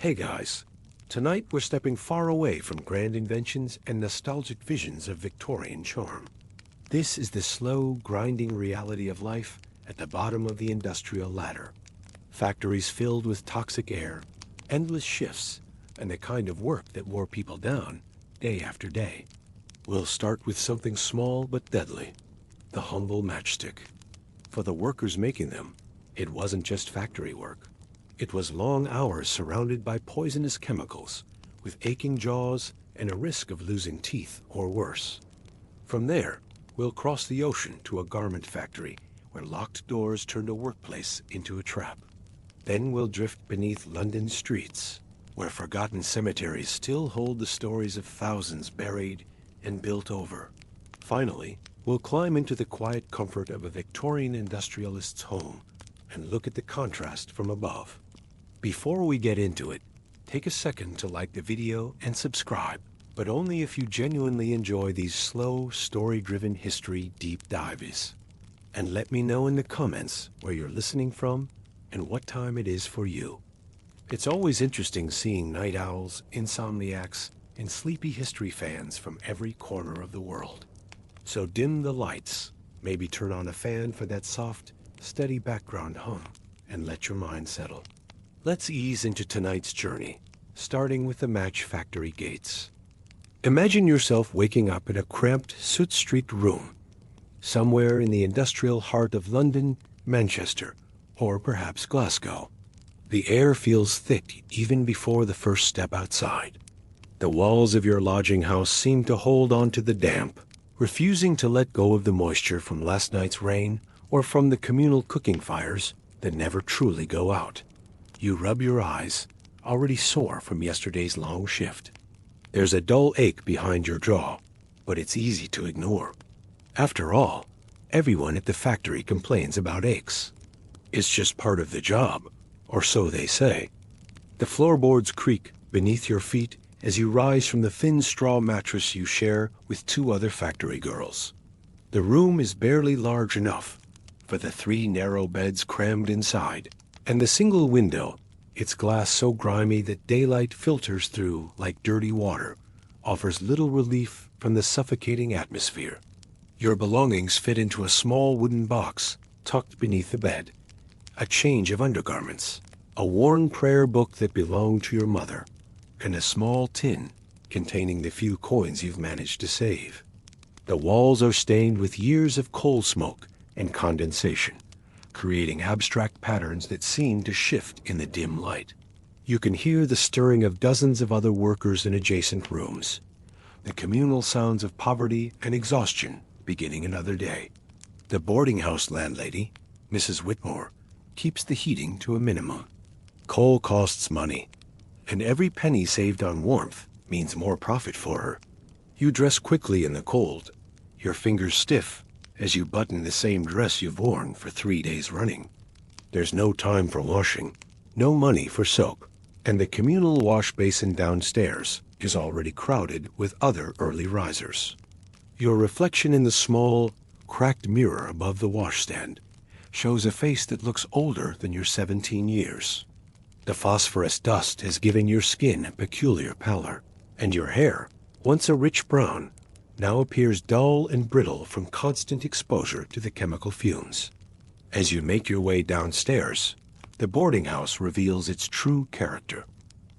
Hey guys, tonight we're stepping far away from grand inventions and nostalgic visions of Victorian charm. This is the slow, grinding reality of life at the bottom of the industrial ladder. Factories filled with toxic air, endless shifts, and the kind of work that wore people down day after day. We'll start with something small but deadly, the humble matchstick. For the workers making them, it wasn't just factory work. It was long hours surrounded by poisonous chemicals, with aching jaws and a risk of losing teeth or worse. From there, we'll cross the ocean to a garment factory where locked doors turned a workplace into a trap. Then we'll drift beneath London streets, where forgotten cemeteries still hold the stories of thousands buried and built over. Finally, we'll climb into the quiet comfort of a Victorian industrialist's home and look at the contrast from above. Before we get into it, take a second to like the video and subscribe, but only if you genuinely enjoy these slow, story-driven history deep dives. And let me know in the comments where you're listening from and what time it is for you. It's always interesting seeing night owls, insomniacs, and sleepy history fans from every corner of the world. So dim the lights, maybe turn on a fan for that soft, steady background hum, and let your mind settle. Let's ease into tonight's journey, starting with the match factory gates. Imagine yourself waking up in a cramped, soot-streaked room, somewhere in the industrial heart of London, Manchester, or perhaps Glasgow. The air feels thick even before the first step outside. The walls of your lodging house seem to hold on to the damp, refusing to let go of the moisture from last night's rain or from the communal cooking fires that never truly go out. You rub your eyes, already sore from yesterday's long shift. There's a dull ache behind your jaw, but it's easy to ignore. After all, everyone at the factory complains about aches. It's just part of the job, or so they say. The floorboards creak beneath your feet as you rise from the thin straw mattress you share with two other factory girls. The room is barely large enough for the three narrow beds crammed inside, and the single window, its glass so grimy that daylight filters through like dirty water, offers little relief from the suffocating atmosphere. Your belongings fit into a small wooden box tucked beneath the bed, a change of undergarments, a worn prayer book that belonged to your mother, and a small tin containing the few coins you've managed to save. The walls are stained with years of coal smoke and condensation, creating abstract patterns that seem to shift in the dim light. You can hear the stirring of dozens of other workers in adjacent rooms, the communal sounds of poverty and exhaustion beginning another day. The boarding house landlady, Mrs. Whitmore, keeps the heating to a minimum. Coal costs money, and every penny saved on warmth means more profit for her. You dress quickly in the cold, your fingers stiff as you button the same dress you've worn for 3 days running. There's no time for washing, no money for soap, and the communal wash basin downstairs is already crowded with other early risers. Your reflection in the small, cracked mirror above the washstand shows a face that looks older than your 17 years. The phosphorus dust has given your skin a peculiar pallor, and your hair, once a rich brown, now appears dull and brittle from constant exposure to the chemical fumes. As you make your way downstairs, the boarding house reveals its true character.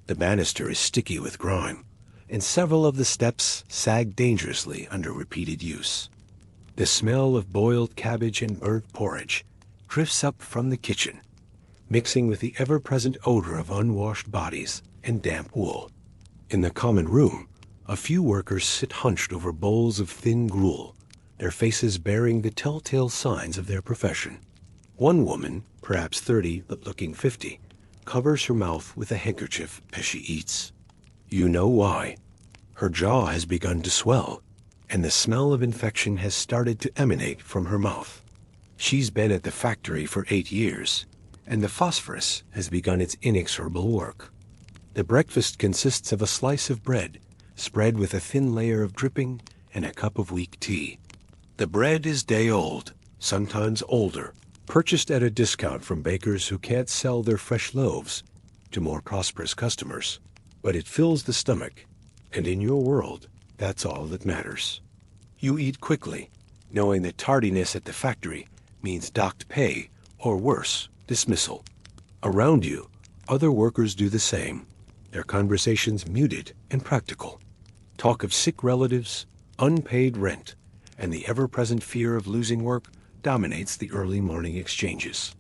The banister is sticky with grime, and several of the steps sag dangerously under repeated use. The smell of boiled cabbage and burnt porridge drifts up from the kitchen, mixing with the ever-present odor of unwashed bodies and damp wool. In the common room, a few workers sit hunched over bowls of thin gruel, their faces bearing the telltale signs of their profession. One woman, perhaps 30 but looking 50, covers her mouth with a handkerchief as she eats. You know why. Her jaw has begun to swell, and the smell of infection has started to emanate from her mouth. She's been at the factory for 8 years, and the phosphorus has begun its inexorable work. The breakfast consists of a slice of bread, spread with a thin layer of dripping and a cup of weak tea. The bread is day-old, sometimes older, purchased at a discount from bakers who can't sell their fresh loaves to more prosperous customers, but it fills the stomach, and in your world, that's all that matters. You eat quickly, knowing that tardiness at the factory means docked pay, or worse, dismissal. Around you, other workers do the same, their conversations muted and practical. Talk of sick relatives, unpaid rent, and the ever-present fear of losing work dominates the early morning exchanges.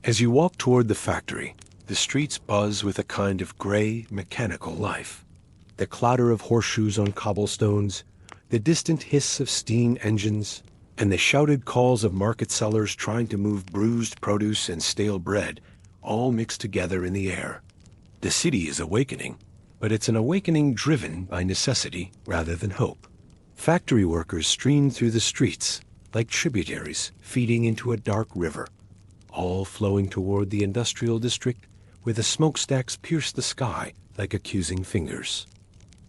As you walk toward the factory, the streets buzz with a kind of gray, mechanical life. The clatter of horseshoes on cobblestones, the distant hiss of steam engines, and the shouted calls of market sellers trying to move bruised produce and stale bread all mix together in the air. The city is awakening, but it's an awakening driven by necessity rather than hope. Factory workers stream through the streets like tributaries feeding into a dark river, all flowing toward the industrial district where the smokestacks pierce the sky like accusing fingers.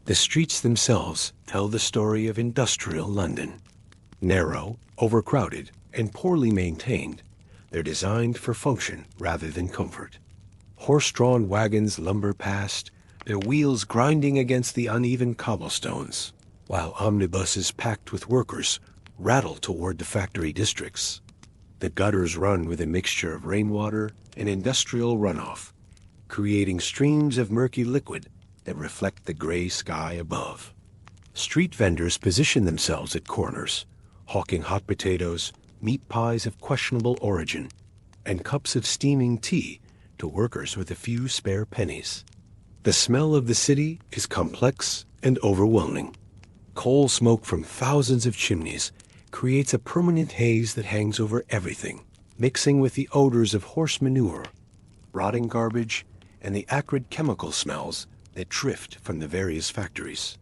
The streets themselves tell the story of industrial London. Narrow, overcrowded, and poorly maintained, they're designed for function rather than comfort. Horse-drawn wagons lumber past, their wheels grinding against the uneven cobblestones, while omnibuses packed with workers rattle toward the factory districts. The gutters run with a mixture of rainwater and industrial runoff, creating streams of murky liquid that reflect the gray sky above. Street vendors position themselves at corners, hawking hot potatoes, meat pies of questionable origin, and cups of steaming tea to workers with a few spare pennies. The smell of the city is complex and overwhelming. Coal smoke from thousands of chimneys creates a permanent haze that hangs over everything, mixing with the odors of horse manure, rotting garbage, and the acrid chemical smells that drift from the various factories.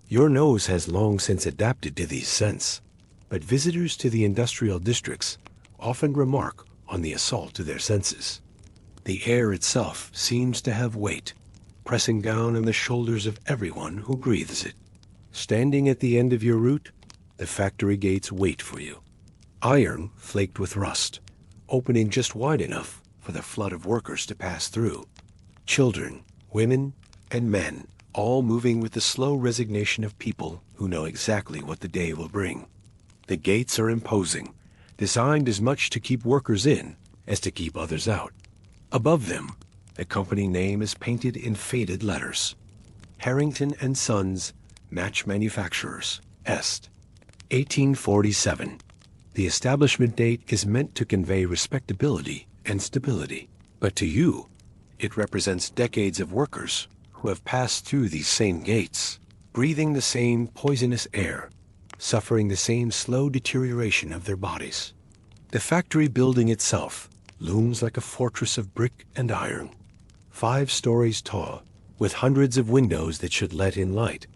Your nose has long since adapted to these scents, but visitors to the industrial districts often remark on the assault to their senses. The air itself seems to have weight, pressing down on the shoulders of everyone who breathes it. Standing at the end of your route, the factory gates wait for you. Iron flaked with rust, opening just wide enough for the flood of workers to pass through. Children, women, and men, all moving with the slow resignation of people who know exactly what the day will bring. The gates are imposing, designed as much to keep workers in as to keep others out. Above them, the company name is painted in faded letters. Harrington and Sons, Match Manufacturers, Est. 1847. The establishment date is meant to convey respectability and stability, but to you, it represents decades of workers who have passed through these same gates, breathing the same poisonous air, suffering the same slow deterioration of their bodies. The factory building itself looms like a fortress of brick and iron, 5 stories tall, with hundreds of windows that should let in light,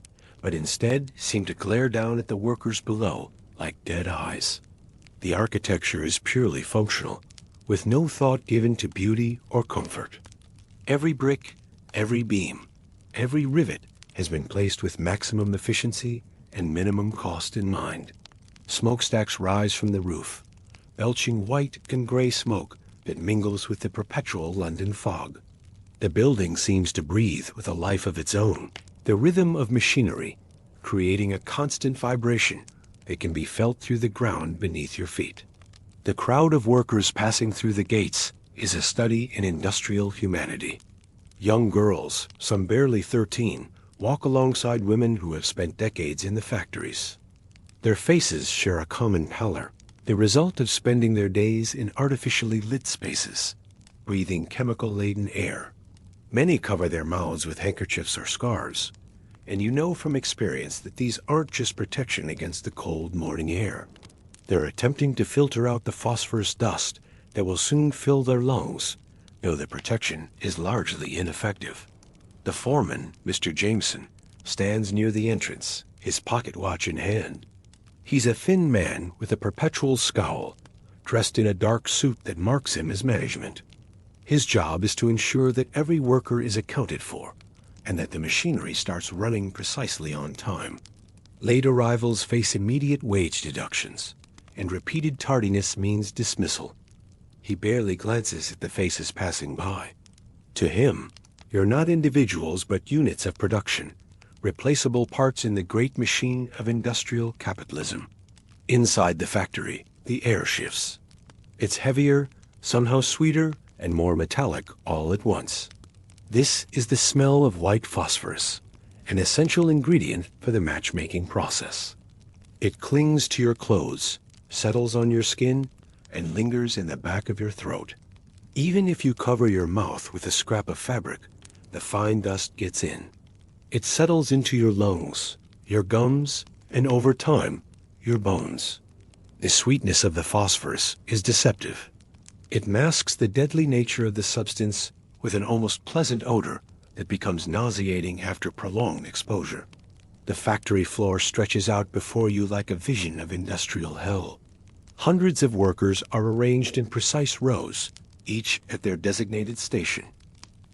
but instead seem to glare down at the workers below like dead eyes. The architecture is purely functional, with no thought given to beauty or comfort. Every brick, every beam, every rivet has been placed with maximum efficiency and minimum cost in mind. Smokestacks rise from the roof, belching white and gray smoke that mingles with the perpetual London fog. The building seems to breathe with a life of its own, the rhythm of machinery, creating a constant vibration that can be felt through the ground beneath your feet. The crowd of workers passing through the gates is a study in industrial humanity. Young girls, some barely 13, walk alongside women who have spent decades in the factories. Their faces share a common pallor, the result of spending their days in artificially lit spaces, breathing chemical-laden air. Many cover their mouths with handkerchiefs or scarves, and you know from experience that these aren't just protection against the cold morning air. They're attempting to filter out the phosphorus dust that will soon fill their lungs, though the protection is largely ineffective. The foreman, Mr. Jameson, stands near the entrance, his pocket watch in hand. He's a thin man with a perpetual scowl, dressed in a dark suit that marks him as management. His job is to ensure that every worker is accounted for, and that the machinery starts running precisely on time. Late arrivals face immediate wage deductions, and repeated tardiness means dismissal. He barely glances at the faces passing by. To him, You're not individuals but units of production, replaceable parts in the great machine of industrial capitalism. Inside the factory, the air shifts. It's heavier, somehow sweeter, and more metallic all at once. This is the smell of white phosphorus, an essential ingredient for the matchmaking process. It clings to your clothes, settles on your skin, and lingers in the back of your throat. Even if you cover your mouth with a scrap of fabric, the fine dust gets in. It settles into your lungs, your gums, and over time, your bones. The sweetness of the phosphorus is deceptive. It masks the deadly nature of the substance with an almost pleasant odor that becomes nauseating after prolonged exposure. The factory floor stretches out before you like a vision of industrial hell. Hundreds of workers are arranged in precise rows, each at their designated station.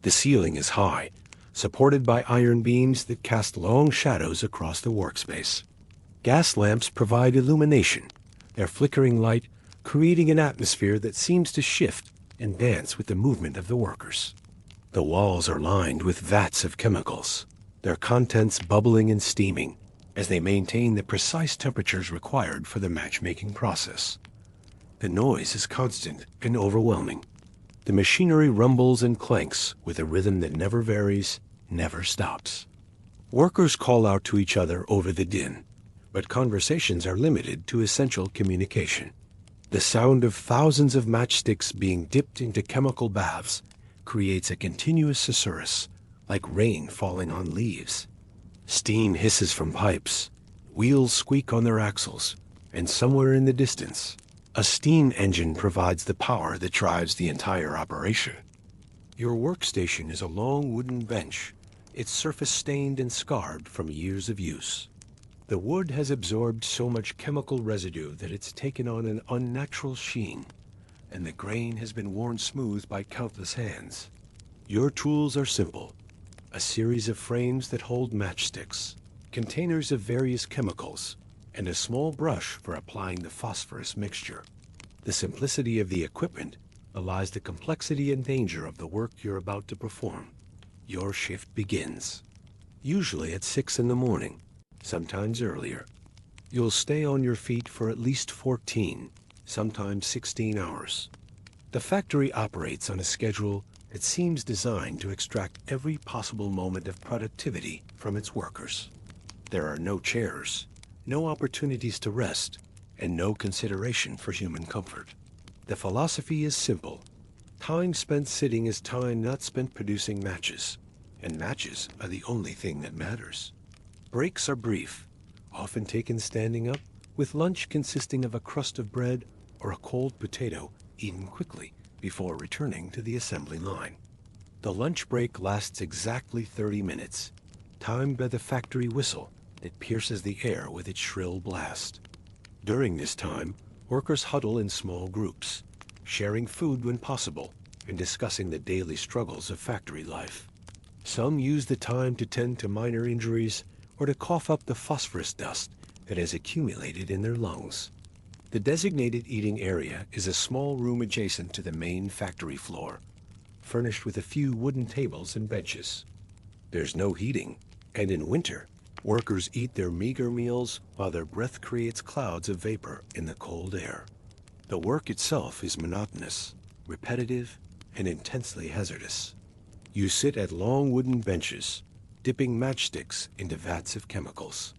The ceiling is high, supported by iron beams that cast long shadows across the workspace. Gas lamps provide illumination, their flickering light creating an atmosphere that seems to shift and dance with the movement of the workers. The walls are lined with vats of chemicals, their contents bubbling and steaming as they maintain the precise temperatures required for the matchmaking process. The noise is constant and overwhelming. The machinery rumbles and clanks with a rhythm that never varies, never stops. Workers call out to each other over the din, but conversations are limited to essential communication. The sound of thousands of matchsticks being dipped into chemical baths creates a continuous susurrus, like rain falling on leaves. Steam hisses from pipes, wheels squeak on their axles, and somewhere in the distance, a steam engine provides the power that drives the entire operation. Your workstation is a long wooden bench, its surface stained and scarred from years of use. The wood has absorbed so much chemical residue that it's taken on an unnatural sheen, and the grain has been worn smooth by countless hands. Your tools are simple: a series of frames that hold matchsticks, containers of various chemicals, and a small brush for applying the phosphorus mixture. The simplicity of the equipment belies the complexity and danger of the work you're about to perform. Your shift begins, usually at 6 in the morning, sometimes earlier. You'll stay on your feet for at least 14, sometimes 16 hours. The factory operates on a schedule that seems designed to extract every possible moment of productivity from its workers. There are no chairs, no opportunities to rest, and no consideration for human comfort. The philosophy is simple. Time spent sitting is time not spent producing matches, and matches are the only thing that matters. Breaks are brief, often taken standing up, with lunch consisting of a crust of bread or a cold potato eaten quickly before returning to the assembly line. The lunch break lasts exactly 30 minutes, timed by the factory whistle that pierces the air with its shrill blast. During this time, workers huddle in small groups, sharing food when possible and discussing the daily struggles of factory life. Some use the time to tend to minor injuries or to cough up the phosphorus dust that has accumulated in their lungs. The designated eating area is a small room adjacent to the main factory floor, furnished with a few wooden tables and benches. There's no heating, and in winter, workers eat their meager meals while their breath creates clouds of vapor in the cold air. The work itself is monotonous, repetitive, and intensely hazardous. You sit at long wooden benches, dipping matchsticks into vats of chemicals.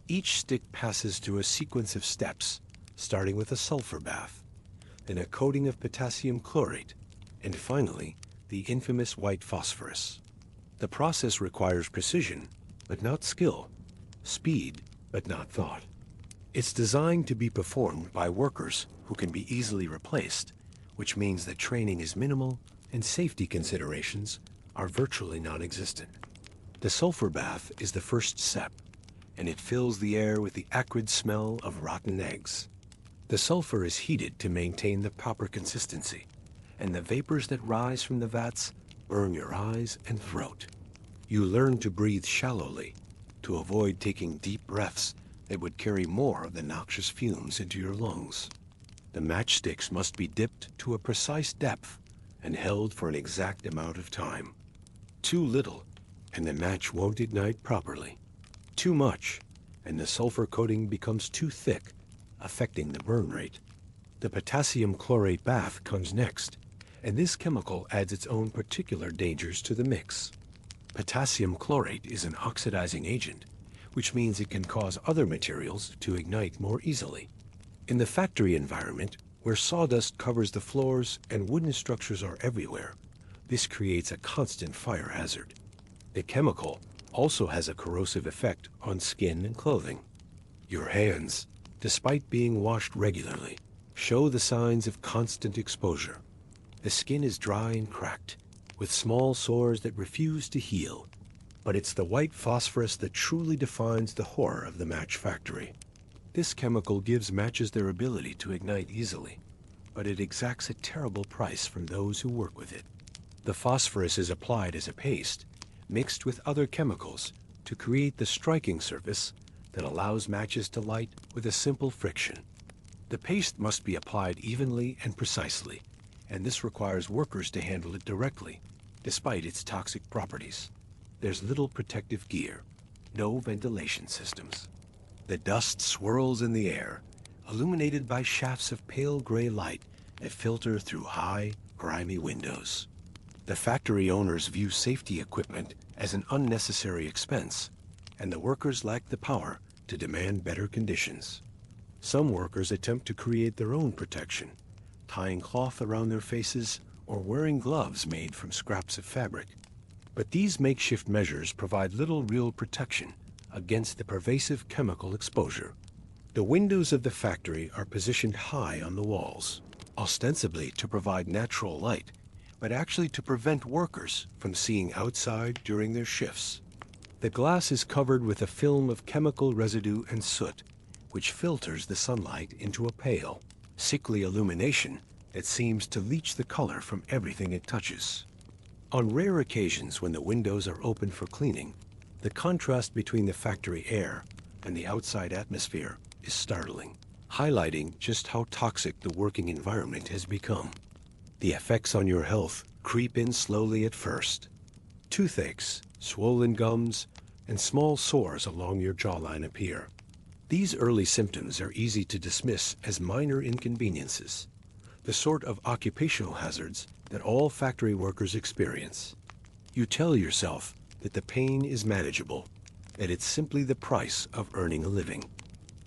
Each stick passes through a sequence of steps, starting with a sulfur bath, then a coating of potassium chlorate, and finally, the infamous white phosphorus. The process requires precision, but not skill, speed, but not thought. It's designed to be performed by workers who can be easily replaced, which means that training is minimal and safety considerations are virtually non-existent. The sulfur bath is the first step, and it fills the air with the acrid smell of rotten eggs. The sulfur is heated to maintain the proper consistency, and the vapors that rise from the vats burn your eyes and throat. You learn to breathe shallowly, to avoid taking deep breaths that would carry more of the noxious fumes into your lungs. The matchsticks must be dipped to a precise depth and held for an exact amount of time. Too little, and the match won't ignite properly. Too much, and the sulfur coating becomes too thick, affecting the burn rate. The potassium chlorate bath comes next, and this chemical adds its own particular dangers to the mix. Potassium chlorate is an oxidizing agent, which means it can cause other materials to ignite more easily. In the factory environment, where sawdust covers the floors and wooden structures are everywhere, this creates a constant fire hazard. The chemical also has a corrosive effect on skin and clothing. Your hands, despite being washed regularly, show the signs of constant exposure. The skin is dry and cracked, with small sores that refuse to heal. But it's the white phosphorus that truly defines the horror of the match factory. This chemical gives matches their ability to ignite easily, but it exacts a terrible price from those who work with it. The phosphorus is applied as a paste, mixed with other chemicals, to create the striking surface that allows matches to light with a simple friction. The paste must be applied evenly and precisely, and this requires workers to handle it directly, despite its toxic properties. There's little protective gear, no ventilation systems. The dust swirls in the air, illuminated by shafts of pale gray light that filter through high, grimy windows. The factory owners view safety equipment as an unnecessary expense, and the workers lack the power to demand better conditions. Some workers attempt to create their own protection, tying cloth around their faces or wearing gloves made from scraps of fabric. But these makeshift measures provide little real protection against the pervasive chemical exposure. The windows of the factory are positioned high on the walls, ostensibly to provide natural light, but actually to prevent workers from seeing outside during their shifts. The glass is covered with a film of chemical residue and soot, which filters the sunlight into a pale, sickly illumination that seems to leach the color from everything it touches. On rare occasions when the windows are open for cleaning, the contrast between the factory air and the outside atmosphere is startling, highlighting just how toxic the working environment has become. The effects on your health creep in slowly at first. Toothaches, swollen gums, and small sores along your jawline appear. These early symptoms are easy to dismiss as minor inconveniences, the sort of occupational hazards that all factory workers experience. You tell yourself that the pain is manageable, that it's simply the price of earning a living.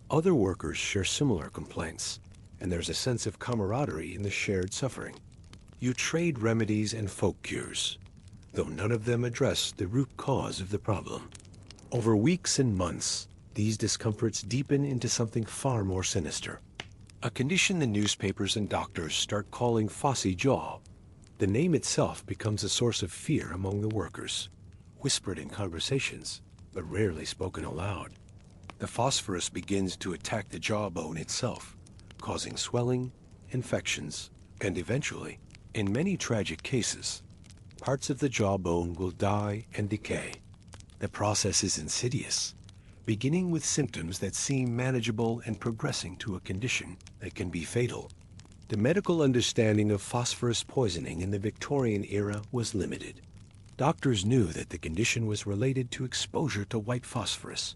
Other workers share similar complaints, and there's a sense of camaraderie in the shared suffering. You trade remedies and folk cures, though none of them address the root cause of the problem. Over weeks and months, these discomforts deepen into something far more sinister. A condition the newspapers and doctors start calling phossy jaw. The name itself becomes a source of fear among the workers, whispered in conversations, but rarely spoken aloud. The phosphorus begins to attack the jawbone itself, causing swelling, infections, and eventually, in many tragic cases, parts of the jawbone will die and decay. The process is insidious, beginning with symptoms that seem manageable and progressing to a condition that can be fatal. The medical understanding of phosphorus poisoning in the Victorian era was limited. Doctors knew that the condition was related to exposure to white phosphorus,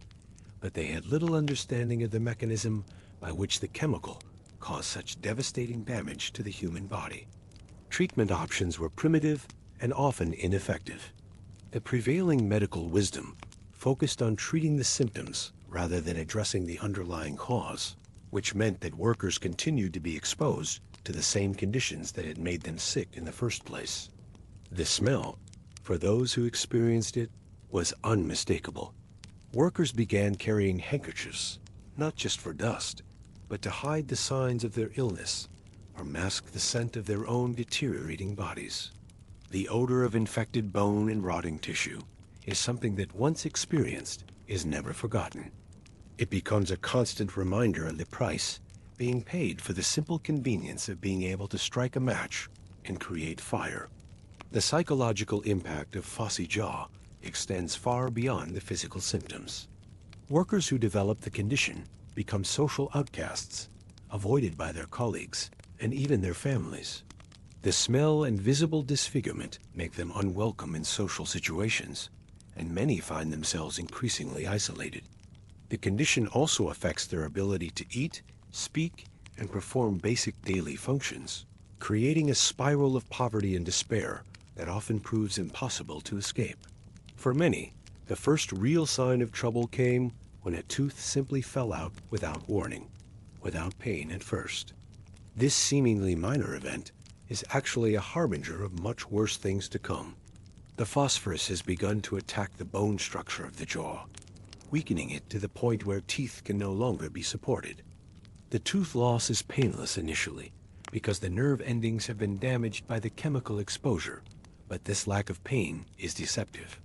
but they had little understanding of the mechanism by which the chemical caused such devastating damage to the human body. Treatment options were primitive and often ineffective. The prevailing medical wisdom focused on treating the symptoms rather than addressing the underlying cause, which meant that workers continued to be exposed to the same conditions that had made them sick in the first place. The smell, for those who experienced it, was unmistakable. Workers began carrying handkerchiefs, not just for dust, but to hide the signs of their illness or mask the scent of their own deteriorating bodies. The odor of infected bone and rotting tissue is something that once experienced is never forgotten. It becomes a constant reminder of the price being paid for the simple convenience of being able to strike a match and create fire. The psychological impact of phossy jaw extends far beyond the physical symptoms. Workers who develop the condition become social outcasts, avoided by their colleagues and even their families. The smell and visible disfigurement make them unwelcome in social situations, and many find themselves increasingly isolated. The condition also affects their ability to eat, speak, and perform basic daily functions, creating a spiral of poverty and despair that often proves impossible to escape. For many, the first real sign of trouble came when a tooth simply fell out without warning, without pain at first. This seemingly minor event is actually a harbinger of much worse things to come. The phosphorus has begun to attack the bone structure of the jaw, weakening it to the point where teeth can no longer be supported. The tooth loss is painless initially because the nerve endings have been damaged by the chemical exposure, but this lack of pain is deceptive.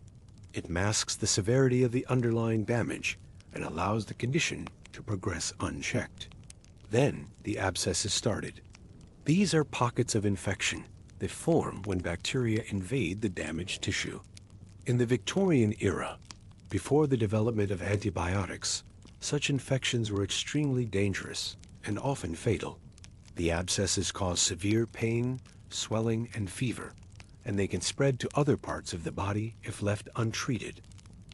It masks the severity of the underlying damage and allows the condition to progress unchecked. Then the abscess is started. These are pockets of infection that form when bacteria invade the damaged tissue. In the Victorian era, before the development of antibiotics, such infections were extremely dangerous and often fatal. The abscesses cause severe pain, swelling, and fever, and they can spread to other parts of the body if left untreated.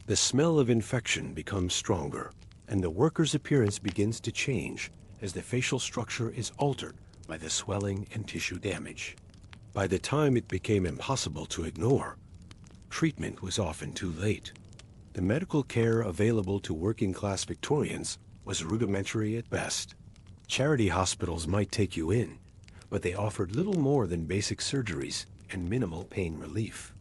The smell of infection becomes stronger, and the worker's appearance begins to change as the facial structure is altered by the swelling and tissue damage. By the time it became impossible to ignore, treatment was often too late. The medical care available to working-class Victorians was rudimentary at best. Charity hospitals might take you in, but they offered little more than basic surgeries and minimal pain relief.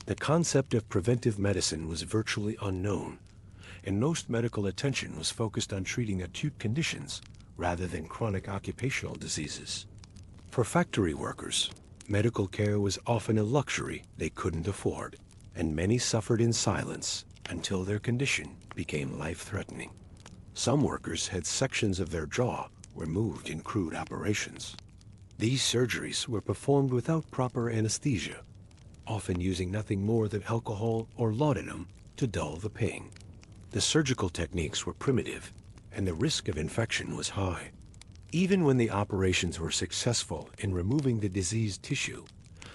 The concept of preventive medicine was virtually unknown, and most medical attention was focused on treating acute conditions rather than chronic occupational diseases. For factory workers, medical care was often a luxury they couldn't afford, and many suffered in silence until their condition became life-threatening. Some workers had sections of their jaw removed in crude operations. These surgeries were performed without proper anesthesia, often using nothing more than alcohol or laudanum to dull the pain. The surgical techniques were primitive, and the risk of infection was high. Even when the operations were successful in removing the diseased tissue,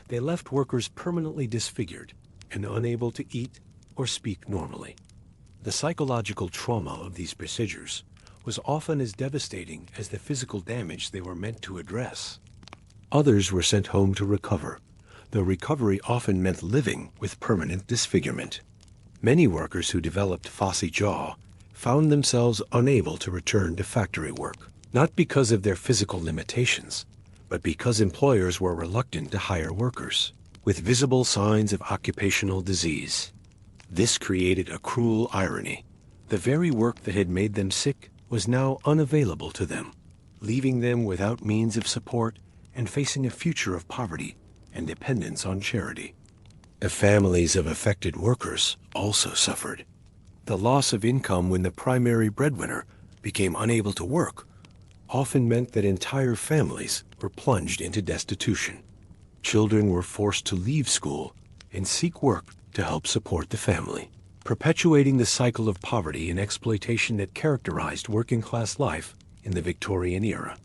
they left workers permanently disfigured and unable to eat or speak normally. The psychological trauma of these procedures was often as devastating as the physical damage they were meant to address. Others were sent home to recover, though recovery often meant living with permanent disfigurement. Many workers who developed phossy jaw found themselves unable to return to factory work, not because of their physical limitations, but because employers were reluctant to hire workers with visible signs of occupational disease. This created a cruel irony. The very work that had made them sick was now unavailable to them, leaving them without means of support and facing a future of poverty and dependence on charity. The families of affected workers also suffered. The loss of income when the primary breadwinner became unable to work often meant that entire families were plunged into destitution. Children were forced to leave school and seek work to help support the family, perpetuating the cycle of poverty and exploitation that characterized working-class life in the Victorian era.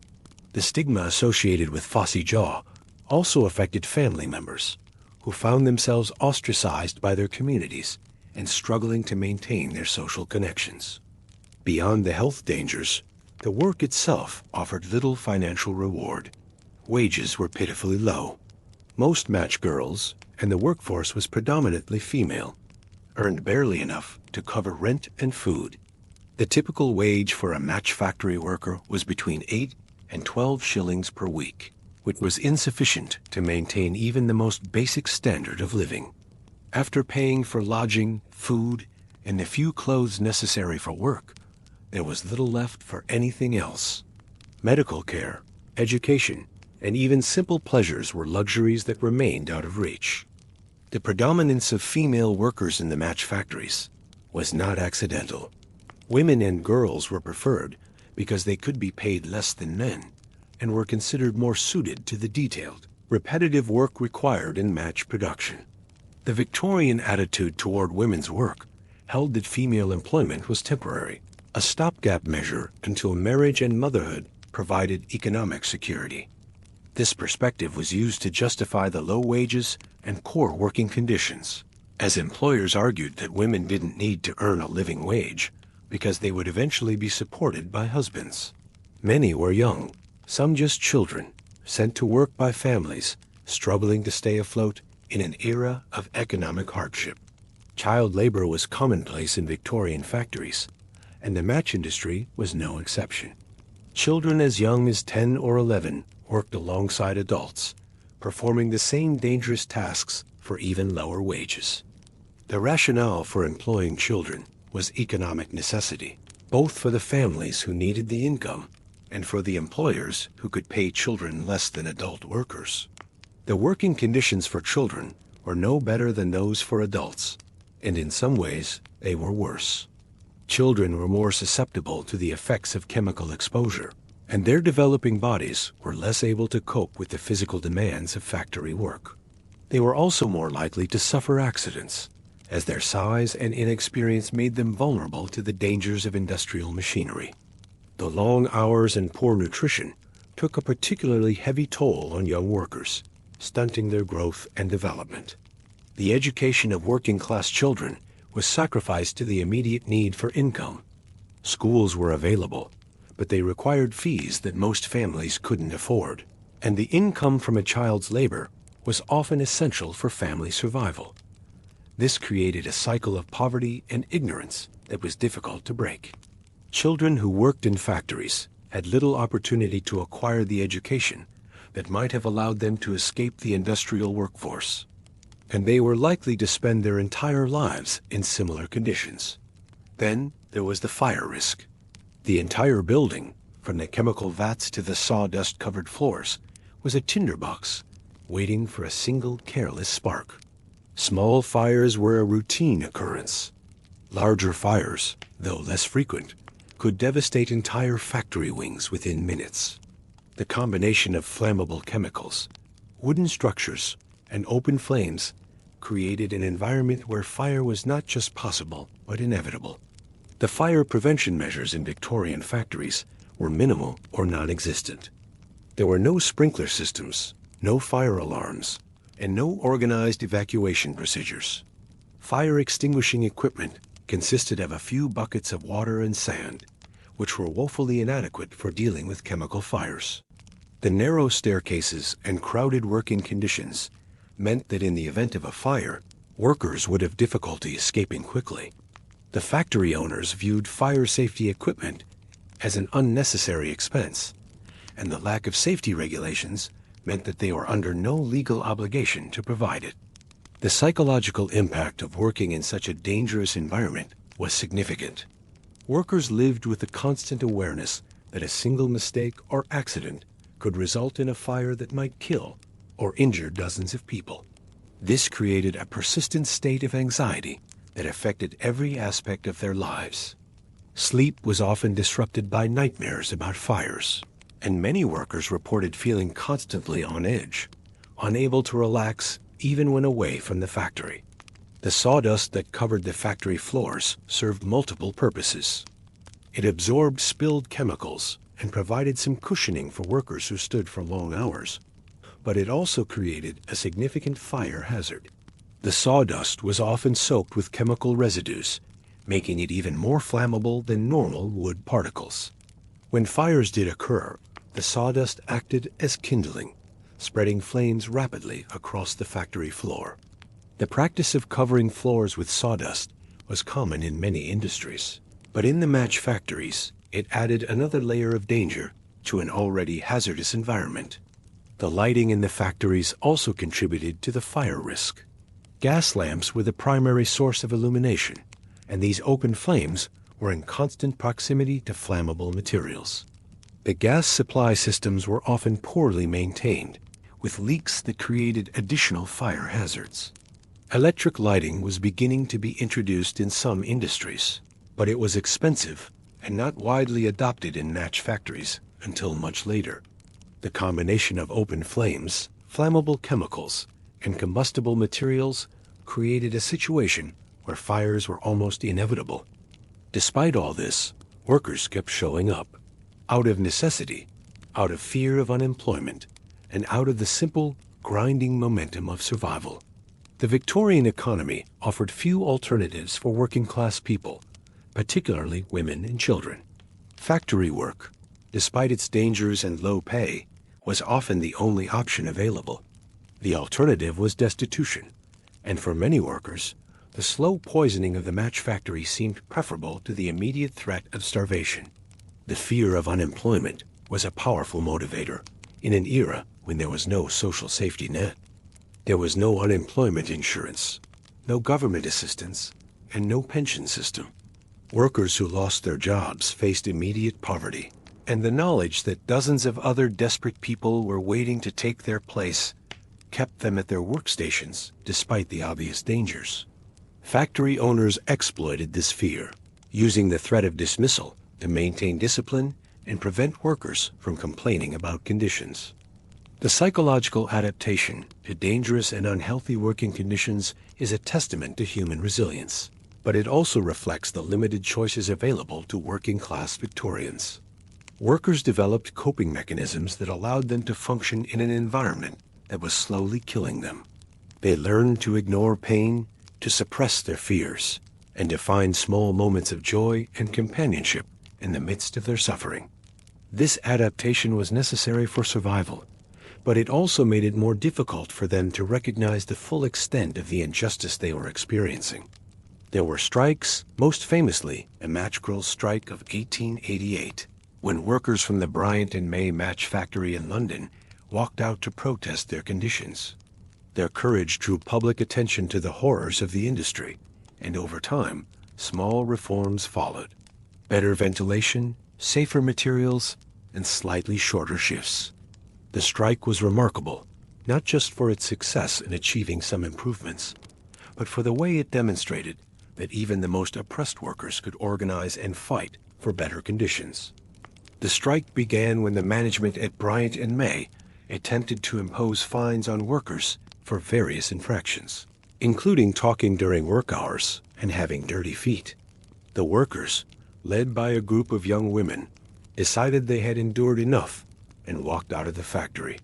The stigma associated with phossy jaw also affected family members, who found themselves ostracized by their communities and struggling to maintain their social connections. Beyond the health dangers, the work itself offered little financial reward. Wages were pitifully low. Most match girls, and the workforce was predominantly female, earned barely enough to cover rent and food. The typical wage for a match factory worker was between 8 and 12 shillings per week, which was insufficient to maintain even the most basic standard of living. After paying for lodging, food, and the few clothes necessary for work, there was little left for anything else. Medical care, education, and even simple pleasures were luxuries that remained out of reach. The predominance of female workers in the match factories was not accidental. Women and girls were preferred because they could be paid less than men and were considered more suited to the detailed, repetitive work required in match production. The Victorian attitude toward women's work held that female employment was temporary, a stopgap measure until marriage and motherhood provided economic security. This perspective was used to justify the low wages and poor working conditions, as employers argued that women didn't need to earn a living wage because they would eventually be supported by husbands. Many were young, some just children, sent to work by families struggling to stay afloat in an era of economic hardship. Child labor was commonplace in Victorian factories, and the match industry was no exception. Children as young as 10 or 11 worked alongside adults, performing the same dangerous tasks for even lower wages. The rationale for employing children was economic necessity, both for the families who needed the income and for the employers who could pay children less than adult workers. The working conditions for children were no better than those for adults, and in some ways they were worse. Children were more susceptible to the effects of chemical exposure, and their developing bodies were less able to cope with the physical demands of factory work. They were also more likely to suffer accidents, as their size and inexperience made them vulnerable to the dangers of industrial machinery. The long hours and poor nutrition took a particularly heavy toll on young workers, stunting their growth and development. The education of working-class children was sacrificed to the immediate need for income. Schools were available, but they required fees that most families couldn't afford, and the income from a child's labor was often essential for family survival. This created a cycle of poverty and ignorance that was difficult to break. Children who worked in factories had little opportunity to acquire the education that might have allowed them to escape the industrial workforce, and they were likely to spend their entire lives in similar conditions. Then there was the fire risk. The entire building, from the chemical vats to the sawdust-covered floors, was a tinderbox, waiting for a single careless spark. Small fires were a routine occurrence. Larger fires, though less frequent, could devastate entire factory wings within minutes. The combination of flammable chemicals, wooden structures, and open flames created an environment where fire was not just possible, but inevitable. The fire prevention measures in Victorian factories were minimal or non-existent. There were no sprinkler systems, no fire alarms, and no organized evacuation procedures. Fire extinguishing equipment consisted of a few buckets of water and sand, which were woefully inadequate for dealing with chemical fires. The narrow staircases and crowded working conditions meant that in the event of a fire, workers would have difficulty escaping quickly. The factory owners viewed fire safety equipment as an unnecessary expense, and the lack of safety regulations meant that they were under no legal obligation to provide it. The psychological impact of working in such a dangerous environment was significant. Workers lived with the constant awareness that a single mistake or accident could result in a fire that might kill or injure dozens of people. This created a persistent state of anxiety that affected every aspect of their lives. Sleep was often disrupted by nightmares about fires, and many workers reported feeling constantly on edge, unable to relax even when away from the factory. The sawdust that covered the factory floors served multiple purposes. It absorbed spilled chemicals and provided some cushioning for workers who stood for long hours, but it also created a significant fire hazard. The sawdust was often soaked with chemical residues, making it even more flammable than normal wood particles. When fires did occur, the sawdust acted as kindling, spreading flames rapidly across the factory floor. The practice of covering floors with sawdust was common in many industries, but in the match factories, it added another layer of danger to an already hazardous environment. The lighting in the factories also contributed to the fire risk. Gas lamps were the primary source of illumination, and these open flames were in constant proximity to flammable materials. The gas supply systems were often poorly maintained, with leaks that created additional fire hazards. Electric lighting was beginning to be introduced in some industries, but it was expensive and not widely adopted in match factories until much later. The combination of open flames, flammable chemicals, and combustible materials created a situation where fires were almost inevitable. Despite all this, workers kept showing up, out of necessity, out of fear of unemployment, and out of the simple, grinding momentum of survival. The Victorian economy offered few alternatives for working-class people, particularly women and children. Factory work, despite its dangers and low pay, was often the only option available. The alternative was destitution, and for many workers, the slow poisoning of the match factory seemed preferable to the immediate threat of starvation. The fear of unemployment was a powerful motivator in an era when there was no social safety net. There was no unemployment insurance, no government assistance, and no pension system. Workers who lost their jobs faced immediate poverty, and the knowledge that dozens of other desperate people were waiting to take their place kept them at their workstations despite the obvious dangers. Factory owners exploited this fear, using the threat of dismissal to maintain discipline and prevent workers from complaining about conditions. The psychological adaptation to dangerous and unhealthy working conditions is a testament to human resilience, but it also reflects the limited choices available to working-class Victorians. Workers developed coping mechanisms that allowed them to function in an environment that was slowly killing them. They learned to ignore pain, to suppress their fears, and to find small moments of joy and companionship in the midst of their suffering. This adaptation was necessary for survival, but it also made it more difficult for them to recognize the full extent of the injustice they were experiencing. There were strikes, most famously a match girls' strike of 1888, when workers from the Bryant and May match factory in London walked out to protest their conditions. Their courage drew public attention to the horrors of the industry, and over time, small reforms followed. Better ventilation, safer materials, and slightly shorter shifts. The strike was remarkable, not just for its success in achieving some improvements, but for the way it demonstrated that even the most oppressed workers could organize and fight for better conditions. The strike began when the management at Bryant and May attempted to impose fines on workers for various infractions, including talking during work hours and having dirty feet. The workers, led by a group of young women, decided they had endured enough and walked out of the factory.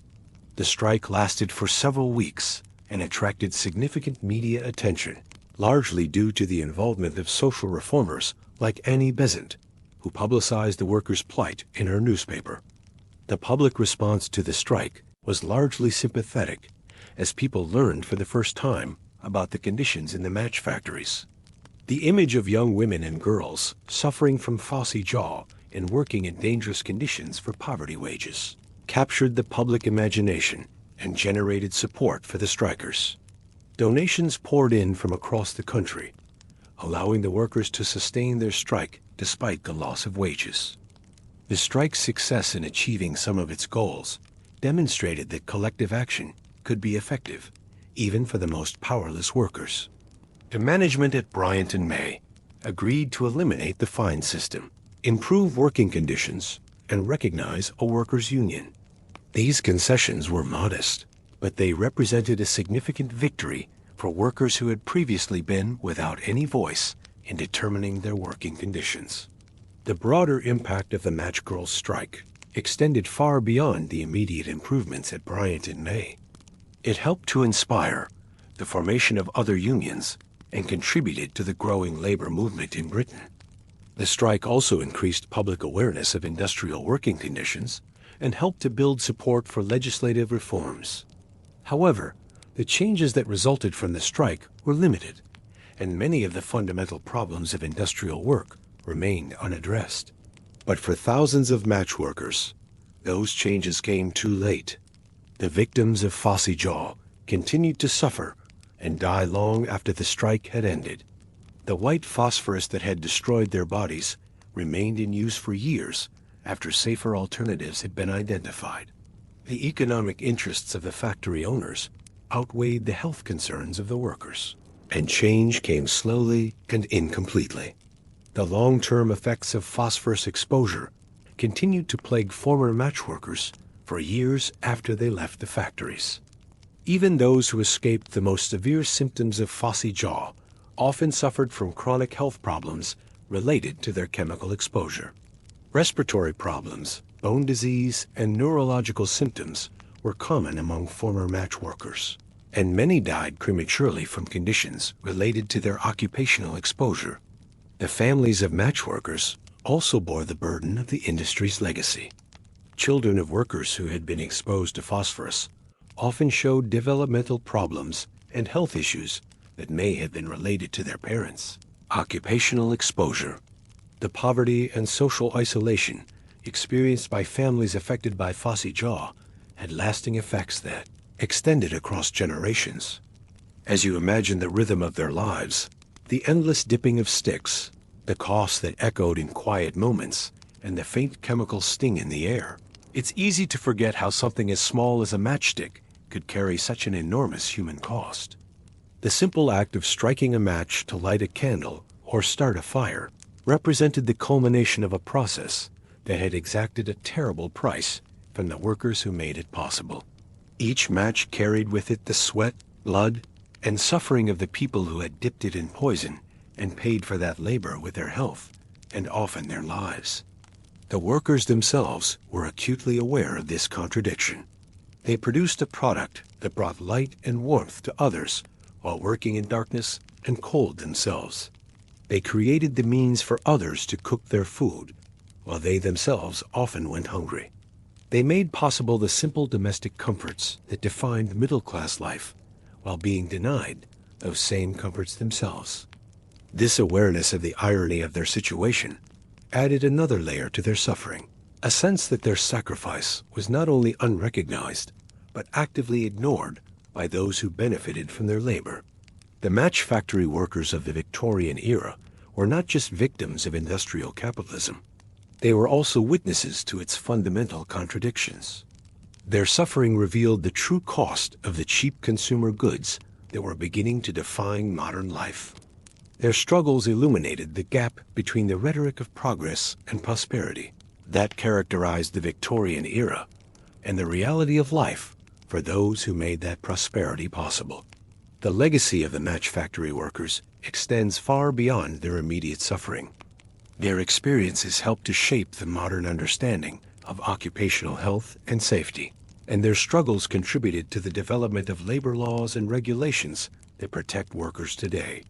The strike lasted for several weeks and attracted significant media attention, largely due to the involvement of social reformers like Annie Besant, who publicized the workers' plight in her newspaper. The public response to the strike was largely sympathetic, as people learned for the first time about the conditions in the match factories. The image of young women and girls suffering from phossy jaw and working in dangerous conditions for poverty wages captured the public imagination and generated support for the strikers. Donations poured in from across the country, allowing the workers to sustain their strike despite the loss of wages. The strike's success in achieving some of its goals demonstrated that collective action could be effective, even for the most powerless workers. The management at Bryant and May agreed to eliminate the fine system, improve working conditions, and recognize a workers' union. These concessions were modest, but they represented a significant victory for workers who had previously been without any voice in determining their working conditions. The broader impact of the match girls' strike extended far beyond the immediate improvements at Bryant and May. It helped to inspire the formation of other unions and contributed to the growing labor movement in Britain. The strike also increased public awareness of industrial working conditions and helped to build support for legislative reforms. However, the changes that resulted from the strike were limited, and many of the fundamental problems of industrial work remained unaddressed. But for thousands of match workers, those changes came too late. The victims of phossy jaw continued to suffer and die long after the strike had ended. The white phosphorus that had destroyed their bodies remained in use for years after safer alternatives had been identified. The economic interests of the factory owners outweighed the health concerns of the workers, and change came slowly and incompletely. The long-term effects of phosphorus exposure continued to plague former match workers for years after they left the factories. Even those who escaped the most severe symptoms of phossy jaw often suffered from chronic health problems related to their chemical exposure. Respiratory problems, bone disease, and neurological symptoms were common among former match workers, and many died prematurely from conditions related to their occupational exposure. The families of match workers also bore the burden of the industry's legacy. Children of workers who had been exposed to phosphorus often showed developmental problems and health issues that may have been related to their parents. Occupational exposure. The poverty and social isolation experienced by families affected by phossy jaw had lasting effects that extended across generations. As you imagine the rhythm of their lives, the endless dipping of sticks, the coughs that echoed in quiet moments, and the faint chemical sting in the air, it's easy to forget how something as small as a matchstick could carry such an enormous human cost. The simple act of striking a match to light a candle or start a fire represented the culmination of a process that had exacted a terrible price from the workers who made it possible. Each match carried with it the sweat, blood, and suffering of the people who had dipped it in poison and paid for that labor with their health and often their lives. The workers themselves were acutely aware of this contradiction. They produced a product that brought light and warmth to others while working in darkness and cold themselves. They created the means for others to cook their food, while they themselves often went hungry. They made possible the simple domestic comforts that defined middle-class life, while being denied those same comforts themselves. This awareness of the irony of their situation added another layer to their suffering, a sense that their sacrifice was not only unrecognized, but actively ignored by those who benefited from their labor. The match factory workers of the Victorian era were not just victims of industrial capitalism. They were also witnesses to its fundamental contradictions. Their suffering revealed the true cost of the cheap consumer goods that were beginning to define modern life. Their struggles illuminated the gap between the rhetoric of progress and prosperity that characterized the Victorian era and the reality of life for those who made that prosperity possible. The legacy of the match factory workers extends far beyond their immediate suffering. Their experiences helped to shape the modern understanding of occupational health and safety, and their struggles contributed to the development of labor laws and regulations that protect workers today.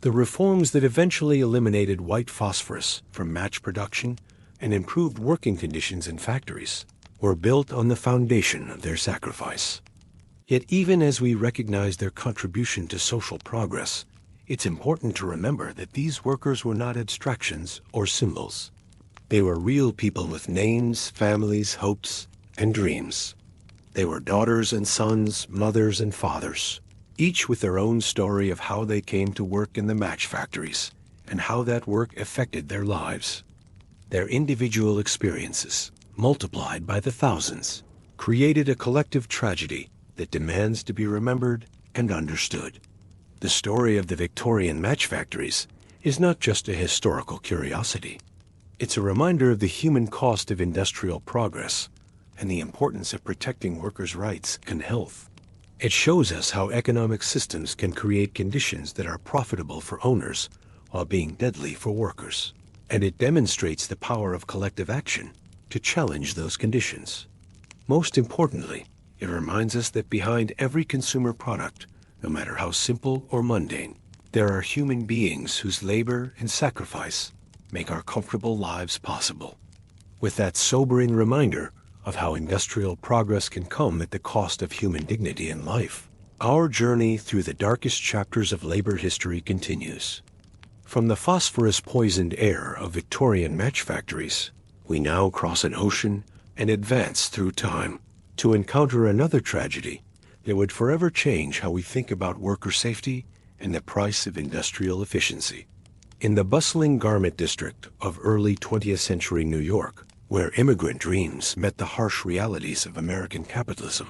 The reforms that eventually eliminated white phosphorus from match production and improved working conditions in factories were built on the foundation of their sacrifice. Yet even as we recognize their contribution to social progress, it's important to remember that these workers were not abstractions or symbols. They were real people with names, families, hopes, and dreams. They were daughters and sons, mothers and fathers, each with their own story of how they came to work in the match factories and how that work affected their lives. Their individual experiences, multiplied by the thousands, created a collective tragedy that demands to be remembered and understood. The story of the Victorian match factories is not just a historical curiosity. It's a reminder of the human cost of industrial progress and the importance of protecting workers' rights and health. It shows us how economic systems can create conditions that are profitable for owners while being deadly for workers. And it demonstrates the power of collective action to challenge those conditions. Most importantly, it reminds us that behind every consumer product, no matter how simple or mundane, there are human beings whose labor and sacrifice make our comfortable lives possible. With that sobering reminder of how industrial progress can come at the cost of human dignity and life, our journey through the darkest chapters of labor history continues. From the phosphorus-poisoned air of Victorian match factories, we now cross an ocean and advance through time to encounter another tragedy that would forever change how we think about worker safety and the price of industrial efficiency. In the bustling garment district of early 20th century New York, where immigrant dreams met the harsh realities of American capitalism,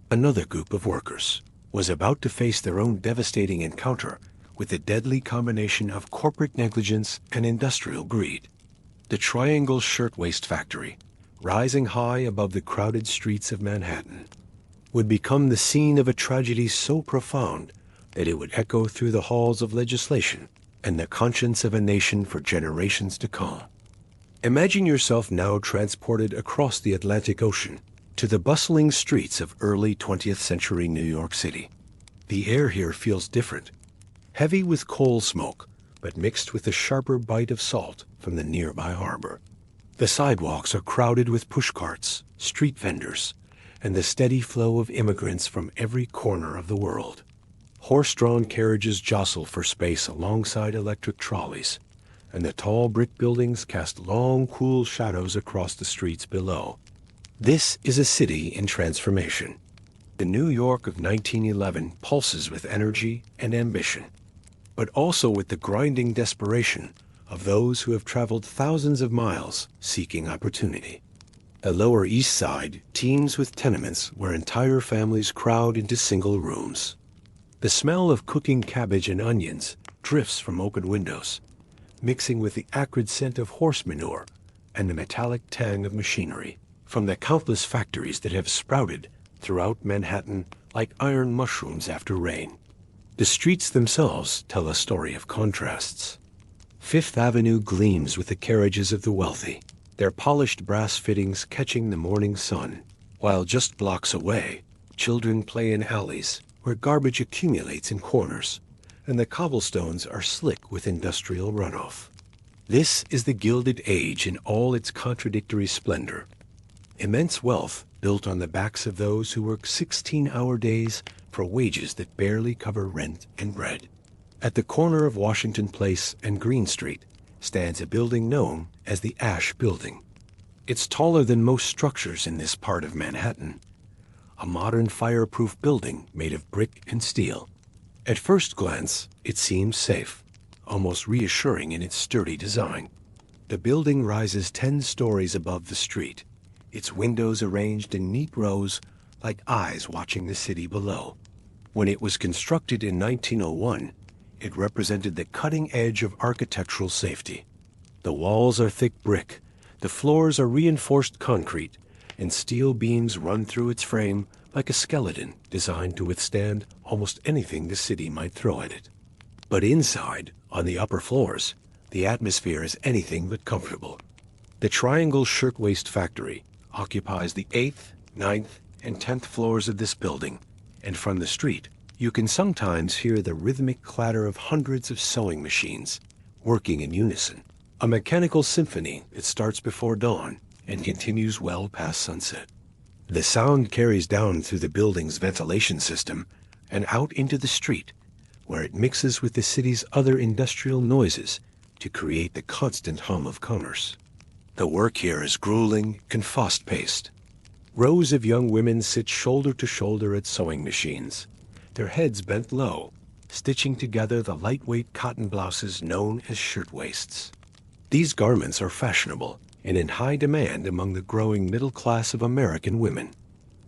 another group of workers was about to face their own devastating encounter with the deadly combination of corporate negligence and industrial greed. The Triangle Shirtwaist Factory, rising high above the crowded streets of Manhattan, would become the scene of a tragedy so profound that it would echo through the halls of legislation and the conscience of a nation for generations to come. Imagine yourself now transported across the Atlantic Ocean to the bustling streets of early 20th century New York City. The air here feels different, heavy with coal smoke, but mixed with the sharper bite of salt from the nearby harbor. The sidewalks are crowded with pushcarts, street vendors, and the steady flow of immigrants from every corner of the world. Horse-drawn carriages jostle for space alongside electric trolleys, and the tall brick buildings cast long, cool shadows across the streets below. This is a city in transformation. The New York of 1911 pulses with energy and ambition, but also with the grinding desperation of those who have traveled thousands of miles seeking opportunity. The Lower East Side teems with tenements where entire families crowd into single rooms. The smell of cooking cabbage and onions drifts from open windows, mixing with the acrid scent of horse manure and the metallic tang of machinery from the countless factories that have sprouted throughout Manhattan like iron mushrooms after rain. The streets themselves tell a story of contrasts. Fifth Avenue gleams with the carriages of the wealthy, their polished brass fittings catching the morning sun, while just blocks away, children play in alleys where garbage accumulates in corners, and the cobblestones are slick with industrial runoff. This is the Gilded Age in all its contradictory splendor. Immense wealth built on the backs of those who work 16-hour days for wages that barely cover rent and bread. At the corner of Washington Place and Green Street stands a building known as the Ash Building. It's taller than most structures in this part of Manhattan, a modern fireproof building made of brick and steel. At first glance, it seems safe, almost reassuring in its sturdy design. The building rises 10 stories above the street, its windows arranged in neat rows like eyes watching the city below. When it was constructed in 1901, it represented the cutting edge of architectural safety. The walls are thick brick, the floors are reinforced concrete, and steel beams run through its frame like a skeleton designed to withstand almost anything the city might throw at it. But inside, on the upper floors, the atmosphere is anything but comfortable. The Triangle Shirtwaist factory occupies the 8th, 9th, and 10th floors of this building, and from the street, you can sometimes hear the rhythmic clatter of hundreds of sewing machines working in unison, a mechanical symphony that starts before dawn and continues well past sunset. The sound carries down through the building's ventilation system and out into the street, where it mixes with the city's other industrial noises to create the constant hum of commerce. The work here is grueling and fast-paced. Rows of young women sit shoulder to shoulder at sewing machines, their heads bent low, stitching together the lightweight cotton blouses known as shirtwaists. These garments are fashionable and in high demand among the growing middle class of American women.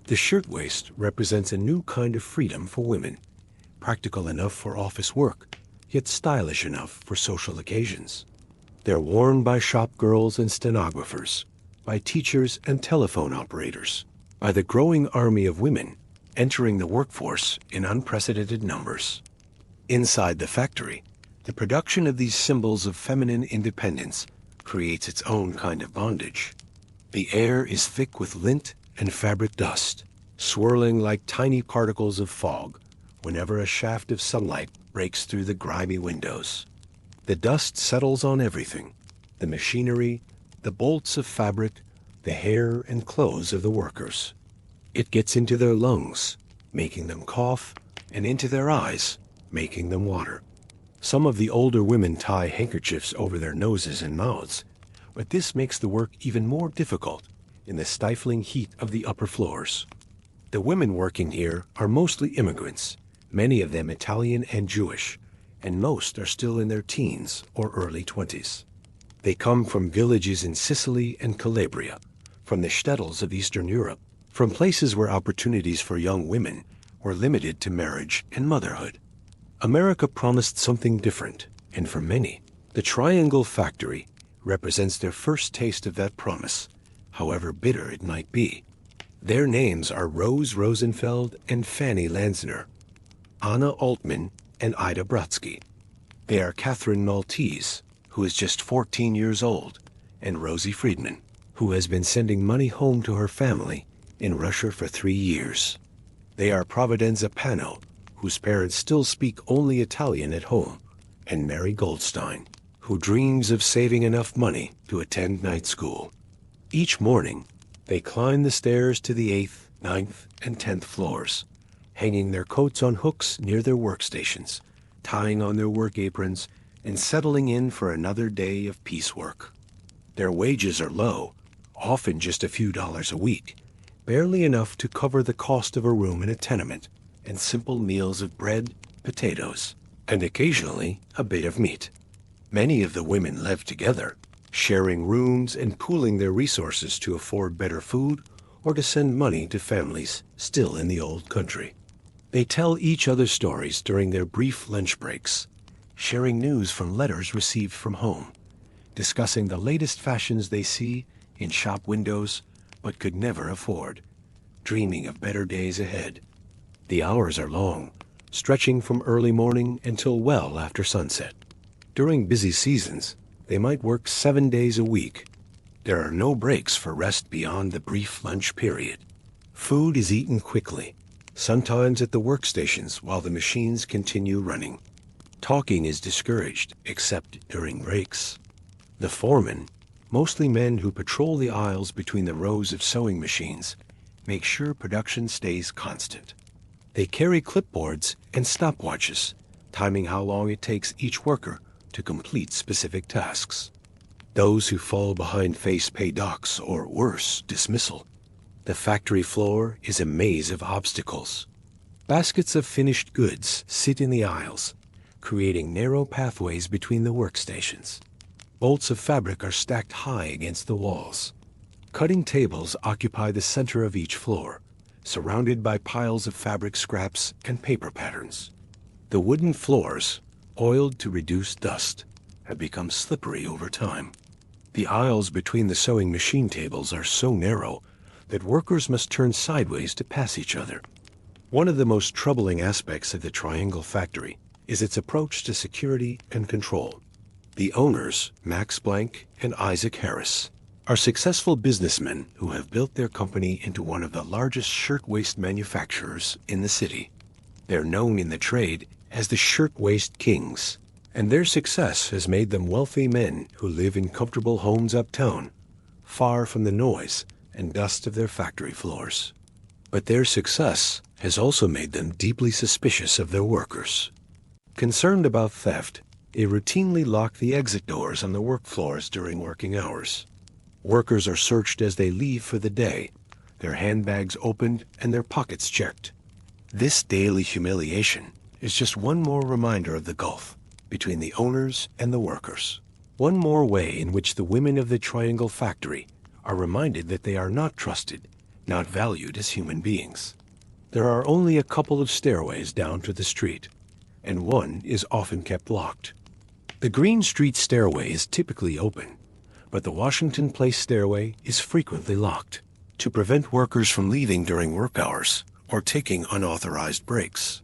The shirtwaist represents a new kind of freedom for women, practical enough for office work, yet stylish enough for social occasions. They're worn by shop girls and stenographers, by teachers and telephone operators, by the growing army of women entering the workforce in unprecedented numbers. Inside the factory, the production of these symbols of feminine independence creates its own kind of bondage. The air is thick with lint and fabric dust, swirling like tiny particles of fog whenever a shaft of sunlight breaks through the grimy windows. The dust settles on everything: the machinery, the bolts of fabric, the hair and clothes of the workers. It gets into their lungs, making them cough, and into their eyes, making them water. Some of the older women tie handkerchiefs over their noses and mouths, but this makes the work even more difficult in the stifling heat of the upper floors. The women working here are mostly immigrants, many of them Italian and Jewish, and most are still in their teens or early 20s. They come from villages in Sicily and Calabria, from the shtetls of Eastern Europe, from places where opportunities for young women were limited to marriage and motherhood. America promised something different, and for many, the Triangle factory represents their first taste of that promise, however bitter it might be. Their names are Rose Rosenfeld and Fanny Lanzner, Anna Altman and Ida Brodsky. They are Catherine Maltese, who is just 14 years old, and Rosie Friedman, who has been sending money home to her family in Russia for 3 years. They are Providenza Pano, whose parents still speak only Italian at home, and Mary Goldstein, who dreams of saving enough money to attend night school. Each morning, they climb the stairs to the 8th, 9th, and 10th floors, hanging their coats on hooks near their workstations, tying on their work aprons, and settling in for another day of piecework. Their wages are low, often just a few dollars a week, barely enough to cover the cost of a room in a tenement and simple meals of bread, potatoes, and occasionally a bit of meat. Many of the women live together, sharing rooms and pooling their resources to afford better food or to send money to families still in the old country. They tell each other stories during their brief lunch breaks, sharing news from letters received from home, discussing the latest fashions they see in shop windows but could never afford, dreaming of better days ahead. The hours are long, stretching from early morning until well after sunset. During busy seasons, they might work 7 days a week. There are no breaks for rest beyond the brief lunch period. Food is eaten quickly, sometimes at the workstations while the machines continue running. Talking is discouraged, except during breaks. The foremen, mostly men who patrol the aisles between the rows of sewing machines, make sure production stays constant. They carry clipboards and stopwatches, timing how long it takes each worker to complete specific tasks. Those who fall behind face pay docks or worse, dismissal. The factory floor is a maze of obstacles. Baskets of finished goods sit in the aisles, creating narrow pathways between the workstations. Bolts of fabric are stacked high against the walls. Cutting tables occupy the center of each floor, surrounded by piles of fabric scraps and paper patterns. The wooden floors, oiled to reduce dust, have become slippery over time. The aisles between the sewing machine tables are so narrow that workers must turn sideways to pass each other. One of the most troubling aspects of the Triangle factory is its approach to security and control. The owners, Max Blank and Isaac Harris, are successful businessmen who have built their company into one of the largest shirtwaist manufacturers in the city. They're known in the trade as the Shirtwaist Kings, and their success has made them wealthy men who live in comfortable homes uptown, far from the noise and dust of their factory floors. But their success has also made them deeply suspicious of their workers. Concerned about theft, they routinely lock the exit doors on the work floors during working hours. Workers are searched as they leave for the day, their handbags opened and their pockets checked. This daily humiliation is just one more reminder of the gulf between the owners and the workers. One more way in which the women of the Triangle factory are reminded that they are not trusted, not valued as human beings. There are only a couple of stairways down to the street, and one is often kept locked. The Green Street stairway is typically open, but the Washington Place stairway is frequently locked to prevent workers from leaving during work hours or taking unauthorized breaks.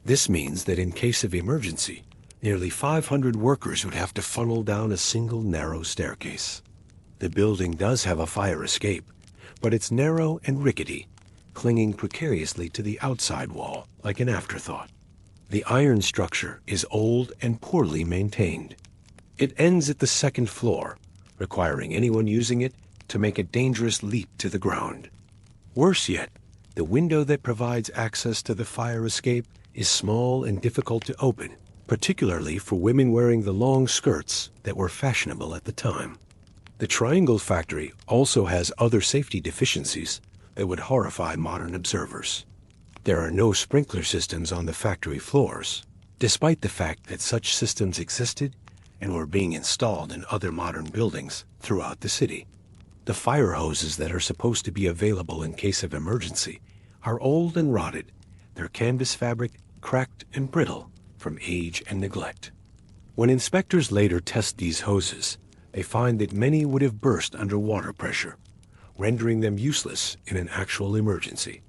This means that in case of emergency, nearly 500 workers would have to funnel down a single narrow staircase. The building does have a fire escape, but it's narrow and rickety, clinging precariously to the outside wall like an afterthought. The iron structure is old and poorly maintained. It ends at the second floor, requiring anyone using it to make a dangerous leap to the ground. Worse yet, the window that provides access to the fire escape is small and difficult to open, particularly for women wearing the long skirts that were fashionable at the time. The Triangle factory also has other safety deficiencies that would horrify modern observers. There are no sprinkler systems on the factory floors, despite the fact that such systems existed and were being installed in other modern buildings throughout the city. The fire hoses that are supposed to be available in case of emergency are old and rotted, their canvas fabric cracked and brittle from age and neglect. When inspectors later test these hoses, they find that many would have burst under water pressure, rendering them useless in an actual emergency.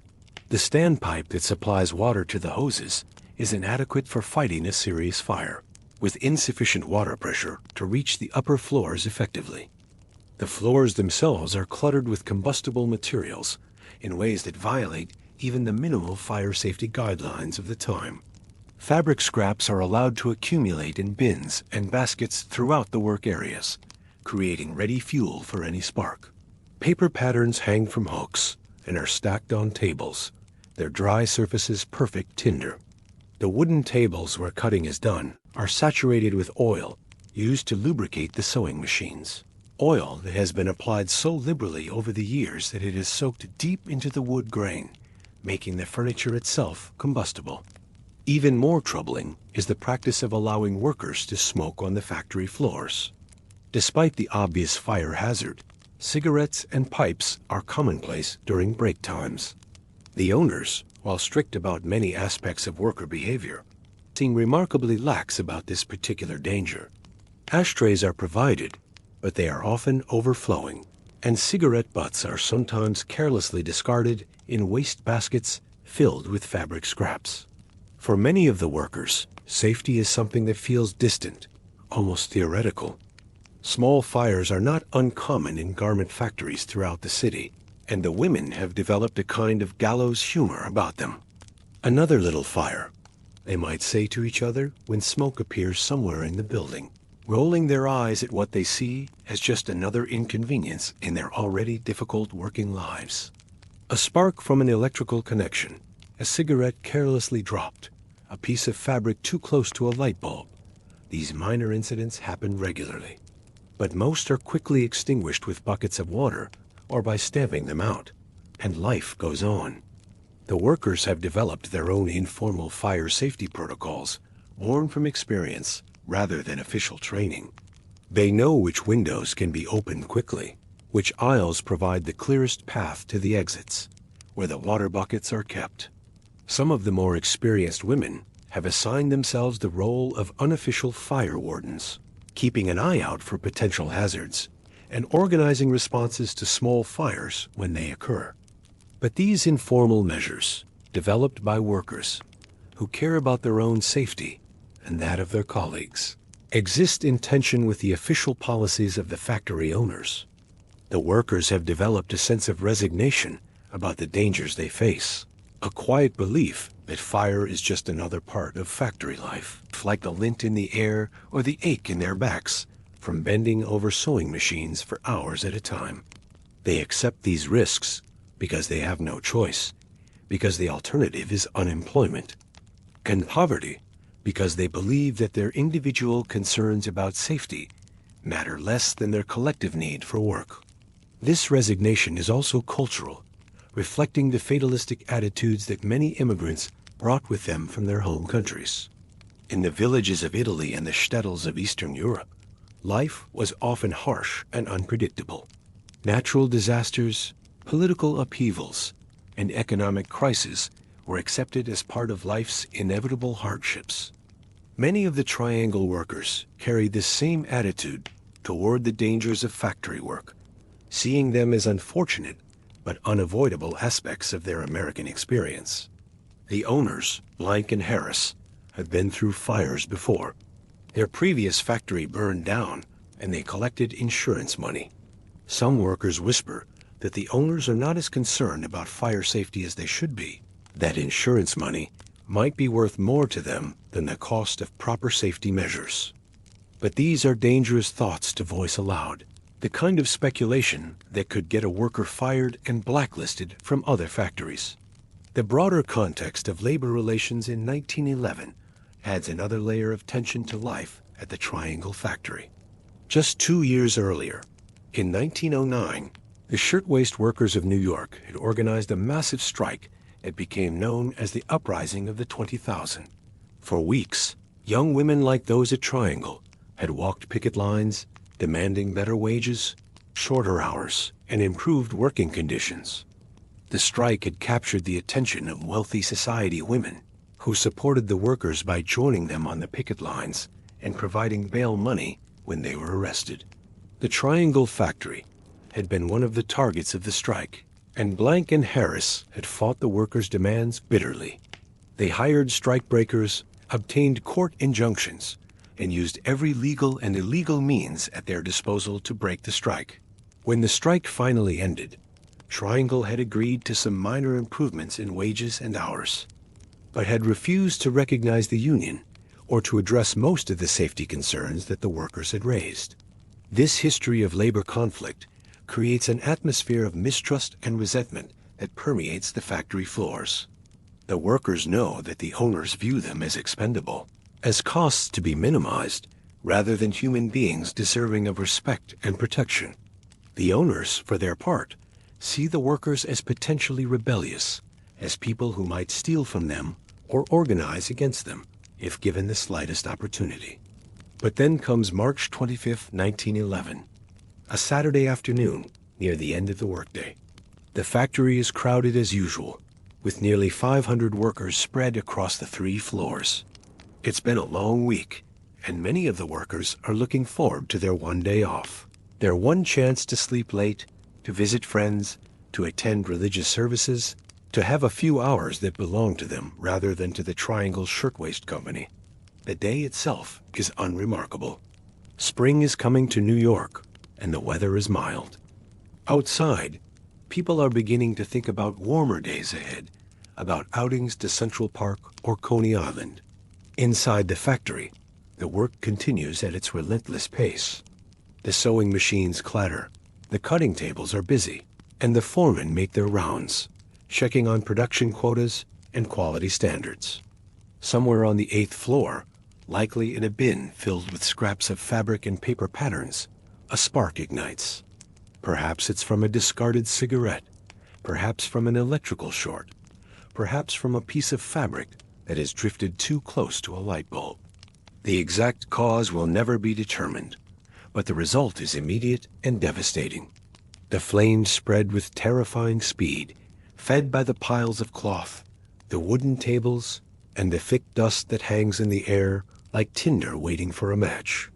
The standpipe that supplies water to the hoses is inadequate for fighting a serious fire, with insufficient water pressure to reach the upper floors effectively. The floors themselves are cluttered with combustible materials in ways that violate even the minimal fire safety guidelines of the time. Fabric scraps are allowed to accumulate in bins and baskets throughout the work areas, creating ready fuel for any spark. Paper patterns hang from hooks and are stacked on tables, their dry surfaces perfect tinder. The wooden tables where cutting is done are saturated with oil used to lubricate the sewing machines. Oil that has been applied so liberally over the years that it has soaked deep into the wood grain, making the furniture itself combustible. Even more troubling is the practice of allowing workers to smoke on the factory floors. Despite the obvious fire hazard, cigarettes and pipes are commonplace during break times. The owners, while strict about many aspects of worker behavior, seem remarkably lax about this particular danger. Ashtrays are provided, but they are often overflowing, and cigarette butts are sometimes carelessly discarded in waste baskets filled with fabric scraps. For many of the workers, safety is something that feels distant, almost theoretical. Small fires are not uncommon in garment factories throughout the city, and the women have developed a kind of gallows humor about them. Another little fire, they might say to each other when smoke appears somewhere in the building, rolling their eyes at what they see as just another inconvenience in their already difficult working lives. A spark from an electrical connection, a cigarette carelessly dropped, a piece of fabric too close to a light bulb. These minor incidents happen regularly, but most are quickly extinguished with buckets of water or by stamping them out, and life goes on. The workers have developed their own informal fire safety protocols, born from experience rather than official training. They know which windows can be opened quickly, which aisles provide the clearest path to the exits, where the water buckets are kept. Some of the more experienced women have assigned themselves the role of unofficial fire wardens, keeping an eye out for potential hazards and organizing responses to small fires when they occur. But these informal measures, developed by workers who care about their own safety and that of their colleagues, exist in tension with the official policies of the factory owners. The workers have developed a sense of resignation about the dangers they face, a quiet belief that fire is just another part of factory life, like the lint in the air or the ache in their backs from bending over sewing machines for hours at a time. They accept these risks because they have no choice, because the alternative is unemployment, and poverty because they believe that their individual concerns about safety matter less than their collective need for work. This resignation is also cultural, reflecting the fatalistic attitudes that many immigrants brought with them from their home countries. In the villages of Italy and the shtetls of Eastern Europe, life was often harsh and unpredictable. Natural disasters, political upheavals, and economic crises were accepted as part of life's inevitable hardships. Many of the triangle workers carried this same attitude toward the dangers of factory work, seeing them as unfortunate but unavoidable aspects of their American experience. The owners, Blank and Harris, had been through fires before. Their previous factory burned down, and they collected insurance money. Some workers whisper that the owners are not as concerned about fire safety as they should be, that insurance money might be worth more to them than the cost of proper safety measures. But these are dangerous thoughts to voice aloud, the kind of speculation that could get a worker fired and blacklisted from other factories. The broader context of labor relations in 1911 adds another layer of tension to life at the Triangle factory. Just 2 years earlier, in 1909, the Shirtwaist workers of New York had organized a massive strike that became known as the Uprising of the 20,000. For weeks, young women like those at Triangle had walked picket lines, demanding better wages, shorter hours, and improved working conditions. The strike had captured the attention of wealthy society women who supported the workers by joining them on the picket lines and providing bail money when they were arrested. The Triangle factory had been one of the targets of the strike, and Blank and Harris had fought the workers' demands bitterly. They hired strikebreakers, obtained court injunctions, and used every legal and illegal means at their disposal to break the strike. When the strike finally ended, Triangle had agreed to some minor improvements in wages and hours, but had refused to recognize the union or to address most of the safety concerns that the workers had raised. This history of labor conflict creates an atmosphere of mistrust and resentment that permeates the factory floors. The workers know that the owners view them as expendable, as costs to be minimized, rather than human beings deserving of respect and protection. The owners, for their part, see the workers as potentially rebellious, as people who might steal from them or organize against them if given the slightest opportunity. But then comes March 25, 1911, a Saturday afternoon near the end of the workday. The factory is crowded as usual, with nearly 500 workers spread across the 3 floors. It's been a long week, and many of the workers are looking forward to their one day off, their one chance to sleep late, to visit friends, to attend religious services, to have a few hours that belong to them rather than to the Triangle Shirtwaist Company. The day itself is unremarkable. Spring is coming to New York, and the weather is mild. Outside, people are beginning to think about warmer days ahead, about outings to Central Park or Coney Island. Inside the factory, the work continues at its relentless pace. The sewing machines clatter, the cutting tables are busy, and the foremen make their rounds, checking on production quotas and quality standards. Somewhere on the 8th floor, likely in a bin filled with scraps of fabric and paper patterns, a spark ignites. Perhaps it's from a discarded cigarette, perhaps from an electrical short, perhaps from a piece of fabric that has drifted too close to a light bulb. The exact cause will never be determined, but the result is immediate and devastating. The flames spread with terrifying speed, fed by the piles of cloth, the wooden tables, and the thick dust that hangs in the air like tinder waiting for a match.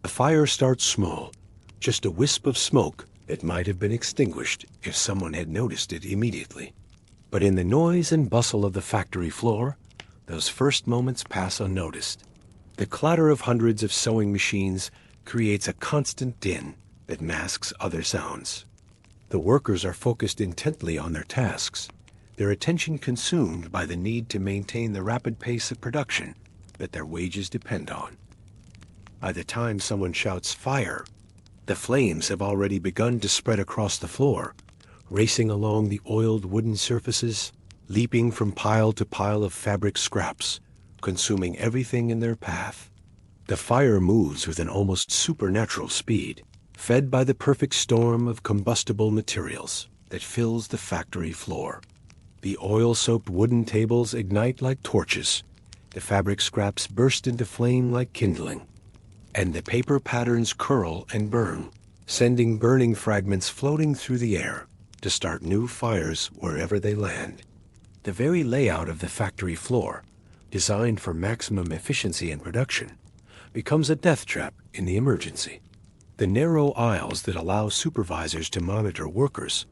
The fire starts small, just a wisp of smoke that might have been extinguished if someone had noticed it immediately. But in the noise and bustle of the factory floor, those first moments pass unnoticed. The clatter of hundreds of sewing machines creates a constant din that masks other sounds. The workers are focused intently on their tasks, their attention consumed by the need to maintain the rapid pace of production that their wages depend on. By the time someone shouts fire, the flames have already begun to spread across the floor, racing along the oiled wooden surfaces, leaping from pile to pile of fabric scraps, consuming everything in their path. The fire moves with an almost supernatural speed, fed by the perfect storm of combustible materials that fills the factory floor. The oil-soaked wooden tables ignite like torches, the fabric scraps burst into flame like kindling, and the paper patterns curl and burn, sending burning fragments floating through the air to start new fires wherever they land. The very layout of the factory floor, designed for maximum efficiency and production, becomes a death trap in the emergency. The narrow aisles that allow supervisors to monitor workers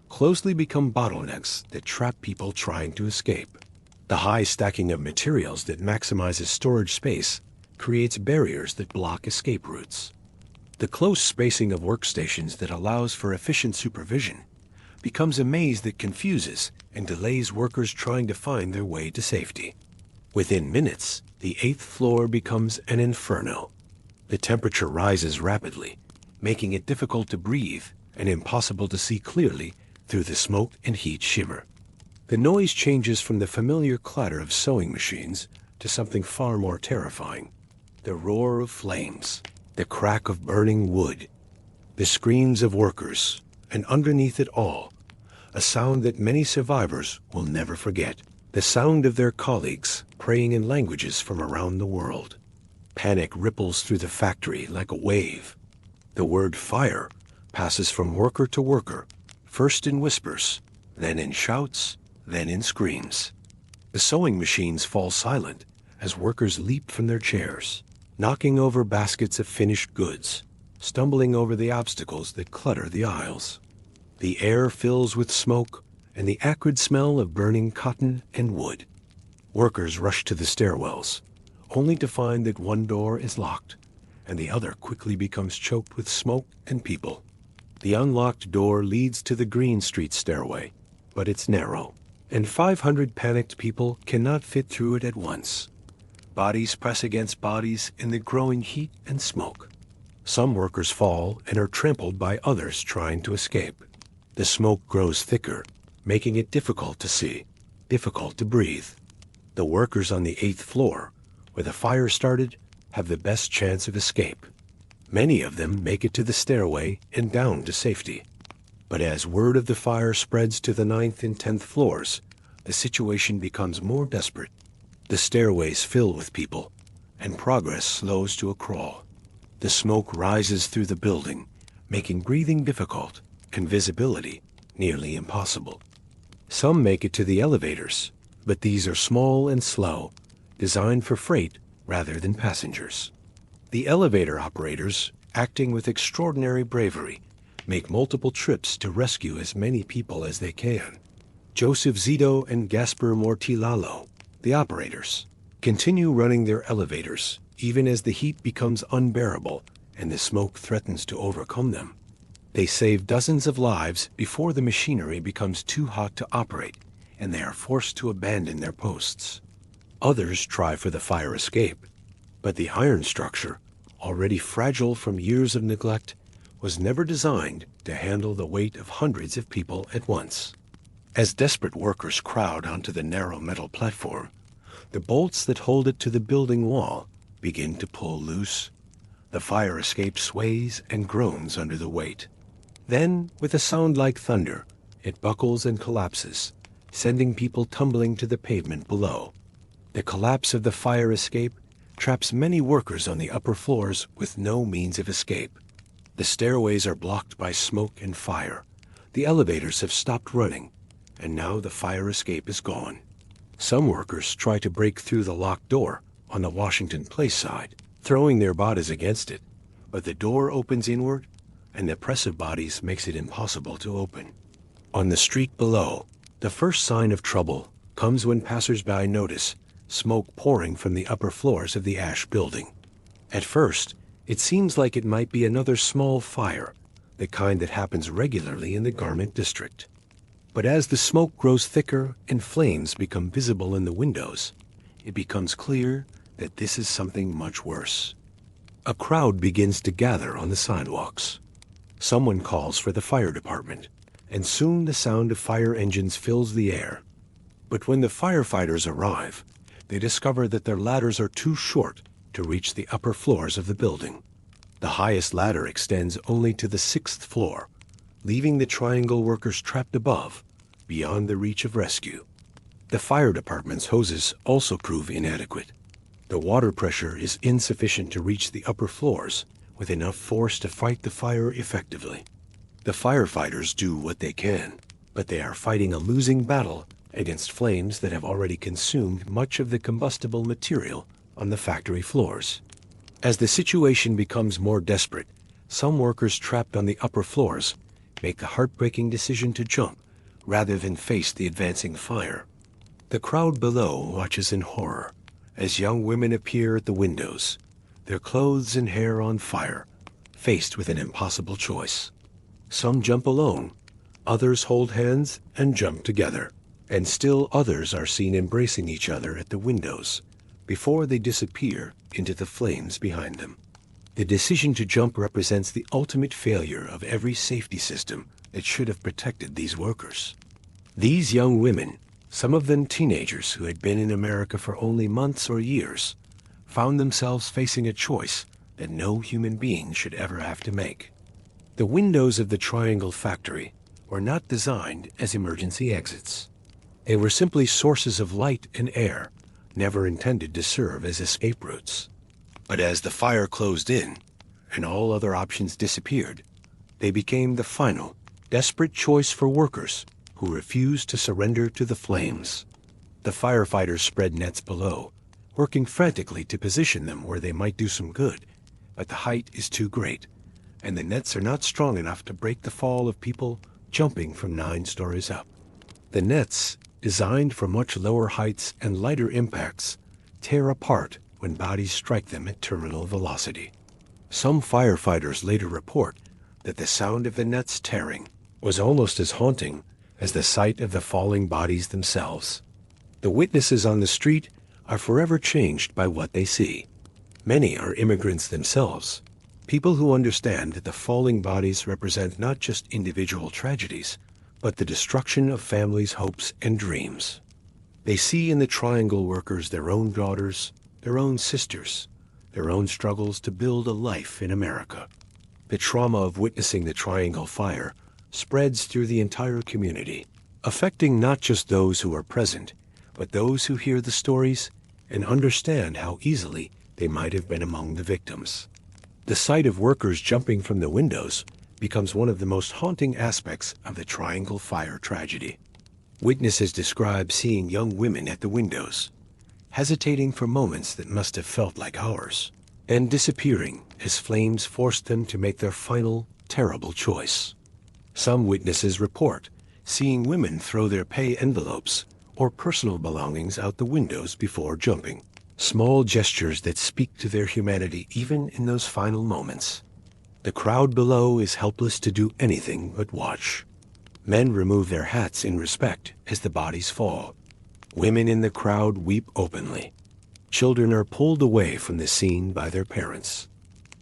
closely become bottlenecks that trap people trying to escape. The high stacking of materials that maximizes storage space creates barriers that block escape routes. The close spacing of workstations that allows for efficient supervision becomes a maze that confuses and delays workers trying to find their way to safety. Within minutes, the 8th floor becomes an inferno. The temperature rises rapidly, making it difficult to breathe and impossible to see clearly through the smoke and heat shimmer. The noise changes from the familiar clatter of sewing machines to something far more terrifying. The roar of flames, the crack of burning wood, the screams of workers, and underneath it all, a sound that many survivors will never forget. The sound of their colleagues praying in languages from around the world. Panic ripples through the factory like a wave. The word fire passes from worker to worker, first in whispers, then in shouts, then in screams. The sewing machines fall silent as workers leap from their chairs, knocking over baskets of finished goods, stumbling over the obstacles that clutter the aisles. The air fills with smoke and the acrid smell of burning cotton and wood. Workers rush to the stairwells, only to find that one door is locked, and the other quickly becomes choked with smoke and people. The unlocked door leads to the Green Street stairway, but it's narrow, and 500 panicked people cannot fit through it at once. Bodies press against bodies in the growing heat and smoke. Some workers fall and are trampled by others trying to escape. The smoke grows thicker, making it difficult to see, difficult to breathe. The workers on the 8th floor, where the fire started, have the best chance of escape. Many of them make it to the stairway and down to safety. But as word of the fire spreads to the 9th and 10th floors, the situation becomes more desperate. The stairways fill with people, and progress slows to a crawl. The smoke rises through the building, making breathing difficult and visibility nearly impossible. Some make it to the elevators, but these are small and slow, designed for freight rather than passengers. The elevator operators, acting with extraordinary bravery, make multiple trips to rescue as many people as they can. Joseph Zito and Gaspar Mortillalo, the operators, continue running their elevators even as the heat becomes unbearable and the smoke threatens to overcome them. They save dozens of lives before the machinery becomes too hot to operate and they are forced to abandon their posts. Others try for the fire escape, but the iron structure, already fragile from years of neglect, was never designed to handle the weight of hundreds of people at once. As desperate workers crowd onto the narrow metal platform, the bolts that hold it to the building wall begin to pull loose. The fire escape sways and groans under the weight. Then, with a sound like thunder, it buckles and collapses, sending people tumbling to the pavement below. The collapse of the fire escape traps many workers on the upper floors with no means of escape. The stairways are blocked by smoke and fire. The elevators have stopped running, and now the fire escape is gone. Some workers try to break through the locked door on the Washington Place side, throwing their bodies against it, but the door opens inward, and the press of bodies makes it impossible to open. On the street below, the first sign of trouble comes when passers-by notice smoke pouring from the upper floors of the Ash building. At first, it seems like it might be another small fire, the kind that happens regularly in the garment district. But as the smoke grows thicker and flames become visible in the windows, it becomes clear that this is something much worse. A crowd begins to gather on the sidewalks. Someone calls for the fire department, and soon the sound of fire engines fills the air. But when the firefighters arrive, they discover that their ladders are too short to reach the upper floors of the building. The highest ladder extends only to the 6th floor, leaving the triangle workers trapped above, beyond the reach of rescue. The fire department's hoses also prove inadequate. The water pressure is insufficient to reach the upper floors with enough force to fight the fire effectively. The firefighters do what they can, but they are fighting a losing battle against flames that have already consumed much of the combustible material on the factory floors. As the situation becomes more desperate, some workers trapped on the upper floors make the heartbreaking decision to jump rather than face the advancing fire. The crowd below watches in horror as young women appear at the windows, their clothes and hair on fire, faced with an impossible choice. Some jump alone, others hold hands and jump together, and still others are seen embracing each other at the windows before they disappear into the flames behind them. The decision to jump represents the ultimate failure of every safety system that should have protected these workers. These young women, some of them teenagers who had been in America for only months or years, found themselves facing a choice that no human being should ever have to make. The windows of the Triangle factory were not designed as emergency exits. They were simply sources of light and air, never intended to serve as escape routes. But as the fire closed in and all other options disappeared, they became the final, desperate choice for workers who refused to surrender to the flames. The firefighters spread nets below, working frantically to position them where they might do some good, but the height is too great, and the nets are not strong enough to break the fall of people jumping from 9 stories up. The nets, designed for much lower heights and lighter impacts, tear apart when bodies strike them at terminal velocity. Some firefighters later report that the sound of the nuts tearing was almost as haunting as the sight of the falling bodies themselves. The witnesses on the street are forever changed by what they see. Many are immigrants themselves, people who understand that the falling bodies represent not just individual tragedies, but the destruction of families' hopes and dreams. They see in the triangle workers their own daughters, their own sisters, their own struggles to build a life in America. The trauma of witnessing the triangle fire spreads through the entire community, affecting not just those who are present, but those who hear the stories and understand how easily they might have been among the victims. The sight of workers jumping from the windows becomes one of the most haunting aspects of the Triangle Fire tragedy. Witnesses describe seeing young women at the windows, hesitating for moments that must have felt like hours, and disappearing as flames forced them to make their final, terrible choice. Some witnesses report seeing women throw their pay envelopes or personal belongings out the windows before jumping. Small gestures that speak to their humanity even in those final moments. The crowd below is helpless to do anything but watch. Men remove their hats in respect as the bodies fall. Women in the crowd weep openly. Children are pulled away from the scene by their parents.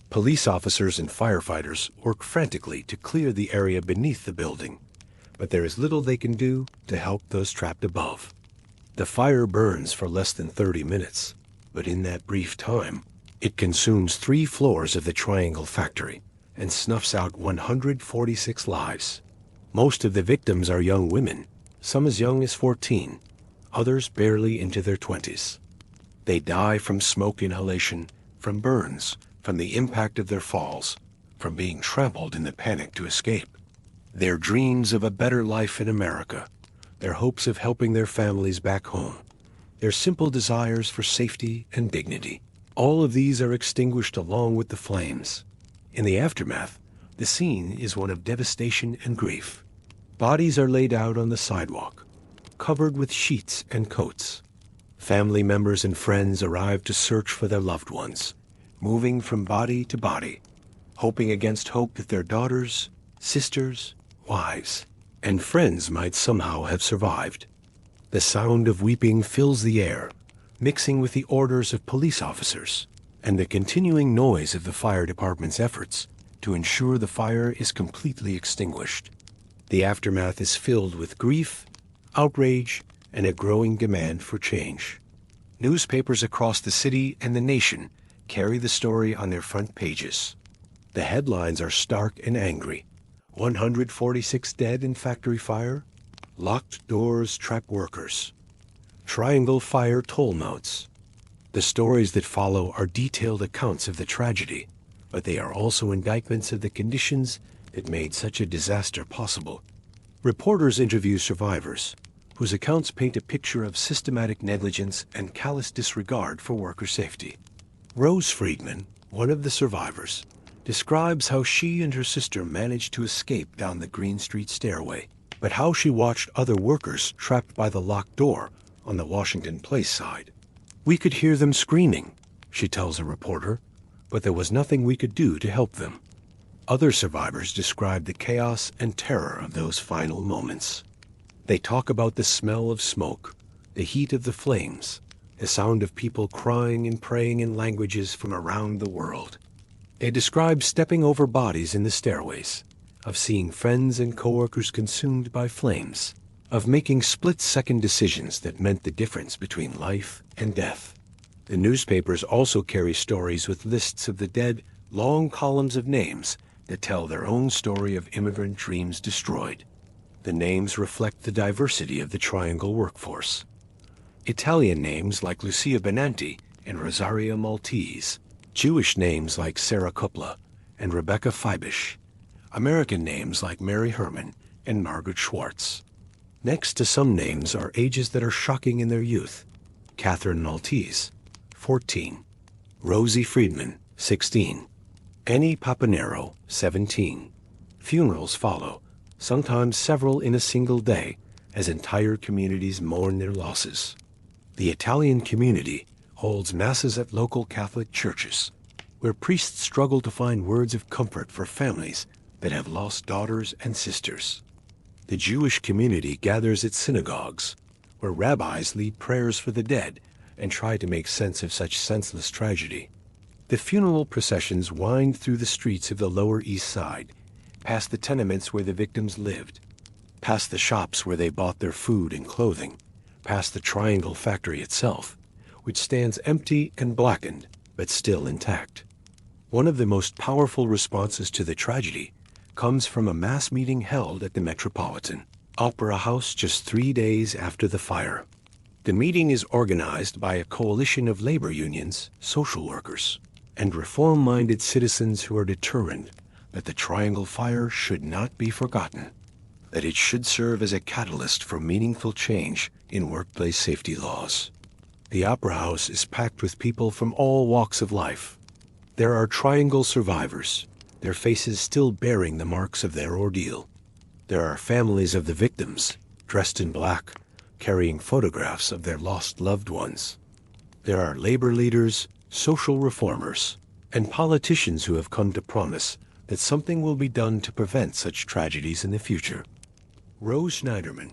Police officers and firefighters work frantically to clear the area beneath the building, but there is little they can do to help those trapped above. The fire burns for less than 30 minutes, but in that brief time, it consumes 3 floors of the Triangle factory and snuffs out 146 lives. Most of the victims are young women, some as young as 14, others barely into their 20s. They die from smoke inhalation, from burns, from the impact of their falls, from being trampled in the panic to escape. Their dreams of a better life in America, their hopes of helping their families back home, their simple desires for safety and dignity, all of these are extinguished along with the flames. In the aftermath, the scene is one of devastation and grief. Bodies are laid out on the sidewalk, covered with sheets and coats. Family members and friends arrive to search for their loved ones, moving from body to body, hoping against hope that their daughters, sisters, wives, and friends might somehow have survived. The sound of weeping fills the air, mixing with the orders of police officers and the continuing noise of the fire department's efforts to ensure the fire is completely extinguished. The aftermath is filled with grief, outrage, and a growing demand for change. Newspapers across the city and the nation carry the story on their front pages. The headlines are stark and angry. 146 dead in factory fire. Locked doors trap workers. Triangle fire toll notes. The stories that follow are detailed accounts of the tragedy, but they are also indictments of the conditions that made such a disaster possible. Reporters interview survivors, whose accounts paint a picture of systematic negligence and callous disregard for worker safety. Rose Friedman, one of the survivors, describes how she and her sister managed to escape down the Green Street stairway, but how she watched other workers trapped by the locked door on the Washington Place side. "We could hear them screaming," she tells a reporter, "but there was nothing we could do to help them." Other survivors describe the chaos and terror of those final moments. They talk about the smell of smoke, the heat of the flames, the sound of people crying and praying in languages from around the world. They describe stepping over bodies in the stairways, of seeing friends and coworkers consumed by flames, of making split-second decisions that meant the difference between life and death. The newspapers also carry stories with lists of the dead, long columns of names that tell their own story of immigrant dreams destroyed. The names reflect the diversity of the Triangle workforce. Italian names like Lucia Benanti and Rosaria Maltese, Jewish names like Sarah Kupla and Rebecca Feibisch, American names like Mary Herman and Margaret Schwartz. Next to some names are ages that are shocking in their youth. Catherine Maltese, 14. Rosie Friedman, 16. Annie Papanero, 17. Funerals follow, sometimes several in a single day, as entire communities mourn their losses. The Italian community holds masses at local Catholic churches, where priests struggle to find words of comfort for families that have lost daughters and sisters. The Jewish community gathers at synagogues, where rabbis lead prayers for the dead and try to make sense of such senseless tragedy. The funeral processions wind through the streets of the Lower East Side, past the tenements where the victims lived, past the shops where they bought their food and clothing, past the Triangle factory itself, which stands empty and blackened, but still intact. One of the most powerful responses to the tragedy comes from a mass meeting held at the Metropolitan Opera House just 3 days after the fire. The meeting is organized by a coalition of labor unions, social workers, and reform-minded citizens who are determined that the Triangle fire should not be forgotten, that it should serve as a catalyst for meaningful change in workplace safety laws. The Opera House is packed with people from all walks of life. There are Triangle survivors, their faces still bearing the marks of their ordeal. There are families of the victims, dressed in black, carrying photographs of their lost loved ones. There are labor leaders, social reformers, and politicians who have come to promise that something will be done to prevent such tragedies in the future. Rose Schneiderman,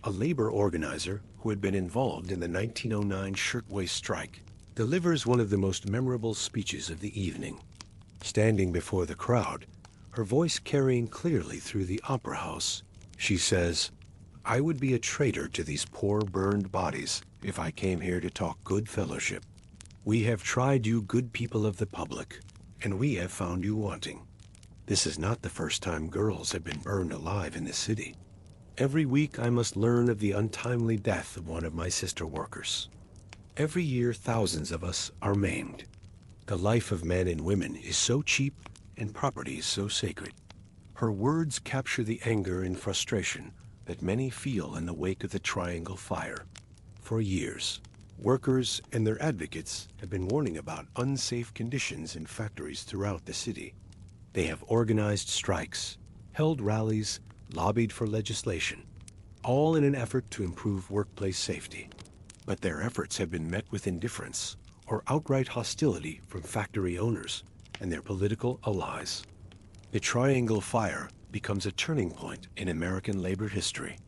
a labor organizer who had been involved in the 1909 Shirtwaist strike, delivers one of the most memorable speeches of the evening. Standing before the crowd, her voice carrying clearly through the opera house, she says, "I would be a traitor to these poor burned bodies if I came here to talk good fellowship. We have tried you good people of the public, and we have found you wanting. This is not the first time girls have been burned alive in this city. Every week I must learn of the untimely death of one of my sister workers. Every year thousands of us are maimed. The life of men and women is so cheap and property is so sacred." Her words capture the anger and frustration that many feel in the wake of the Triangle fire. For years, workers and their advocates have been warning about unsafe conditions in factories throughout the city. They have organized strikes, held rallies, lobbied for legislation, all in an effort to improve workplace safety. But their efforts have been met with indifference or outright hostility from factory owners and their political allies. The Triangle fire becomes a turning point in American labor history.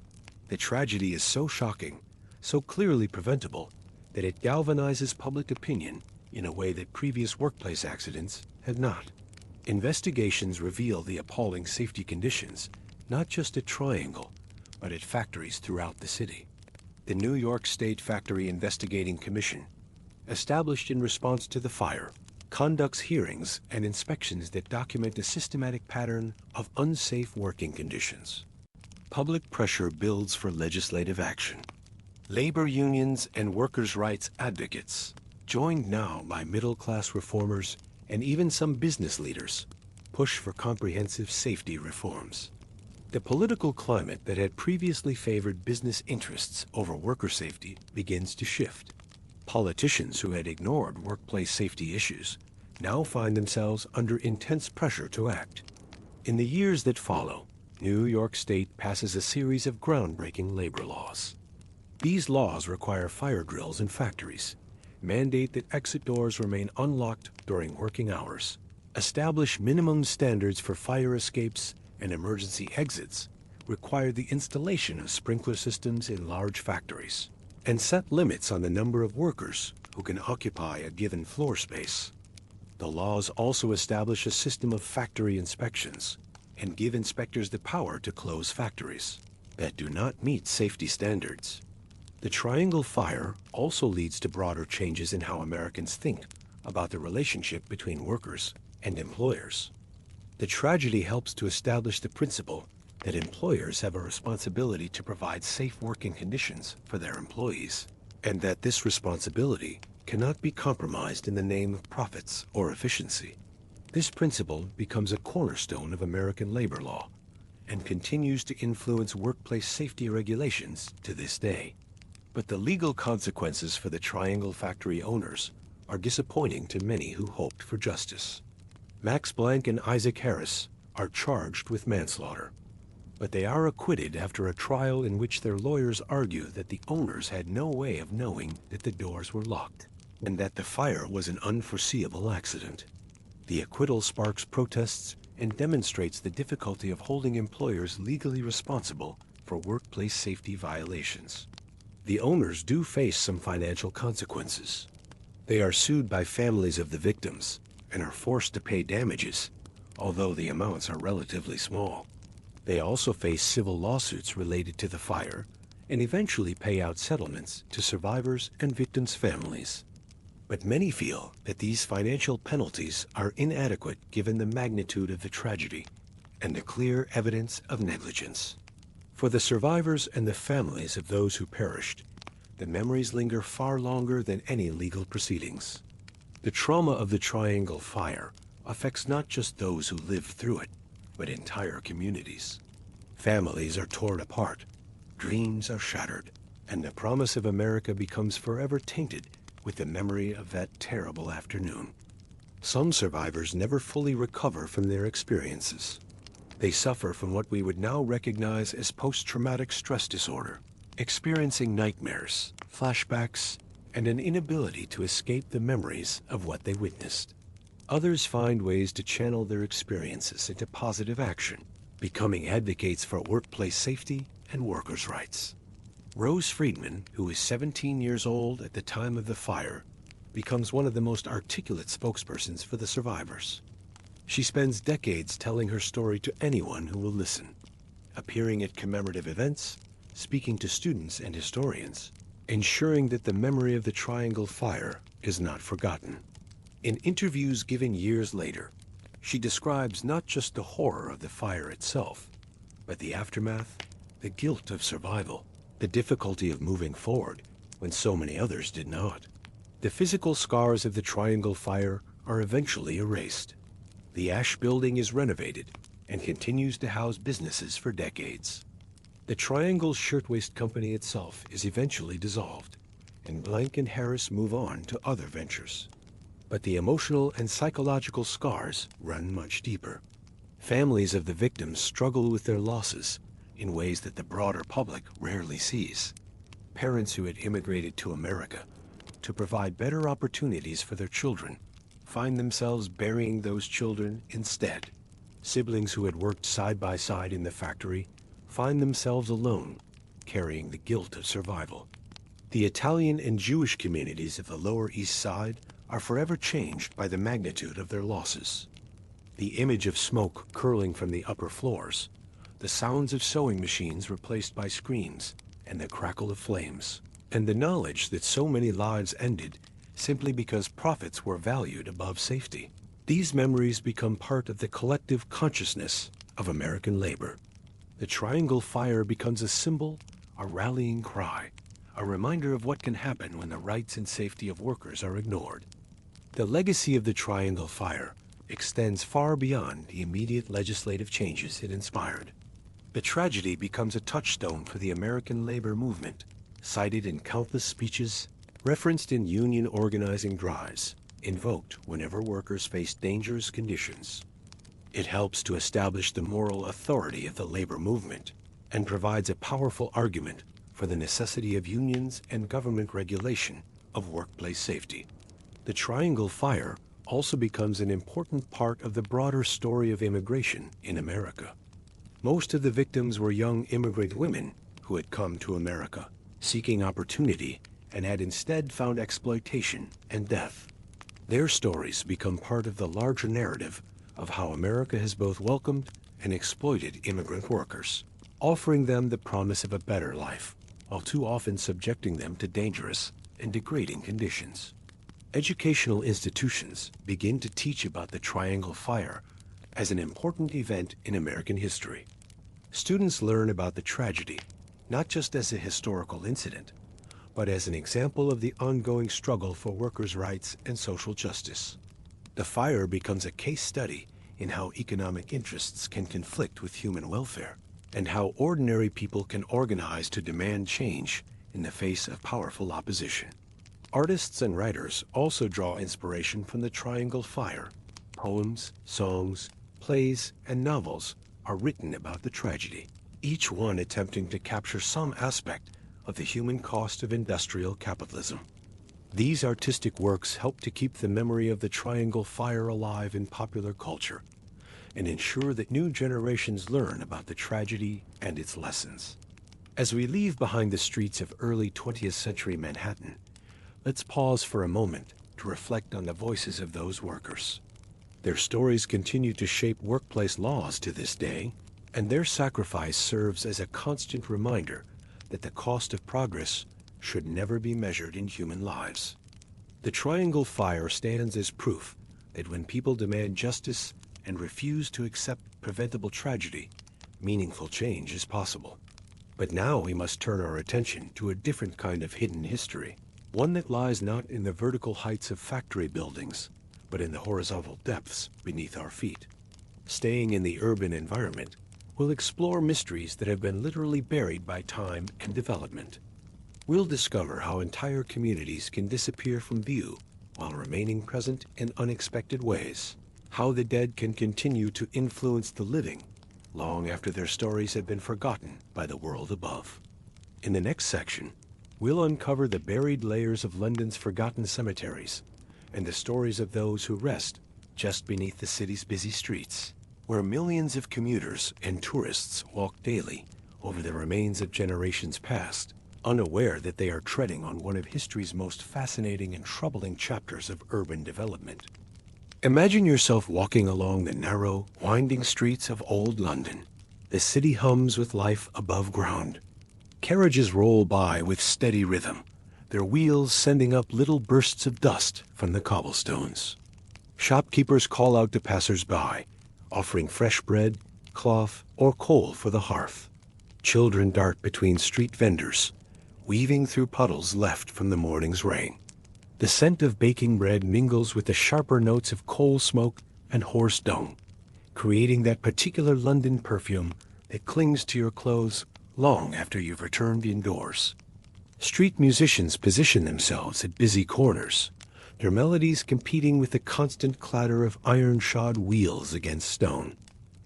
The tragedy is so shocking, so clearly preventable, that it galvanizes public opinion in a way that previous workplace accidents had not. Investigations reveal the appalling safety conditions, not just at Triangle, but at factories throughout the city. The New York State Factory Investigating Commission, established in response to the fire, conducts hearings and inspections that document a systematic pattern of unsafe working conditions. Public pressure builds for legislative action. Labor unions and workers' rights advocates, joined now by middle-class reformers and even some business leaders, push for comprehensive safety reforms. The political climate that had previously favored business interests over worker safety begins to shift. Politicians who had ignored workplace safety issues now find themselves under intense pressure to act. In the years that follow, New York State passes a series of groundbreaking labor laws. These laws require fire drills in factories, mandate that exit doors remain unlocked during working hours, establish minimum standards for fire escapes and emergency exits, require the installation of sprinkler systems in large factories, and set limits on the number of workers who can occupy a given floor space. The laws also establish a system of factory inspections and give inspectors the power to close factories that do not meet safety standards. The Triangle fire also leads to broader changes in how Americans think about the relationship between workers and employers. The tragedy helps to establish the principle that employers have a responsibility to provide safe working conditions for their employees, and that this responsibility cannot be compromised in the name of profits or efficiency. This principle becomes a cornerstone of American labor law and continues to influence workplace safety regulations to this day. But the legal consequences for the Triangle factory owners are disappointing to many who hoped for justice. Max Blank and Isaac Harris are charged with manslaughter, but they are acquitted after a trial in which their lawyers argue that the owners had no way of knowing that the doors were locked and that the fire was an unforeseeable accident. The acquittal sparks protests and demonstrates the difficulty of holding employers legally responsible for workplace safety violations. The owners do face some financial consequences. They are sued by families of the victims and are forced to pay damages, although the amounts are relatively small. They also face civil lawsuits related to the fire and eventually pay out settlements to survivors and victims' families. But many feel that these financial penalties are inadequate given the magnitude of the tragedy and the clear evidence of negligence. For the survivors and the families of those who perished, the memories linger far longer than any legal proceedings. The trauma of the Triangle Fire affects not just those who lived through it, but entire communities. Families are torn apart, dreams are shattered, and the promise of America becomes forever tainted with the memory of that terrible afternoon. Some survivors never fully recover from their experiences. They suffer from what we would now recognize as post-traumatic stress disorder, experiencing nightmares, flashbacks, and an inability to escape the memories of what they witnessed. Others find ways to channel their experiences into positive action, becoming advocates for workplace safety and workers' rights. Rose Friedman, who was 17 years old at the time of the fire, becomes one of the most articulate spokespersons for the survivors. She spends decades telling her story to anyone who will listen, appearing at commemorative events, speaking to students and historians, ensuring that the memory of the Triangle Fire is not forgotten. In interviews given years later, she describes not just the horror of the fire itself, but the aftermath, the guilt of survival, the difficulty of moving forward when so many others did not. The physical scars of the Triangle Fire are eventually erased. The Ash Building is renovated and continues to house businesses for decades. The Triangle Shirtwaist Company itself is eventually dissolved, and Blank and Harris move on to other ventures. But the emotional and psychological scars run much deeper. Families of the victims struggle with their losses in ways that the broader public rarely sees. Parents who had immigrated to America to provide better opportunities for their children find themselves burying those children instead. Siblings who had worked side by side in the factory find themselves alone, carrying the guilt of survival. The Italian and Jewish communities of the Lower East Side are forever changed by the magnitude of their losses. The image of smoke curling from the upper floors, the sounds of sewing machines replaced by screams, and the crackle of flames, and the knowledge that so many lives ended simply because profits were valued above safety. These memories become part of the collective consciousness of American labor. The Triangle Fire becomes a symbol, a rallying cry, a reminder of what can happen when the rights and safety of workers are ignored. The legacy of the Triangle Fire extends far beyond the immediate legislative changes it inspired. The tragedy becomes a touchstone for the American labor movement, cited in countless speeches, referenced in union organizing drives, invoked whenever workers face dangerous conditions. It helps to establish the moral authority of the labor movement and provides a powerful argument for the necessity of unions and government regulation of workplace safety. The Triangle Fire also becomes an important part of the broader story of immigration in America. Most of the victims were young immigrant women who had come to America, seeking opportunity, and had instead found exploitation and death. Their stories become part of the larger narrative of how America has both welcomed and exploited immigrant workers, offering them the promise of a better life, while too often subjecting them to dangerous and degrading conditions. Educational institutions begin to teach about the Triangle Fire as an important event in American history. Students learn about the tragedy, not just as a historical incident, but as an example of the ongoing struggle for workers' rights and social justice. The fire becomes a case study in how economic interests can conflict with human welfare, and how ordinary people can organize to demand change in the face of powerful opposition. Artists and writers also draw inspiration from the Triangle Fire. Poems, songs, plays, and novels are written about the tragedy, each one attempting to capture some aspect of the human cost of industrial capitalism. These artistic works help to keep the memory of the Triangle Fire alive in popular culture, and ensure that new generations learn about the tragedy and its lessons. As we leave behind the streets of early 20th century Manhattan, let's pause for a moment to reflect on the voices of those workers. Their stories continue to shape workplace laws to this day, and their sacrifice serves as a constant reminder that the cost of progress should never be measured in human lives. The Triangle Fire stands as proof that when people demand justice and refuse to accept preventable tragedy, meaningful change is possible. But now we must turn our attention to a different kind of hidden history, one that lies not in the vertical heights of factory buildings, but in the horizontal depths beneath our feet. Staying in the urban environment, we'll explore mysteries that have been literally buried by time and development. We'll discover how entire communities can disappear from view while remaining present in unexpected ways, how the dead can continue to influence the living long after their stories have been forgotten by the world above. In the next section, we'll uncover the buried layers of London's forgotten cemeteries and the stories of those who rest just beneath the city's busy streets, where millions of commuters and tourists walk daily over the remains of generations past, unaware that they are treading on one of history's most fascinating and troubling chapters of urban development. Imagine yourself walking along the narrow, winding streets of old London. The city hums with life above ground. Carriages roll by with steady rhythm, their wheels sending up little bursts of dust from the cobblestones. Shopkeepers call out to passers-by, offering fresh bread, cloth, or coal for the hearth. Children dart between street vendors, weaving through puddles left from the morning's rain. The scent of baking bread mingles with the sharper notes of coal smoke and horse dung, creating that particular London perfume that clings to your clothes long after you've returned indoors. Street musicians position themselves at busy corners, their melodies competing with the constant clatter of iron-shod wheels against stone.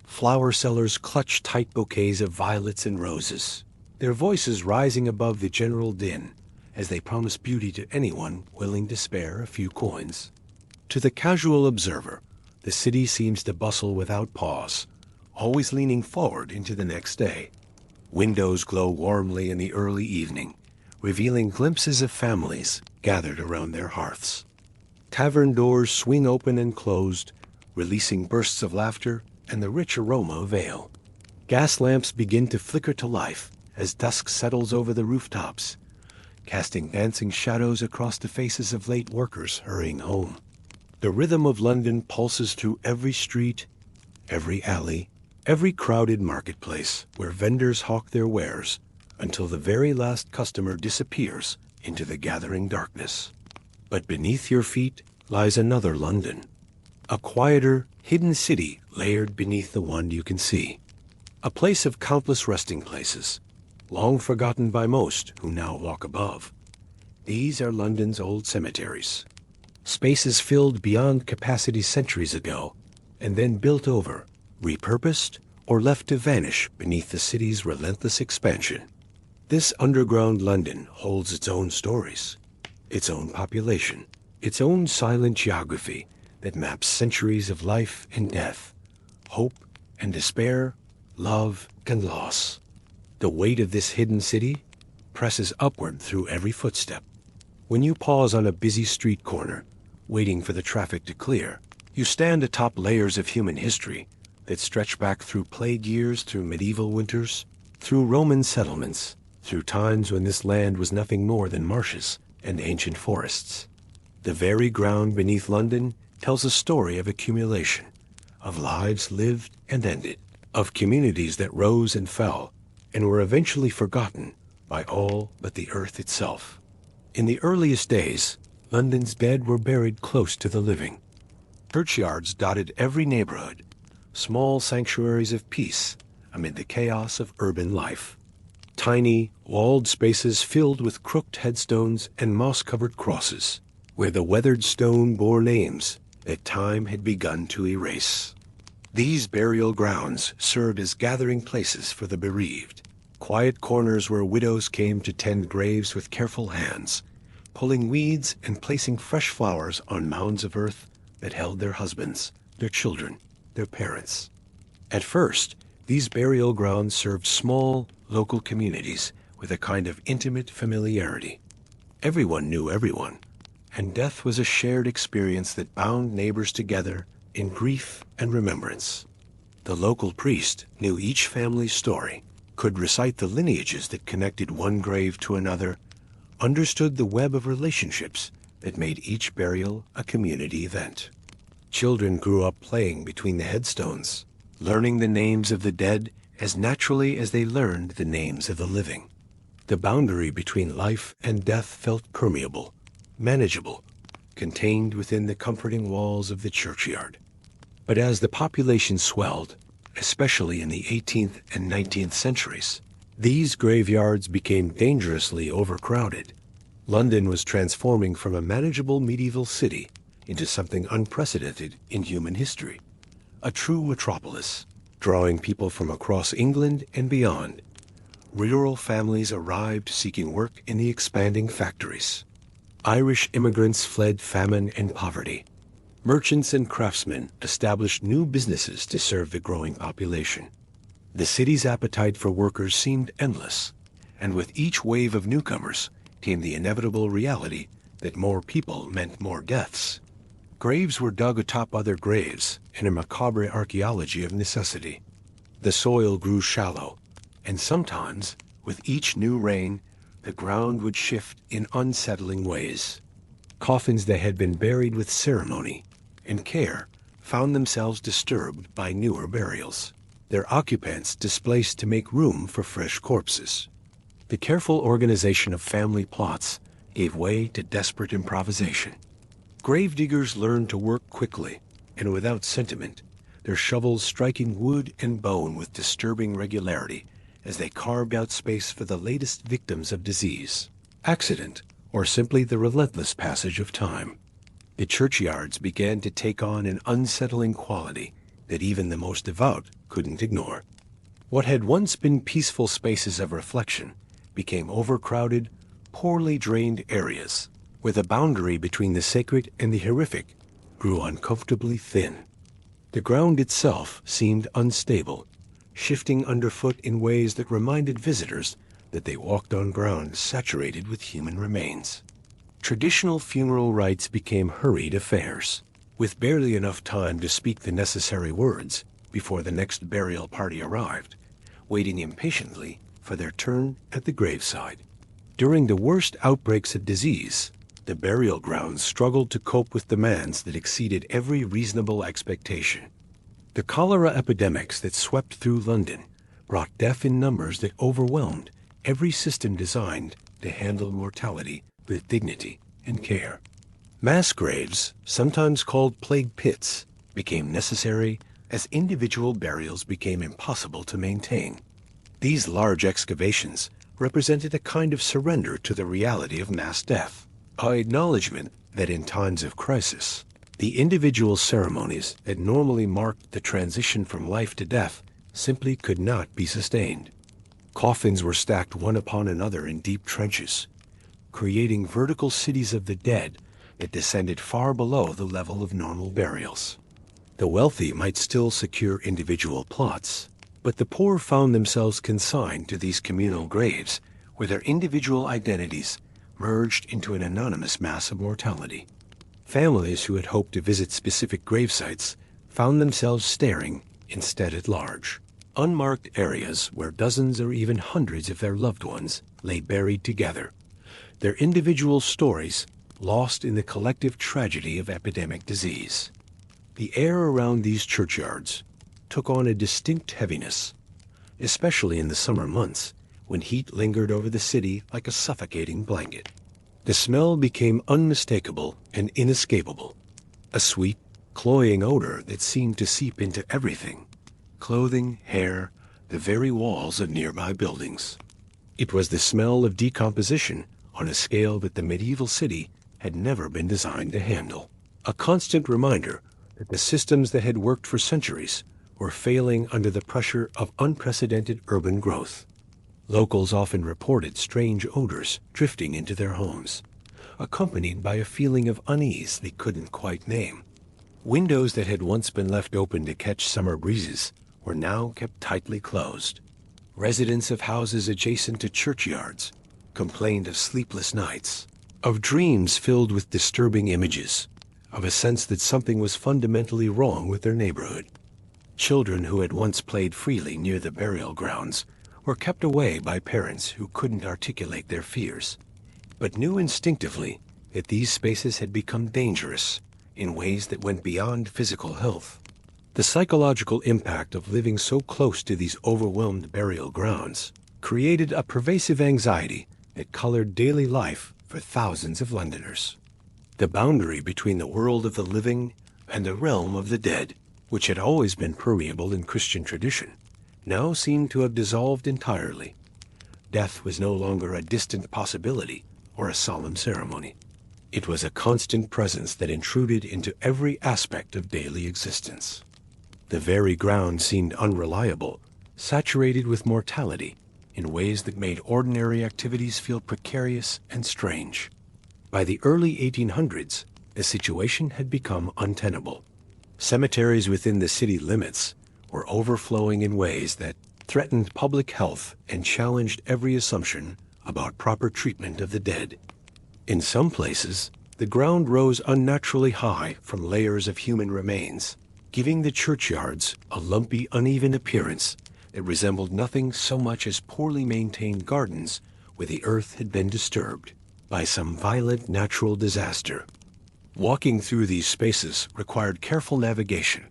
Flower sellers clutch tight bouquets of violets and roses, their voices rising above the general din as they promise beauty to anyone willing to spare a few coins. To the casual observer, the city seems to bustle without pause, always leaning forward into the next day. Windows glow warmly in the early evening, revealing glimpses of families gathered around their hearths. Tavern doors swing open and closed, releasing bursts of laughter and the rich aroma of ale. Gas lamps begin to flicker to life as dusk settles over the rooftops, casting dancing shadows across the faces of late workers hurrying home. The rhythm of London pulses through every street, every alley, every crowded marketplace where vendors hawk their wares until the very last customer disappears into the gathering darkness. But beneath your feet lies another London, a quieter, hidden city layered beneath the one you can see. A place of countless resting places, long forgotten by most who now walk above. These are London's old cemeteries, spaces filled beyond capacity centuries ago, and then built over, repurposed, or left to vanish beneath the city's relentless expansion. This underground London holds its own stories, its own population, its own silent geography that maps centuries of life and death, hope and despair, love and loss. The weight of this hidden city presses upward through every footstep. When you pause on a busy street corner, waiting for the traffic to clear, you stand atop layers of human history that stretch back through plague years, through medieval winters, through Roman settlements, through times when this land was nothing more than marshes and ancient forests. The very ground beneath London tells a story of accumulation, of lives lived and ended, of communities that rose and fell, and were eventually forgotten by all but the earth itself. In the earliest days, London's dead were buried close to the living. Churchyards dotted every neighborhood, small sanctuaries of peace amid the chaos of urban life. Tiny, walled spaces filled with crooked headstones and moss-covered crosses, where the weathered stone bore names that time had begun to erase. These burial grounds served as gathering places for the bereaved, quiet corners where widows came to tend graves with careful hands, pulling weeds and placing fresh flowers on mounds of earth that held their husbands, their children, their parents. At first, these burial grounds served small, local communities with a kind of intimate familiarity. Everyone knew everyone, and death was a shared experience that bound neighbors together in grief and remembrance. The local priest knew each family's story, could recite the lineages that connected one grave to another, understood the web of relationships that made each burial a community event. Children grew up playing between the headstones, learning the names of the dead as naturally as they learned the names of the living. The boundary between life and death felt permeable, manageable, contained within the comforting walls of the churchyard. But as the population swelled, especially in the 18th and 19th centuries, these graveyards became dangerously overcrowded. London was transforming from a manageable medieval city into something unprecedented in human history, a true metropolis, drawing people from across England and beyond. Rural families arrived seeking work in the expanding factories. Irish immigrants fled famine and poverty. Merchants and craftsmen established new businesses to serve the growing population. The city's appetite for workers seemed endless, and with each wave of newcomers came the inevitable reality that more people meant more deaths. Graves were dug atop other graves in a macabre archaeology of necessity. The soil grew shallow, and sometimes, with each new rain, the ground would shift in unsettling ways. Coffins that had been buried with ceremony and care found themselves disturbed by newer burials, their occupants displaced to make room for fresh corpses. The careful organization of family plots gave way to desperate improvisation. Gravediggers learned to work quickly and without sentiment, their shovels striking wood and bone with disturbing regularity as they carved out space for the latest victims of disease, accident, or simply the relentless passage of time. The churchyards began to take on an unsettling quality that even the most devout couldn't ignore. What had once been peaceful spaces of reflection became overcrowded, poorly drained areas where the boundary between the sacred and the horrific grew uncomfortably thin. The ground itself seemed unstable, shifting underfoot in ways that reminded visitors that they walked on ground saturated with human remains. Traditional funeral rites became hurried affairs, with barely enough time to speak the necessary words before the next burial party arrived, waiting impatiently for their turn at the graveside. During the worst outbreaks of disease, the burial grounds struggled to cope with demands that exceeded every reasonable expectation. The cholera epidemics that swept through London brought death in numbers that overwhelmed every system designed to handle mortality with dignity and care. Mass graves, sometimes called plague pits, became necessary as individual burials became impossible to maintain. These large excavations represented a kind of surrender to the reality of mass death, an acknowledgement that in times of crisis, the individual ceremonies that normally marked the transition from life to death simply could not be sustained. Coffins were stacked one upon another in deep trenches, creating vertical cities of the dead that descended far below the level of normal burials. The wealthy might still secure individual plots, but the poor found themselves consigned to these communal graves where their individual identities merged into an anonymous mass of mortality. Families who had hoped to visit specific grave sites found themselves staring instead at large, unmarked areas where dozens or even hundreds of their loved ones lay buried together, their individual stories lost in the collective tragedy of epidemic disease. The air around these churchyards took on a distinct heaviness, especially in the summer months when heat lingered over the city like a suffocating blanket. The smell became unmistakable and inescapable, a sweet, cloying odor that seemed to seep into everything: clothing, hair, the very walls of nearby buildings. It was the smell of decomposition on a scale that the medieval city had never been designed to handle, a constant reminder that the systems that had worked for centuries were failing under the pressure of unprecedented urban growth. Locals often reported strange odors drifting into their homes, accompanied by a feeling of unease they couldn't quite name. Windows that had once been left open to catch summer breezes were now kept tightly closed. Residents of houses adjacent to churchyards complained of sleepless nights, of dreams filled with disturbing images, of a sense that something was fundamentally wrong with their neighborhood. Children who had once played freely near the burial grounds were kept away by parents who couldn't articulate their fears, but knew instinctively that these spaces had become dangerous in ways that went beyond physical health. The psychological impact of living so close to these overwhelmed burial grounds created a pervasive anxiety that colored daily life for thousands of Londoners. The boundary between the world of the living and the realm of the dead, which had always been permeable in Christian tradition, now seemed to have dissolved entirely. Death was no longer a distant possibility or a solemn ceremony. It was a constant presence that intruded into every aspect of daily existence. The very ground seemed unreliable, saturated with mortality, in ways that made ordinary activities feel precarious and strange. By the early 1800s, the situation had become untenable. Cemeteries within the city limits were overflowing in ways that threatened public health and challenged every assumption about proper treatment of the dead. In some places, the ground rose unnaturally high from layers of human remains, giving the churchyards a lumpy, uneven appearance that resembled nothing so much as poorly maintained gardens where the earth had been disturbed by some violent natural disaster. Walking through these spaces required careful navigation,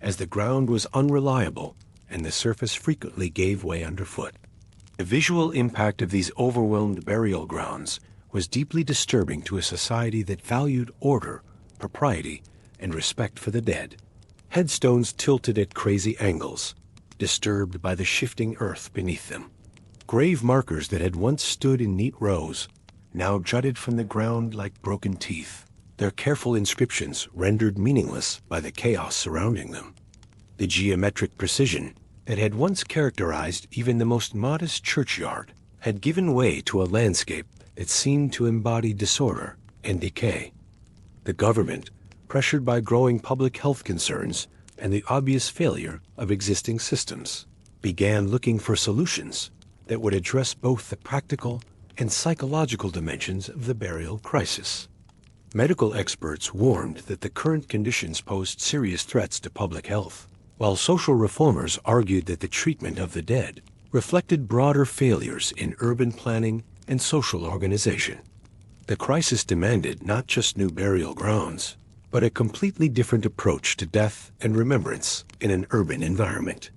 as the ground was unreliable and the surface frequently gave way underfoot. The visual impact of these overwhelmed burial grounds was deeply disturbing to a society that valued order, propriety, and respect for the dead. Headstones tilted at crazy angles, disturbed by the shifting earth beneath them. Grave markers that had once stood in neat rows now jutted from the ground like broken teeth, their careful inscriptions rendered meaningless by the chaos surrounding them. The geometric precision that had once characterized even the most modest churchyard had given way to a landscape that seemed to embody disorder and decay. The government, pressured by growing public health concerns and the obvious failure of existing systems, began looking for solutions that would address both the practical and psychological dimensions of the burial crisis. Medical experts warned that the current conditions posed serious threats to public health, while social reformers argued that the treatment of the dead reflected broader failures in urban planning and social organization. The crisis demanded not just new burial grounds, but a completely different approach to death and remembrance in an urban environment.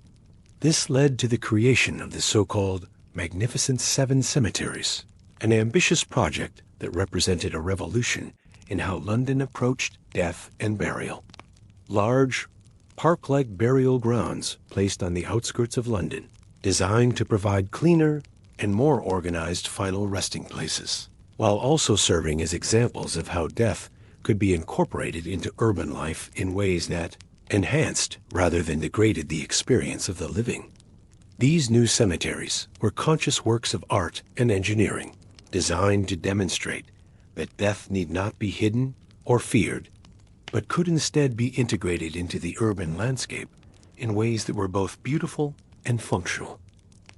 This led to the creation of the so-called Magnificent Seven Cemeteries, an ambitious project that represented a revolution in how London approached death and burial. Large, park-like burial grounds placed on the outskirts of London, designed to provide cleaner and more organized final resting places, while also serving as examples of how death could be incorporated into urban life in ways that enhanced rather than degraded the experience of the living. These new cemeteries were conscious works of art and engineering, designed to demonstrate that death need not be hidden or feared, but could instead be integrated into the urban landscape in ways that were both beautiful and functional.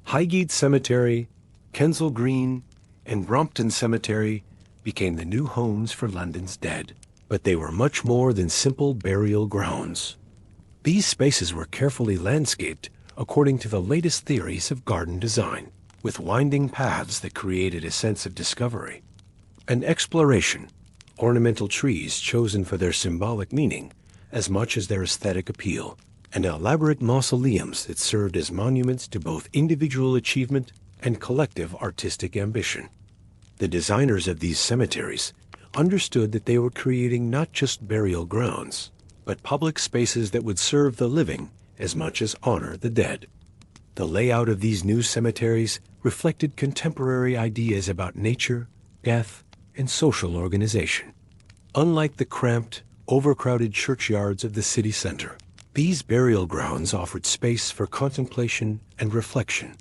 Highgate Cemetery, Kensal Green, and Brompton Cemetery became the new homes for London's dead, but they were much more than simple burial grounds. These spaces were carefully landscaped according to the latest theories of garden design, with winding paths that created a sense of discovery and exploration, ornamental trees chosen for their symbolic meaning as much as their aesthetic appeal, and elaborate mausoleums that served as monuments to both individual achievement and collective artistic ambition. The designers of these cemeteries understood that they were creating not just burial grounds, but public spaces that would serve the living as much as honor the dead. The layout of these new cemeteries reflected contemporary ideas about nature, death, and social organization. Unlike the cramped, overcrowded churchyards of the city center, these burial grounds offered space for contemplation and reflection.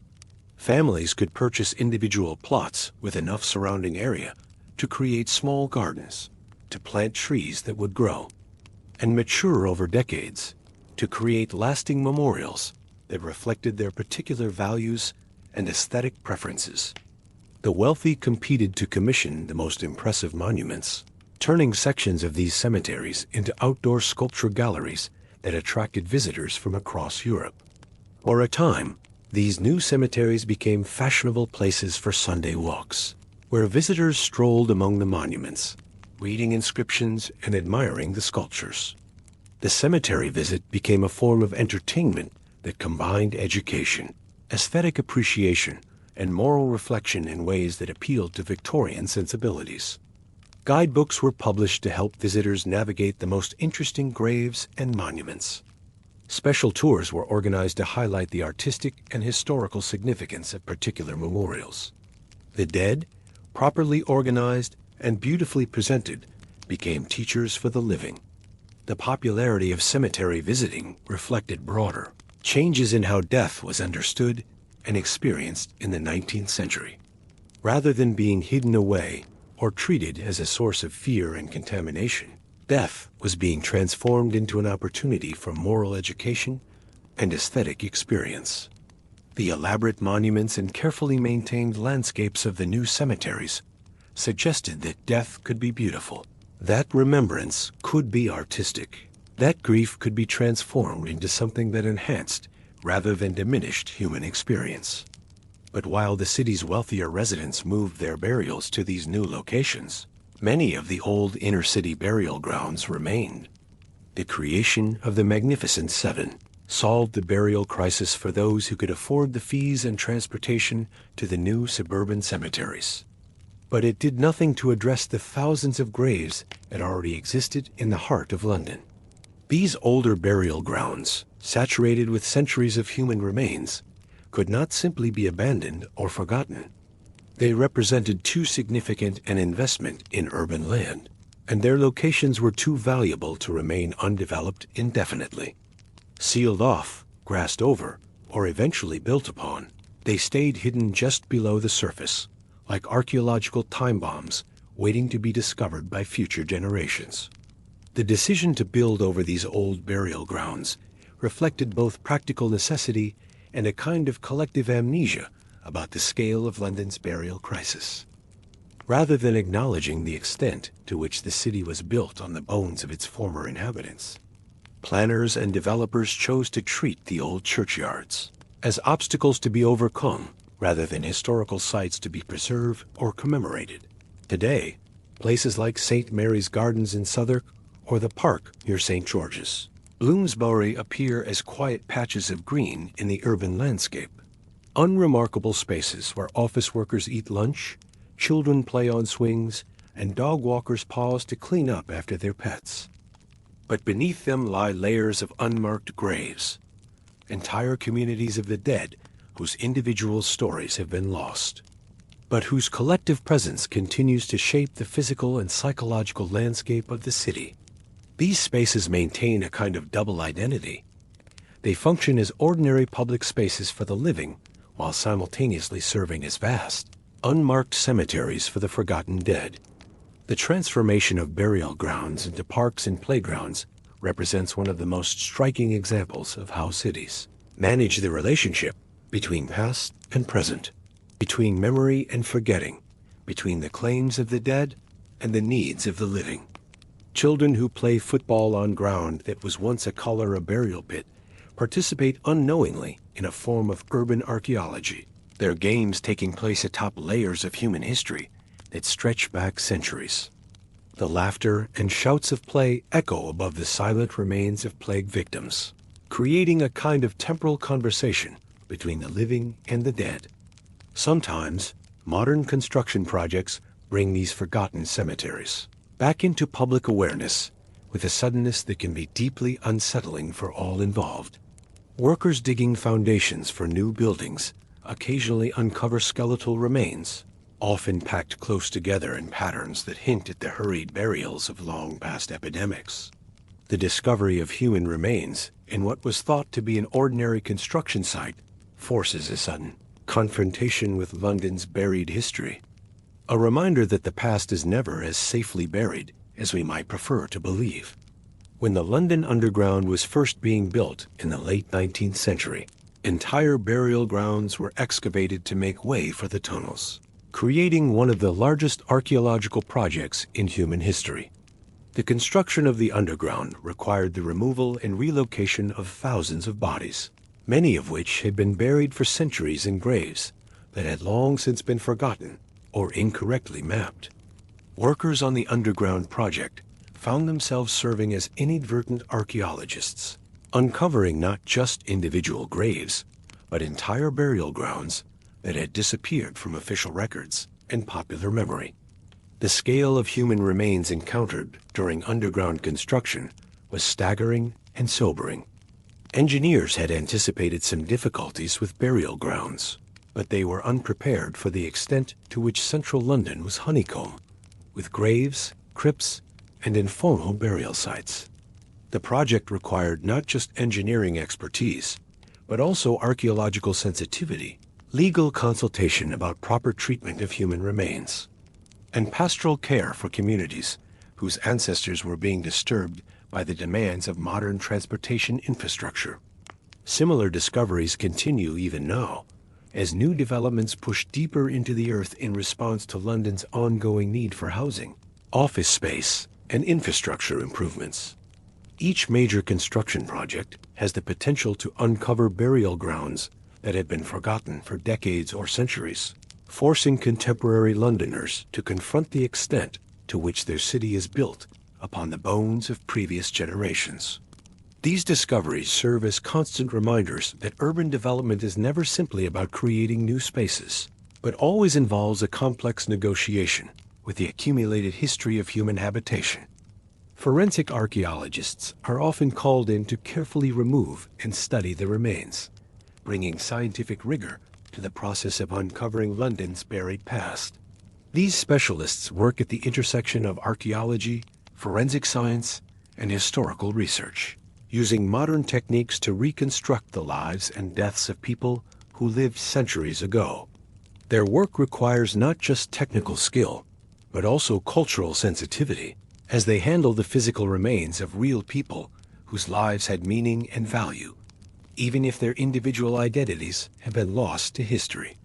Families could purchase individual plots with enough surrounding area to create small gardens, to plant trees that would grow and mature over decades, to create lasting memorials that reflected their particular values and aesthetic preferences. The wealthy competed to commission the most impressive monuments, turning sections of these cemeteries into outdoor sculpture galleries that attracted visitors from across Europe. For a time, these new cemeteries became fashionable places for Sunday walks, where visitors strolled among the monuments, reading inscriptions and admiring the sculptures. The cemetery visit became a form of entertainment that combined education, aesthetic appreciation, and moral reflection in ways that appealed to Victorian sensibilities. Guidebooks were published to help visitors navigate the most interesting graves and monuments. Special tours were organized to highlight the artistic and historical significance of particular memorials. The dead, properly organized and beautifully presented, became teachers for the living. The popularity of cemetery visiting reflected broader changes in how death was understood and experienced in the 19th century. Rather than being hidden away or treated as a source of fear and contamination, death was being transformed into an opportunity for moral education and aesthetic experience. The elaborate monuments and carefully maintained landscapes of the new cemeteries suggested that death could be beautiful, that remembrance could be artistic, that grief could be transformed into something that enhanced rather than diminished human experience. But while the city's wealthier residents moved their burials to these new locations, many of the old inner-city burial grounds remained. The creation of the Magnificent Seven solved the burial crisis for those who could afford the fees and transportation to the new suburban cemeteries. But it did nothing to address the thousands of graves that already existed in the heart of London. These older burial grounds, saturated with centuries of human remains, could not simply be abandoned or forgotten. They represented too significant an investment in urban land, and their locations were too valuable to remain undeveloped indefinitely. Sealed off, grassed over, or eventually built upon, they stayed hidden just below the surface, like archaeological time bombs waiting to be discovered by future generations. The decision to build over these old burial grounds reflected both practical necessity and a kind of collective amnesia about the scale of London's burial crisis. Rather than acknowledging the extent to which the city was built on the bones of its former inhabitants, planners and developers chose to treat the old churchyards as obstacles to be overcome rather than historical sites to be preserved or commemorated. Today, places like St. Mary's Gardens in Southwark or the park near St. George's, Bloomsbury appear as quiet patches of green in the urban landscape, unremarkable spaces where office workers eat lunch, children play on swings, and dog walkers pause to clean up after their pets. But beneath them lie layers of unmarked graves, entire communities of the dead whose individual stories have been lost, but whose collective presence continues to shape the physical and psychological landscape of the city. These spaces maintain a kind of double identity. They function as ordinary public spaces for the living, while simultaneously serving as vast, unmarked cemeteries for the forgotten dead. The transformation of burial grounds into parks and playgrounds represents one of the most striking examples of how cities manage the relationship between past and present, between memory and forgetting, between the claims of the dead and the needs of the living. Children who play football on ground that was once a cholera burial pit participate unknowingly in a form of urban archaeology, their games taking place atop layers of human history that stretch back centuries. The laughter and shouts of play echo above the silent remains of plague victims, creating a kind of temporal conversation between the living and the dead. Sometimes, modern construction projects bring these forgotten cemeteries back into public awareness with a suddenness that can be deeply unsettling for all involved. Workers digging foundations for new buildings occasionally uncover skeletal remains, often packed close together in patterns that hint at the hurried burials of long-past epidemics. The discovery of human remains in what was thought to be an ordinary construction site forces a sudden confrontation with London's buried history, a reminder that the past is never as safely buried as we might prefer to believe. When the London Underground was first being built in the late 19th century, Entire burial grounds were excavated to make way for the tunnels, creating one of the largest archaeological projects in human history. The construction of the underground required the removal and relocation of thousands of bodies, many of which had been buried for centuries in graves that had long since been forgotten or incorrectly mapped. Workers on the underground project found themselves serving as inadvertent archaeologists, uncovering not just individual graves, but entire burial grounds that had disappeared from official records and popular memory. The scale of human remains encountered during underground construction was staggering and sobering. Engineers had anticipated some difficulties with burial grounds, but they were unprepared for the extent to which central London was honeycombed with graves, crypts, and infernal burial sites. The project required not just engineering expertise, but also archaeological sensitivity, legal consultation about proper treatment of human remains, and pastoral care for communities whose ancestors were being disturbed by the demands of modern transportation infrastructure. Similar discoveries continue even now, as new developments push deeper into the earth in response to London's ongoing need for housing, office space, and infrastructure improvements. Each major construction project has the potential to uncover burial grounds that had been forgotten for decades or centuries, forcing contemporary Londoners to confront the extent to which their city is built upon the bones of previous generations. These discoveries serve as constant reminders that urban development is never simply about creating new spaces, but always involves a complex negotiation with the accumulated history of human habitation. Forensic archaeologists are often called in to carefully remove and study the remains, bringing scientific rigor to the process of uncovering London's buried past. These specialists work at the intersection of archaeology, forensic science, and historical research, using modern techniques to reconstruct the lives and deaths of people who lived centuries ago. Their work requires not just technical skill, but also cultural sensitivity, as they handle the physical remains of real people whose lives had meaning and value, even if their individual identities have been lost to history.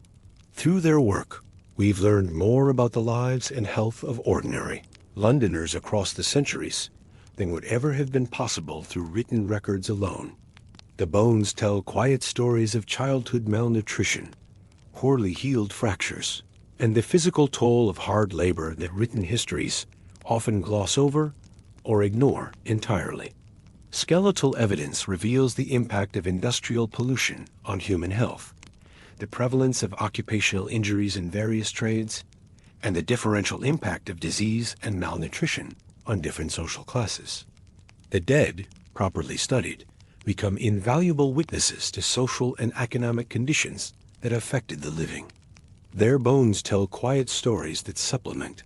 Through their work, we've learned more about the lives and health of ordinary Londoners across the centuries than would ever have been possible through written records alone. The bones tell quiet stories of childhood malnutrition, poorly healed fractures, and the physical toll of hard labor that written histories often gloss over or ignore entirely. Skeletal evidence reveals the impact of industrial pollution on human health, the prevalence of occupational injuries in various trades, and the differential impact of disease and malnutrition on different social classes. The dead, properly studied, become invaluable witnesses to social and economic conditions that affected the living. Their bones tell quiet stories that supplement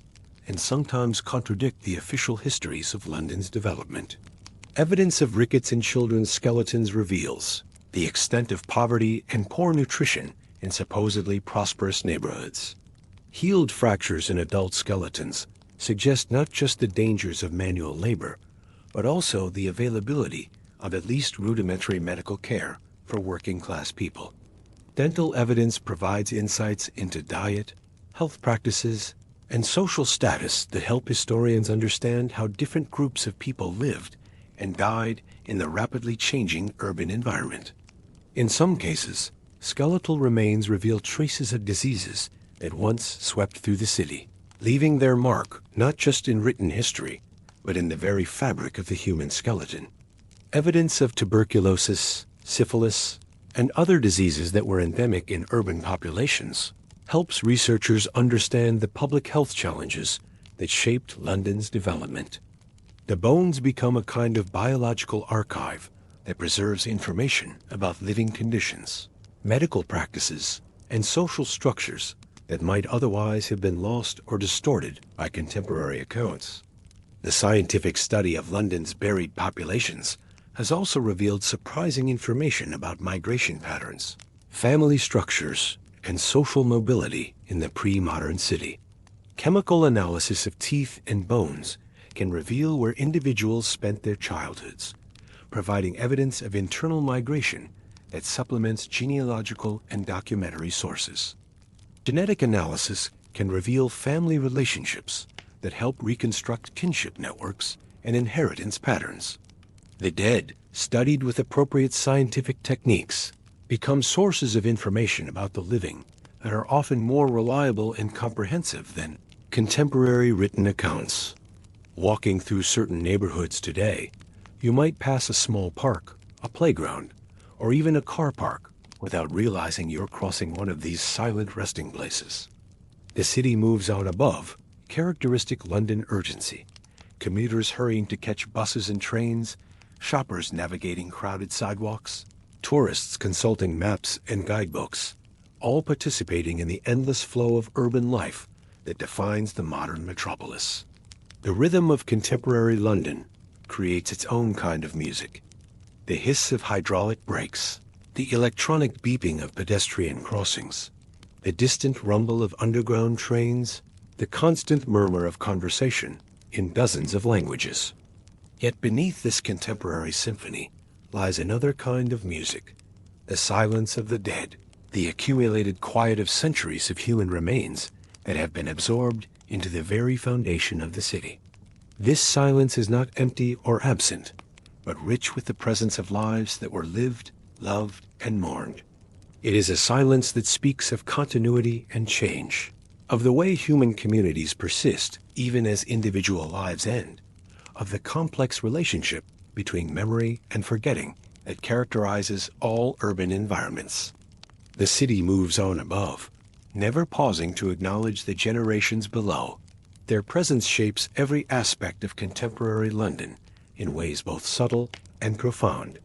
and sometimes contradict the official histories of London's development. Evidence of rickets in children's skeletons reveals the extent of poverty and poor nutrition in supposedly prosperous neighborhoods. Healed fractures in adult skeletons suggest not just the dangers of manual labor, but also the availability of at least rudimentary medical care for working-class people. Dental evidence provides insights into diet, health practices, and social status that help historians understand how different groups of people lived and died in the rapidly changing urban environment. In some cases, skeletal remains reveal traces of diseases that once swept through the city, leaving their mark not just in written history, but in the very fabric of the human skeleton. Evidence of tuberculosis, syphilis, and other diseases that were endemic in urban populations helps researchers understand the public health challenges that shaped London's development. The bones become a kind of biological archive that preserves information about living conditions, medical practices, and social structures that might otherwise have been lost or distorted by contemporary accounts. The scientific study of London's buried populations has also revealed surprising information about migration patterns, family structures, and social mobility in the pre-modern city. Chemical analysis of teeth and bones can reveal where individuals spent their childhoods, providing evidence of internal migration that supplements genealogical and documentary sources. Genetic analysis can reveal family relationships that help reconstruct kinship networks and inheritance patterns. The dead, studied with appropriate scientific techniques, become sources of information about the living that are often more reliable and comprehensive than contemporary written accounts. Walking through certain neighborhoods today, you might pass a small park, a playground, or even a car park without realizing you're crossing one of these silent resting places. The city moves on above characteristic London urgency, commuters hurrying to catch buses and trains, shoppers navigating crowded sidewalks, tourists consulting maps and guidebooks, all participating in the endless flow of urban life that defines the modern metropolis. The rhythm of contemporary London creates its own kind of music. The hiss of hydraulic brakes, the electronic beeping of pedestrian crossings, the distant rumble of underground trains, the constant murmur of conversation in dozens of languages. Yet beneath this contemporary symphony lies another kind of music, the silence of the dead, the accumulated quiet of centuries of human remains that have been absorbed into the very foundation of the city. This silence is not empty or absent, but rich with the presence of lives that were lived, loved, and mourned. It is a silence that speaks of continuity and change, of the way human communities persist even as individual lives end, of the complex relationship between memory and forgetting that characterizes all urban environments. The city moves on above, never pausing to acknowledge the generations below. Their presence shapes every aspect of contemporary London in ways both subtle and profound.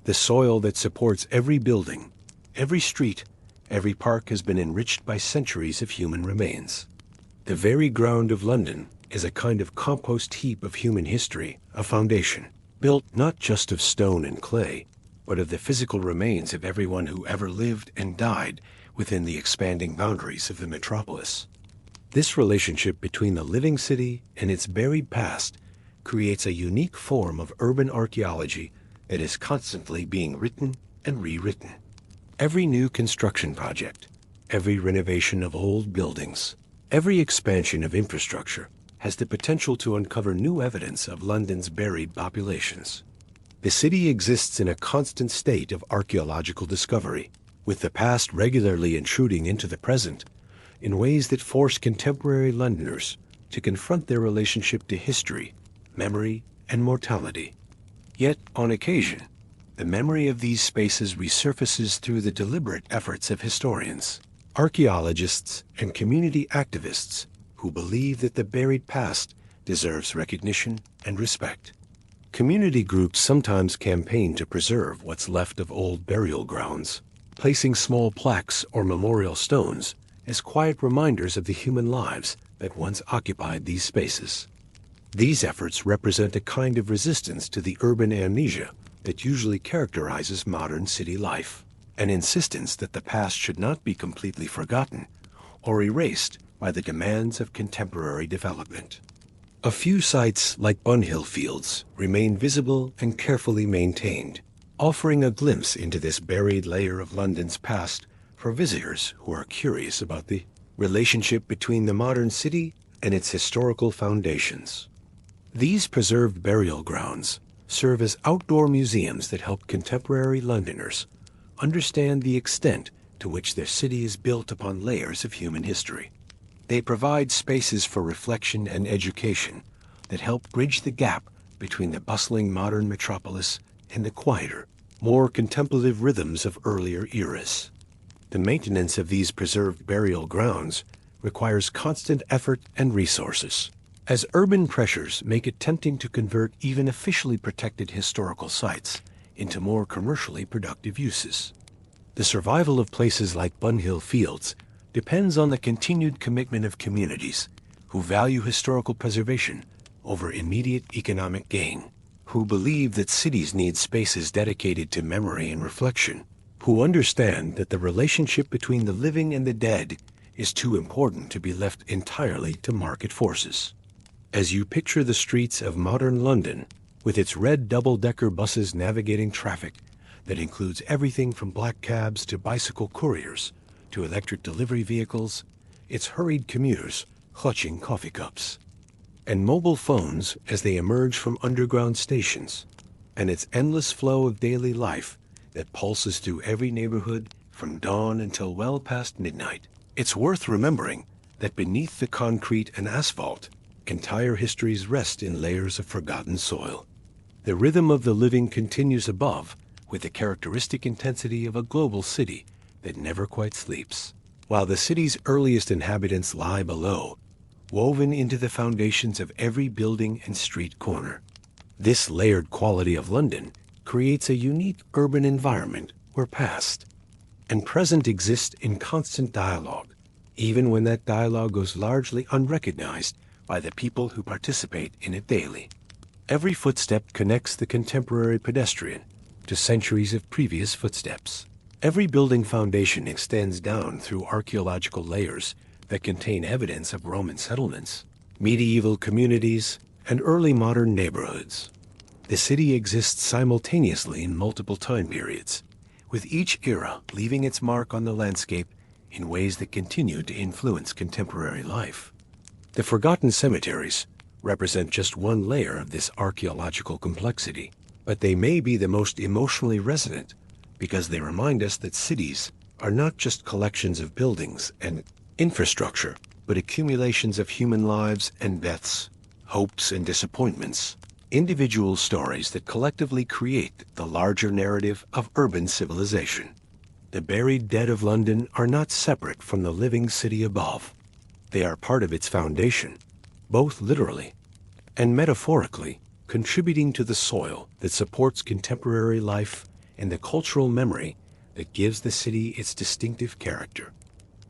The soil that supports every building, every street, every park has been enriched by centuries of human remains. The very ground of London is a kind of compost heap of human history, a foundation, built not just of stone and clay, but of the physical remains of everyone who ever lived and died within the expanding boundaries of the metropolis. This relationship between the living city and its buried past creates a unique form of urban archaeology that is constantly being written and rewritten. Every new construction project, every renovation of old buildings, every expansion of infrastructure has the potential to uncover new evidence of London's buried populations. The city exists in a constant state of archaeological discovery, with the past regularly intruding into the present in ways that force contemporary Londoners to confront their relationship to history, memory, and mortality. Yet, on occasion, the memory of these spaces resurfaces through the deliberate efforts of historians, archaeologists, and community activists who believe that the buried past deserves recognition and respect. Community groups sometimes campaign to preserve what's left of old burial grounds, placing small plaques or memorial stones as quiet reminders of the human lives that once occupied these spaces. These efforts represent a kind of resistance to the urban amnesia that usually characterizes modern city life, an insistence that the past should not be completely forgotten or erased by the demands of contemporary development. A few sites like Bunhill Fields remain visible and carefully maintained, offering a glimpse into this buried layer of London's past for visitors who are curious about the relationship between the modern city and its historical foundations. These preserved burial grounds serve as outdoor museums that help contemporary Londoners understand the extent to which their city is built upon layers of human history. They provide spaces for reflection and education that help bridge the gap between the bustling modern metropolis and the quieter, more contemplative rhythms of earlier eras. The maintenance of these preserved burial grounds requires constant effort and resources, as urban pressures make it tempting to convert even officially protected historical sites into more commercially productive uses. The survival of places like Bunhill Fields depends on the continued commitment of communities who value historical preservation over immediate economic gain, who believe that cities need spaces dedicated to memory and reflection, who understand that the relationship between the living and the dead is too important to be left entirely to market forces. As you picture the streets of modern London, with its red double-decker buses navigating traffic, that includes everything from black cabs to bicycle couriers to electric delivery vehicles, its hurried commuters clutching coffee cups, and mobile phones as they emerge from underground stations, and its endless flow of daily life that pulses through every neighborhood from dawn until well past midnight. It's worth remembering that beneath the concrete and asphalt, entire histories rest in layers of forgotten soil. The rhythm of the living continues above with the characteristic intensity of a global city that never quite sleeps, while the city's earliest inhabitants lie below, woven into the foundations of every building and street corner. This layered quality of London creates a unique urban environment where past and present exist in constant dialogue, even when that dialogue goes largely unrecognized by the people who participate in it daily. Every footstep connects the contemporary pedestrian to centuries of previous footsteps. Every building foundation extends down through archaeological layers that contain evidence of Roman settlements, medieval communities, and early modern neighborhoods. The city exists simultaneously in multiple time periods, with each era leaving its mark on the landscape in ways that continue to influence contemporary life. The forgotten cemeteries represent just one layer of this archaeological complexity, but they may be the most emotionally resonant because they remind us that cities are not just collections of buildings and infrastructure, but accumulations of human lives and deaths, hopes and disappointments, individual stories that collectively create the larger narrative of urban civilization. The buried dead of London are not separate from the living city above. They are part of its foundation, both literally and metaphorically, contributing to the soil that supports contemporary life and the cultural memory that gives the city its distinctive character.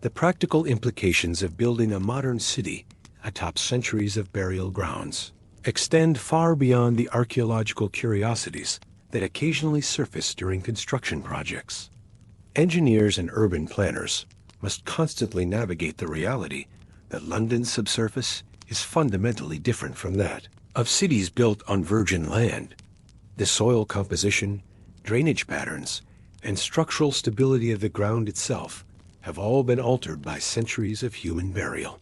The practical implications of building a modern city atop centuries of burial grounds extend far beyond the archaeological curiosities that occasionally surface during construction projects. Engineers and urban planners must constantly navigate the reality that London's subsurface is fundamentally different from that of cities built on virgin land. The soil composition, drainage patterns, and structural stability of the ground itself have all been altered by centuries of human burial.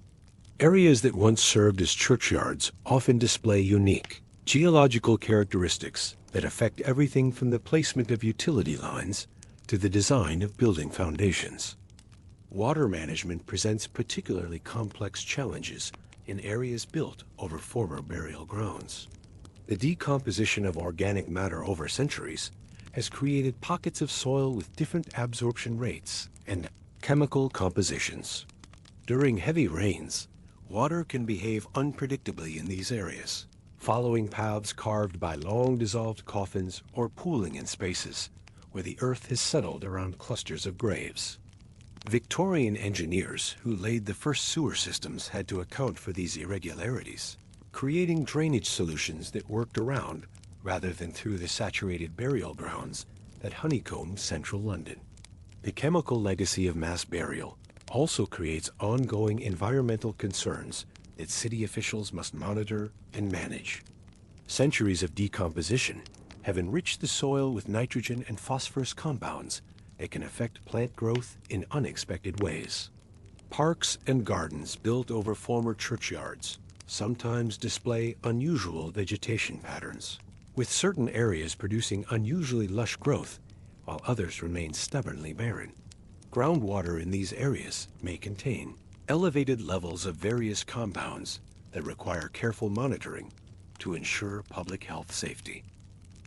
Areas that once served as churchyards often display unique geological characteristics that affect everything from the placement of utility lines to the design of building foundations. Water management presents particularly complex challenges in areas built over former burial grounds. The decomposition of organic matter over centuries has created pockets of soil with different absorption rates and chemical compositions. During heavy rains, water can behave unpredictably in these areas, following paths carved by long dissolved coffins or pooling in spaces where the earth has settled around clusters of graves. Victorian engineers who laid the first sewer systems had to account for these irregularities, creating drainage solutions that worked around rather than through the saturated burial grounds that honeycombed central London. The chemical legacy of mass burial also creates ongoing environmental concerns that city officials must monitor and manage. Centuries of decomposition have enriched the soil with nitrogen and phosphorus compounds that can affect plant growth in unexpected ways. Parks and gardens built over former churchyards sometimes display unusual vegetation patterns, with certain areas producing unusually lush growth while others remain stubbornly barren. Groundwater in these areas may contain elevated levels of various compounds that require careful monitoring to ensure public health safety.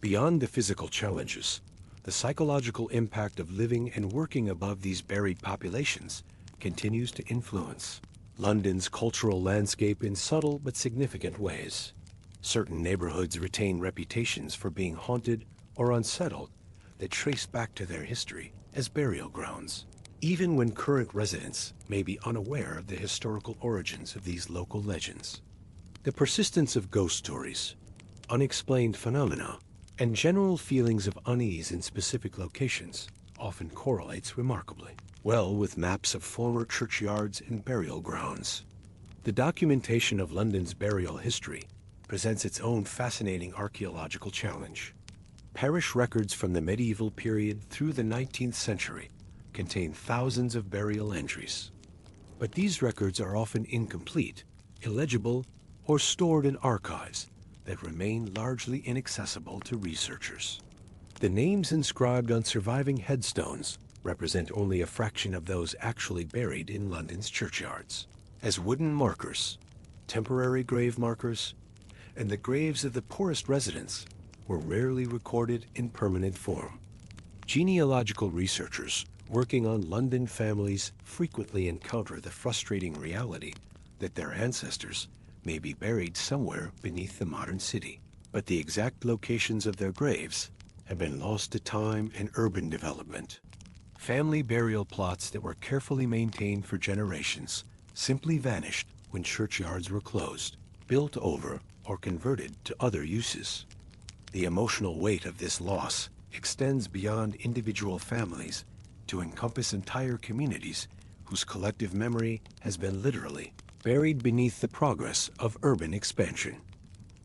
Beyond the physical challenges, the psychological impact of living and working above these buried populations continues to influence London's cultural landscape in subtle but significant ways. Certain neighborhoods retain reputations for being haunted or unsettled that trace back to their history as burial grounds, even when current residents may be unaware of the historical origins of these local legends. The persistence of ghost stories, unexplained phenomena, and general feelings of unease in specific locations often correlates remarkably well with maps of former churchyards and burial grounds. The documentation of London's burial history presents its own fascinating archaeological challenge. Parish records from the medieval period through the 19th century contain thousands of burial entries. But these records are often incomplete, illegible, or stored in archives that remain largely inaccessible to researchers. The names inscribed on surviving headstones represent only a fraction of those actually buried in London's churchyards, as wooden markers, temporary grave markers, and the graves of the poorest residents were rarely recorded in permanent form. Genealogical researchers working on London families frequently encounter the frustrating reality that their ancestors may be buried somewhere beneath the modern city, but the exact locations of their graves have been lost to time and urban development. Family burial plots that were carefully maintained for generations simply vanished when churchyards were closed, built over, or converted to other uses. The emotional weight of this loss extends beyond individual families to encompass entire communities whose collective memory has been literally buried beneath the progress of urban expansion.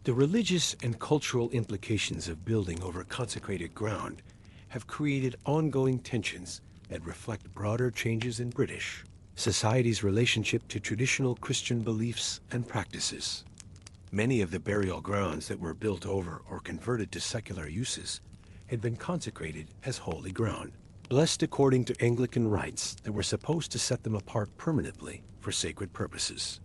The religious and cultural implications of building over consecrated ground have created ongoing tensions that reflect broader changes in British society's relationship to traditional Christian beliefs and practices. Many of the burial grounds that were built over or converted to secular uses had been consecrated as holy ground, blessed according to Anglican rites that were supposed to set them apart permanently for sacred purposes.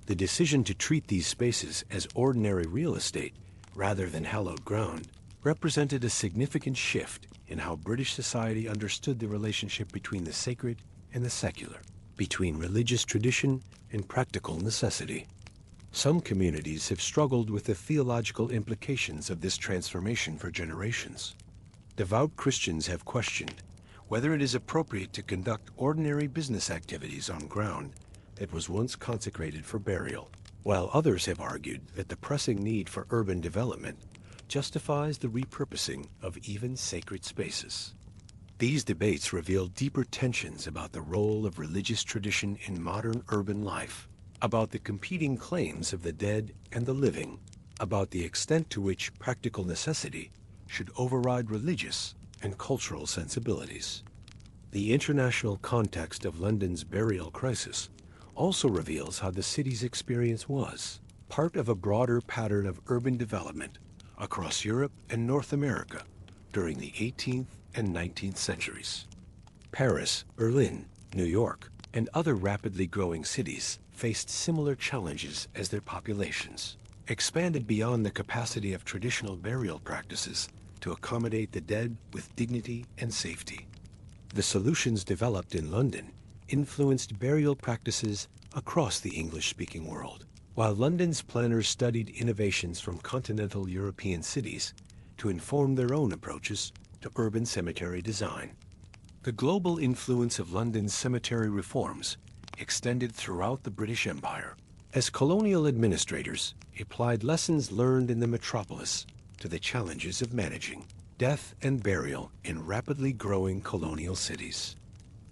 The decision to treat these spaces as ordinary real estate rather than hallowed ground represented a significant shift in how British society understood the relationship between the sacred and the secular, between religious tradition and practical necessity. Some communities have struggled with the theological implications of this transformation for generations. Devout Christians have questioned whether it is appropriate to conduct ordinary business activities on ground that was once consecrated for burial, while others have argued that the pressing need for urban development justifies the repurposing of even sacred spaces. These debates reveal deeper tensions about the role of religious tradition in modern urban life, about the competing claims of the dead and the living, about the extent to which practical necessity should override religious and cultural sensibilities. The international context of London's burial crisis also reveals how the city's experience was part of a broader pattern of urban development across Europe and North America during the 18th and 19th centuries. Paris, Berlin, New York, and other rapidly growing cities faced similar challenges as their populations expanded beyond the capacity of traditional burial practices to accommodate the dead with dignity and safety. The solutions developed in London influenced burial practices across the English-speaking world, while London's planners studied innovations from continental European cities to inform their own approaches to urban cemetery design. The global influence of London's cemetery reforms extended throughout the British Empire, as colonial administrators applied lessons learned in the metropolis to the challenges of managing death and burial in rapidly growing colonial cities.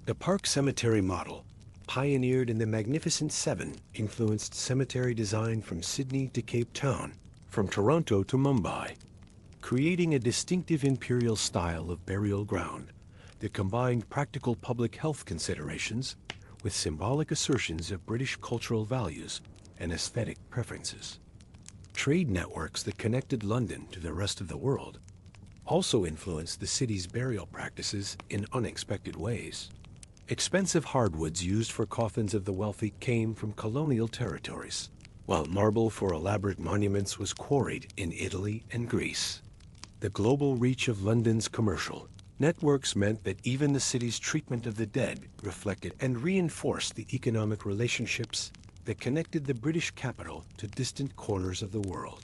The Park Cemetery model, pioneered in the Magnificent Seven, influenced cemetery design from Sydney to Cape Town, from Toronto to Mumbai, creating a distinctive imperial style of burial ground that combined practical public health considerations with symbolic assertions of British cultural values and aesthetic preferences. Trade networks that connected London to the rest of the world also influenced the city's burial practices in unexpected ways. Expensive hardwoods used for coffins of the wealthy came from colonial territories, while marble for elaborate monuments was quarried in Italy and Greece. The global reach of London's commercial networks meant that even the city's treatment of the dead reflected and reinforced the economic relationships that connected the British capital to distant corners of the world.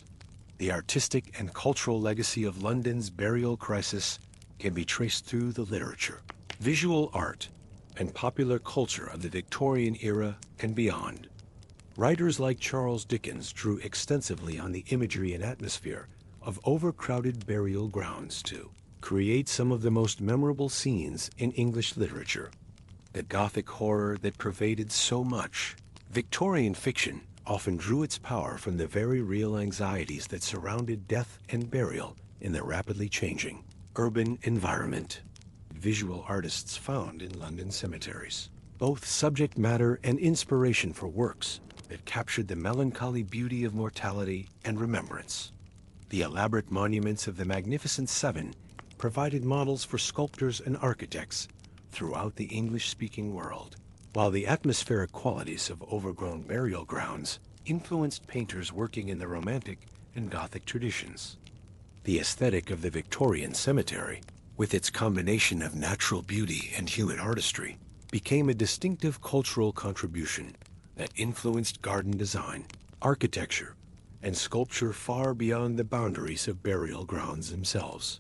The artistic and cultural legacy of London's burial crisis can be traced through the literature, visual art, and popular culture of the Victorian era and beyond. Writers like Charles Dickens drew extensively on the imagery and atmosphere of overcrowded burial grounds to create some of the most memorable scenes in English literature. The Gothic horror that pervaded so much. Victorian fiction often drew its power from the very real anxieties that surrounded death and burial in the rapidly changing urban environment. Visual artists found in London cemeteries, both subject matter and inspiration for works that captured the melancholy beauty of mortality and remembrance. The elaborate monuments of the Magnificent Seven provided models for sculptors and architects throughout the English-speaking world, while the atmospheric qualities of overgrown burial grounds influenced painters working in the Romantic and Gothic traditions. The aesthetic of the Victorian cemetery, with its combination of natural beauty and human artistry, became a distinctive cultural contribution that influenced garden design, architecture, and sculpture far beyond the boundaries of burial grounds themselves.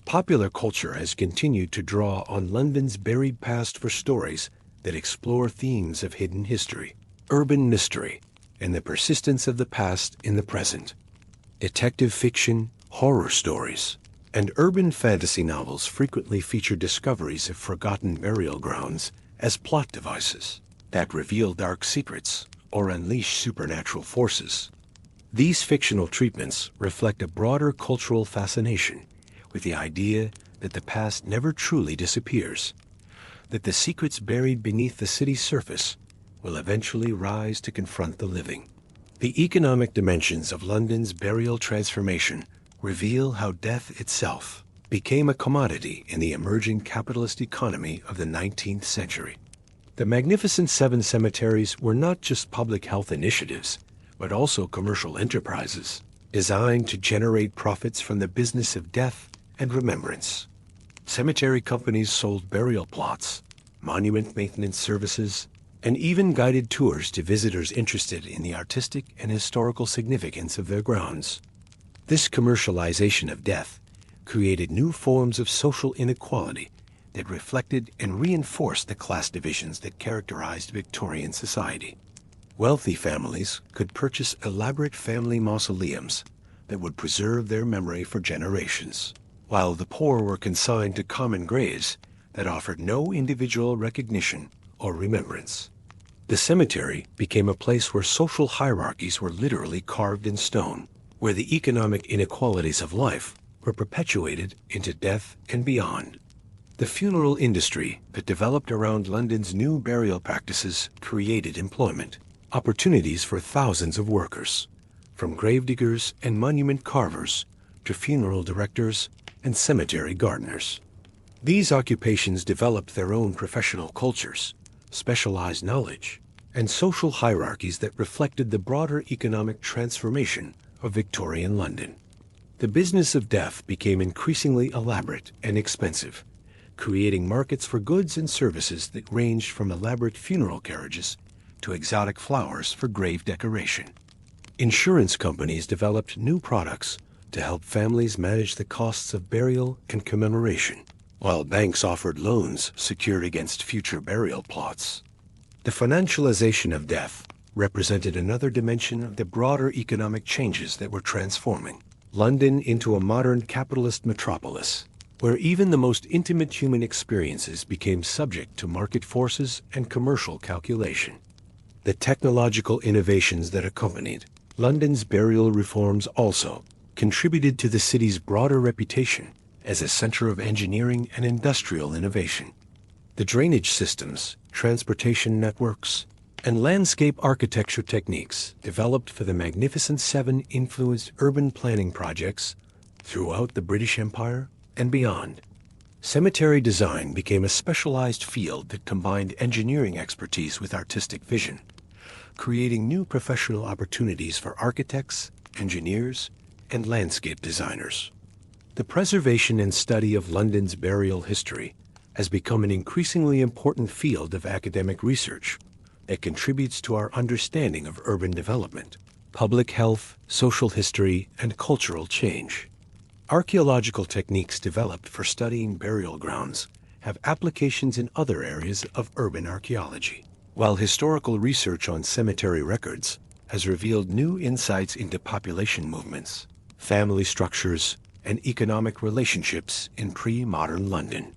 Popular culture has continued to draw on London's buried past for stories that explore themes of hidden history, urban mystery, and the persistence of the past in the present. Detective fiction, horror stories, and urban fantasy novels frequently feature discoveries of forgotten burial grounds as plot devices that reveal dark secrets or unleash supernatural forces. These fictional treatments reflect a broader cultural fascination with the idea that the past never truly disappears, that the secrets buried beneath the city's surface will eventually rise to confront the living. The economic dimensions of London's burial transformation reveal how death itself became a commodity in the emerging capitalist economy of the 19th century. The Magnificent Seven cemeteries were not just public health initiatives, but also commercial enterprises designed to generate profits from the business of death and remembrance. Cemetery companies sold burial plots, monument maintenance services, and even guided tours to visitors interested in the artistic and historical significance of their grounds. This commercialization of death created new forms of social inequality that reflected and reinforced the class divisions that characterized Victorian society. Wealthy families could purchase elaborate family mausoleums that would preserve their memory for generations, while the poor were consigned to common graves that offered no individual recognition or remembrance. The cemetery became a place where social hierarchies were literally carved in stone, where the economic inequalities of life were perpetuated into death and beyond. The funeral industry that developed around London's new burial practices created employment opportunities for thousands of workers, from gravediggers and monument carvers to funeral directors and cemetery gardeners. These occupations developed their own professional cultures, specialized knowledge, and social hierarchies that reflected the broader economic transformation of Victorian London. The business of death became increasingly elaborate and expensive, creating markets for goods and services that ranged from elaborate funeral carriages to exotic flowers for grave decoration. Insurance companies developed new products to help families manage the costs of burial and commemoration, while banks offered loans secured against future burial plots. The financialization of death represented another dimension of the broader economic changes that were transforming London into a modern capitalist metropolis, where even the most intimate human experiences became subject to market forces and commercial calculation. The technological innovations that accompanied London's burial reforms also contributed to the city's broader reputation as a center of engineering and industrial innovation. The drainage systems, transportation networks, and landscape architecture techniques developed for the Magnificent Seven influenced urban planning projects throughout the British Empire and beyond. Cemetery design became a specialized field that combined engineering expertise with artistic vision, creating new professional opportunities for architects, engineers, and landscape designers. The preservation and study of London's burial history has become an increasingly important field of academic research that contributes to our understanding of urban development, public health, social history, and cultural change. Archaeological techniques developed for studying burial grounds have applications in other areas of urban archaeology, while historical research on cemetery records has revealed new insights into population movements, family structures, and economic relationships in pre-modern London.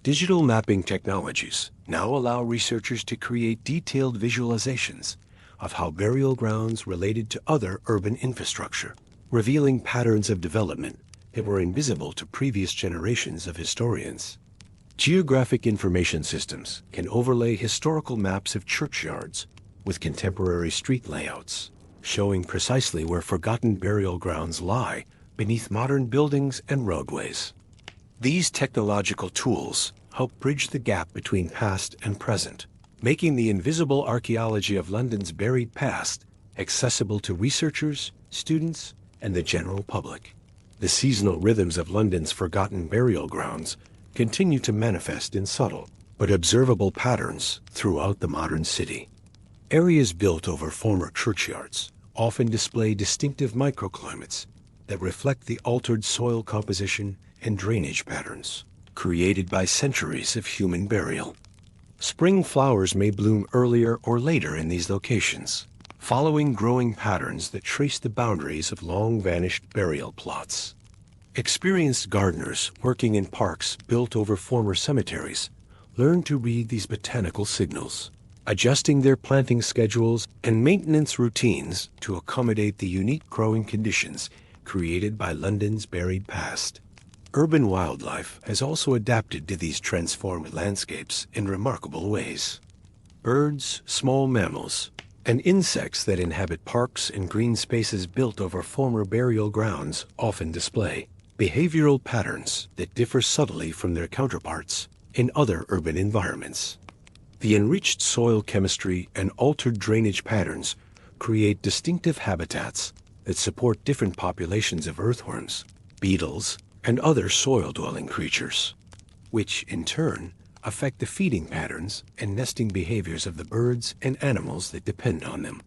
Digital mapping technologies now allow researchers to create detailed visualizations of how burial grounds related to other urban infrastructure, revealing patterns of development that were invisible to previous generations of historians. Geographic information systems can overlay historical maps of churchyards with contemporary street layouts, showing precisely where forgotten burial grounds lie beneath modern buildings and roadways. These technological tools help bridge the gap between past and present, making the invisible archaeology of London's buried past accessible to researchers, students, and the general public. The seasonal rhythms of London's forgotten burial grounds continue to manifest in subtle but observable patterns throughout the modern city. Areas built over former churchyards often display distinctive microclimates that reflect the altered soil composition and drainage patterns created by centuries of human burial. Spring flowers may bloom earlier or later in these locations, following growing patterns that trace the boundaries of long-vanished burial plots. Experienced gardeners working in parks built over former cemeteries learn to read these botanical signals, adjusting their planting schedules and maintenance routines to accommodate the unique growing conditions created by London's buried past. Urban wildlife has also adapted to these transformed landscapes in remarkable ways. Birds, small mammals, and insects that inhabit parks and green spaces built over former burial grounds often display behavioral patterns that differ subtly from their counterparts in other urban environments. The enriched soil chemistry and altered drainage patterns create distinctive habitats that support different populations of earthworms, beetles, and other soil-dwelling creatures, which, in turn, affect the feeding patterns and nesting behaviors of the birds and animals that depend on them.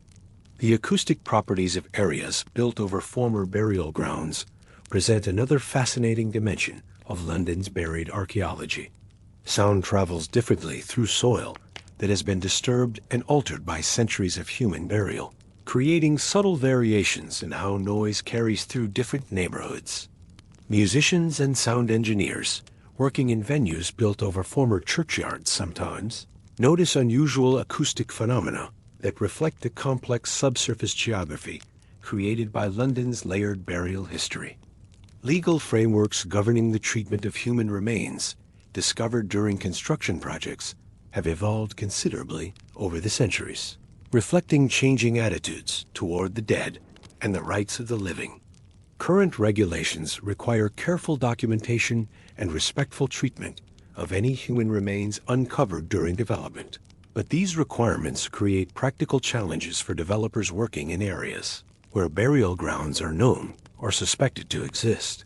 The acoustic properties of areas built over former burial grounds present another fascinating dimension of London's buried archaeology. Sound travels differently through soil that has been disturbed and altered by centuries of human burial, creating subtle variations in how noise carries through different neighborhoods. Musicians and sound engineers working in venues built over former churchyards sometimes notice unusual acoustic phenomena that reflect the complex subsurface geography created by London's layered burial history. Legal frameworks governing the treatment of human remains discovered during construction projects have evolved considerably over the centuries, reflecting changing attitudes toward the dead and the rights of the living. Current regulations require careful documentation and respectful treatment of any human remains uncovered during development. But these requirements create practical challenges for developers working in areas where burial grounds are known or suspected to exist.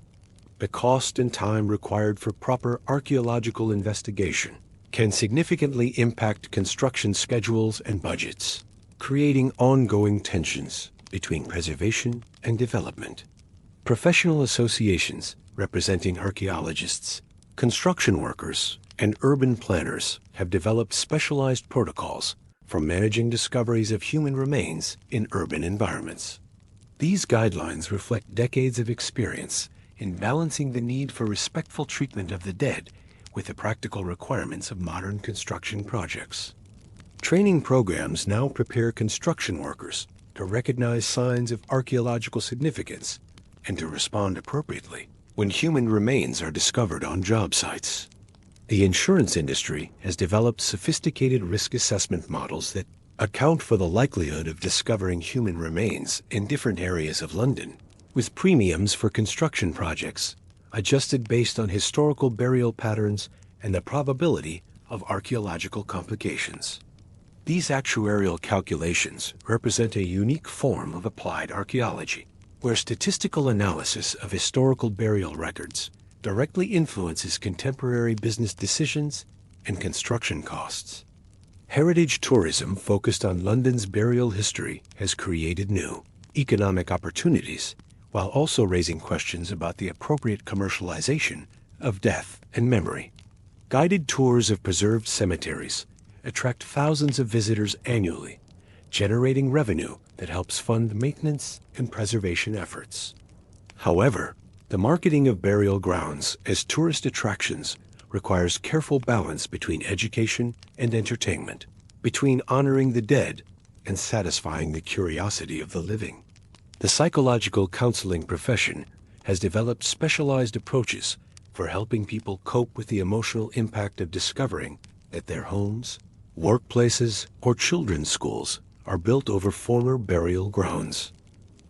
The cost and time required for proper archaeological investigation can significantly impact construction schedules and budgets, creating ongoing tensions between preservation and development. Professional associations representing archaeologists, construction workers, and urban planners have developed specialized protocols for managing discoveries of human remains in urban environments. These guidelines reflect decades of experience in balancing the need for respectful treatment of the dead with the practical requirements of modern construction projects. Training programs now prepare construction workers to recognize signs of archaeological significance and to respond appropriately when human remains are discovered on job sites. The insurance industry has developed sophisticated risk assessment models that account for the likelihood of discovering human remains in different areas of London, with premiums for construction projects adjusted based on historical burial patterns and the probability of archaeological complications. These actuarial calculations represent a unique form of applied archaeology, where statistical analysis of historical burial records directly influences contemporary business decisions and construction costs. Heritage tourism focused on London's burial history has created new economic opportunities while also raising questions about the appropriate commercialization of death and memory. Guided tours of preserved cemeteries attract thousands of visitors annually, generating revenue that helps fund maintenance and preservation efforts. However, the marketing of burial grounds as tourist attractions requires careful balance between education and entertainment, between honoring the dead and satisfying the curiosity of the living. The psychological counseling profession has developed specialized approaches for helping people cope with the emotional impact of discovering that their homes, workplaces, or children's schools are built over former burial grounds.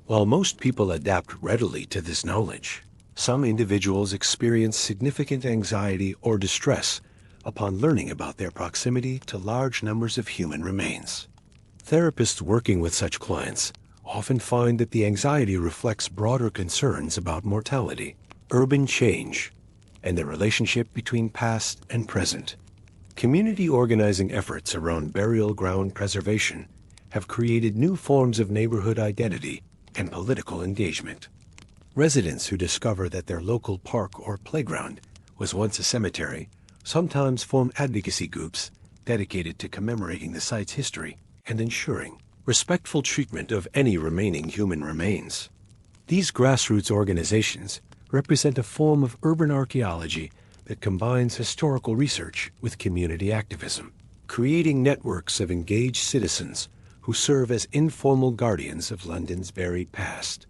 While most people adapt readily to this knowledge, some individuals experience significant anxiety or distress upon learning about their proximity to large numbers of human remains. Therapists working with such clients often find that the anxiety reflects broader concerns about mortality, urban change, and the relationship between past and present. Community organizing efforts around burial ground preservation have created new forms of neighborhood identity and political engagement. Residents who discover that their local park or playground was once a cemetery sometimes form advocacy groups dedicated to commemorating the site's history and ensuring respectful treatment of any remaining human remains. These grassroots organizations represent a form of urban archaeology that combines historical research with community activism, creating networks of engaged citizens who serve as informal guardians of London's buried past.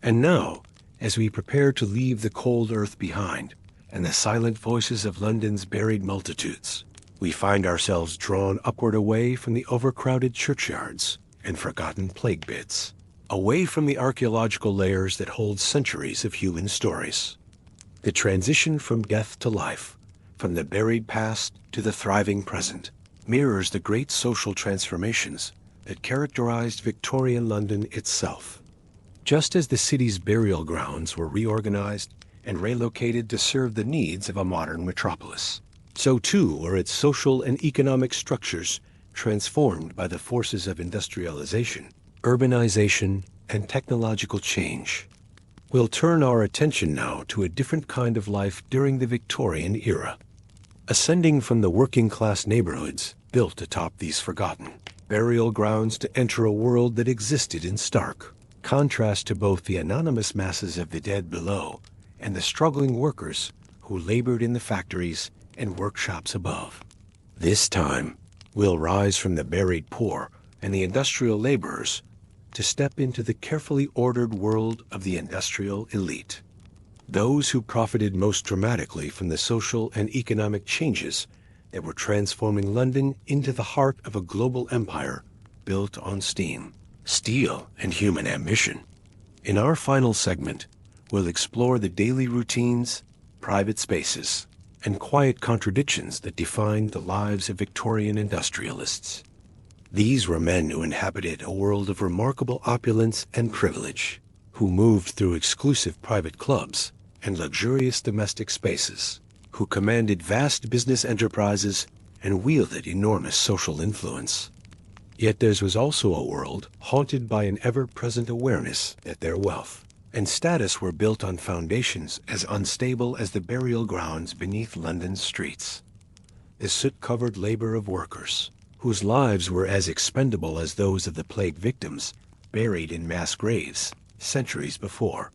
And now, as we prepare to leave the cold earth behind and the silent voices of London's buried multitudes, we find ourselves drawn upward away from the overcrowded churchyards and forgotten plague pits, away from the archaeological layers that hold centuries of human stories. The transition from death to life, from the buried past to the thriving present, mirrors the great social transformations that characterized Victorian London itself. Just as the city's burial grounds were reorganized and relocated to serve the needs of a modern metropolis, so too were its social and economic structures transformed by the forces of industrialization, urbanization, and technological change. We'll turn our attention now to a different kind of life during the Victorian era. Ascending from the working-class neighborhoods built atop these forgotten burial grounds to enter a world that existed in stark contrast to both the anonymous masses of the dead below and the struggling workers who labored in the factories and workshops above. This time, we'll rise from the buried poor and the industrial laborers to step into the carefully ordered world of the industrial elite. Those who profited most dramatically from the social and economic changes that were transforming London into the heart of a global empire built on steam, steel, and human ambition. In our final segment, we'll explore the daily routines, private spaces, and quiet contradictions that defined the lives of Victorian industrialists. These were men who inhabited a world of remarkable opulence and privilege, who moved through exclusive private clubs and luxurious domestic spaces, who commanded vast business enterprises and wielded enormous social influence. Yet theirs was also a world haunted by an ever-present awareness that their wealth and status were built on foundations as unstable as the burial grounds beneath London's streets. The soot-covered labor of workers, whose lives were as expendable as those of the plague victims buried in mass graves centuries before.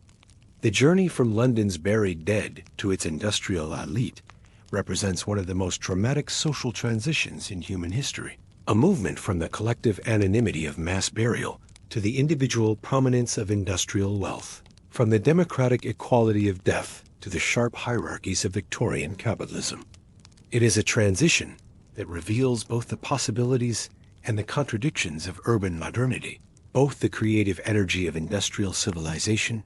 The journey from London's buried dead to its industrial elite represents one of the most dramatic social transitions in human history, a movement from the collective anonymity of mass burial to the individual prominence of industrial wealth, from the democratic equality of death to the sharp hierarchies of Victorian capitalism. It is a transition that reveals both the possibilities and the contradictions of urban modernity, both the creative energy of industrial civilization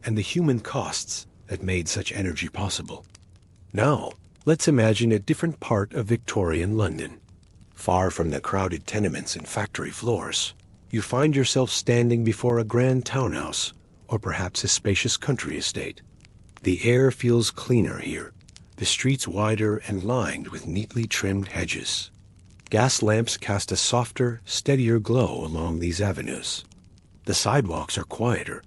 and the human costs that made such energy possible. Now, let's imagine a different part of Victorian London. Far from the crowded tenements and factory floors, you find yourself standing before a grand townhouse or perhaps a spacious country estate. The air feels cleaner here, the streets wider and lined with neatly trimmed hedges. Gas lamps cast a softer, steadier glow along these avenues. The sidewalks are quieter,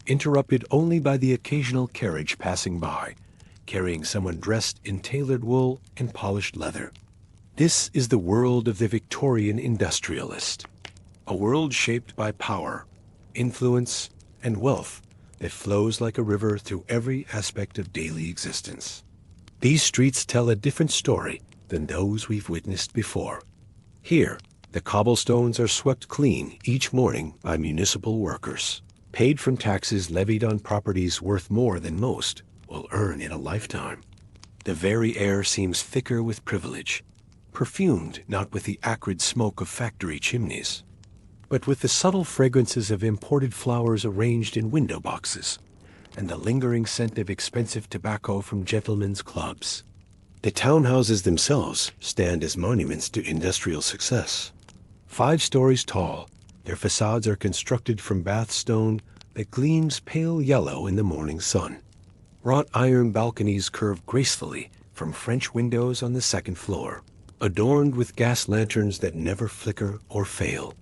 interrupted only by the occasional carriage passing by, carrying someone dressed in tailored wool and polished leather. This is the world of the Victorian industrialist, a world shaped by power, influence, and wealth that flows like a river through every aspect of daily existence. These streets tell a different story than those we've witnessed before. Here, the cobblestones are swept clean each morning by municipal workers. paid from taxes levied on properties worth more than most will earn in a lifetime. The very air seems thicker with privilege, perfumed not with the acrid smoke of factory chimneys, but with the subtle fragrances of imported flowers arranged in window boxes, and the lingering scent of expensive tobacco from gentlemen's clubs. The townhouses themselves stand as monuments to industrial success. 5 stories tall, their facades are constructed from Bath stone that gleams pale yellow in the morning sun. Wrought iron balconies curve gracefully from French windows on the 2nd floor, adorned with gas lanterns that never flicker or fail.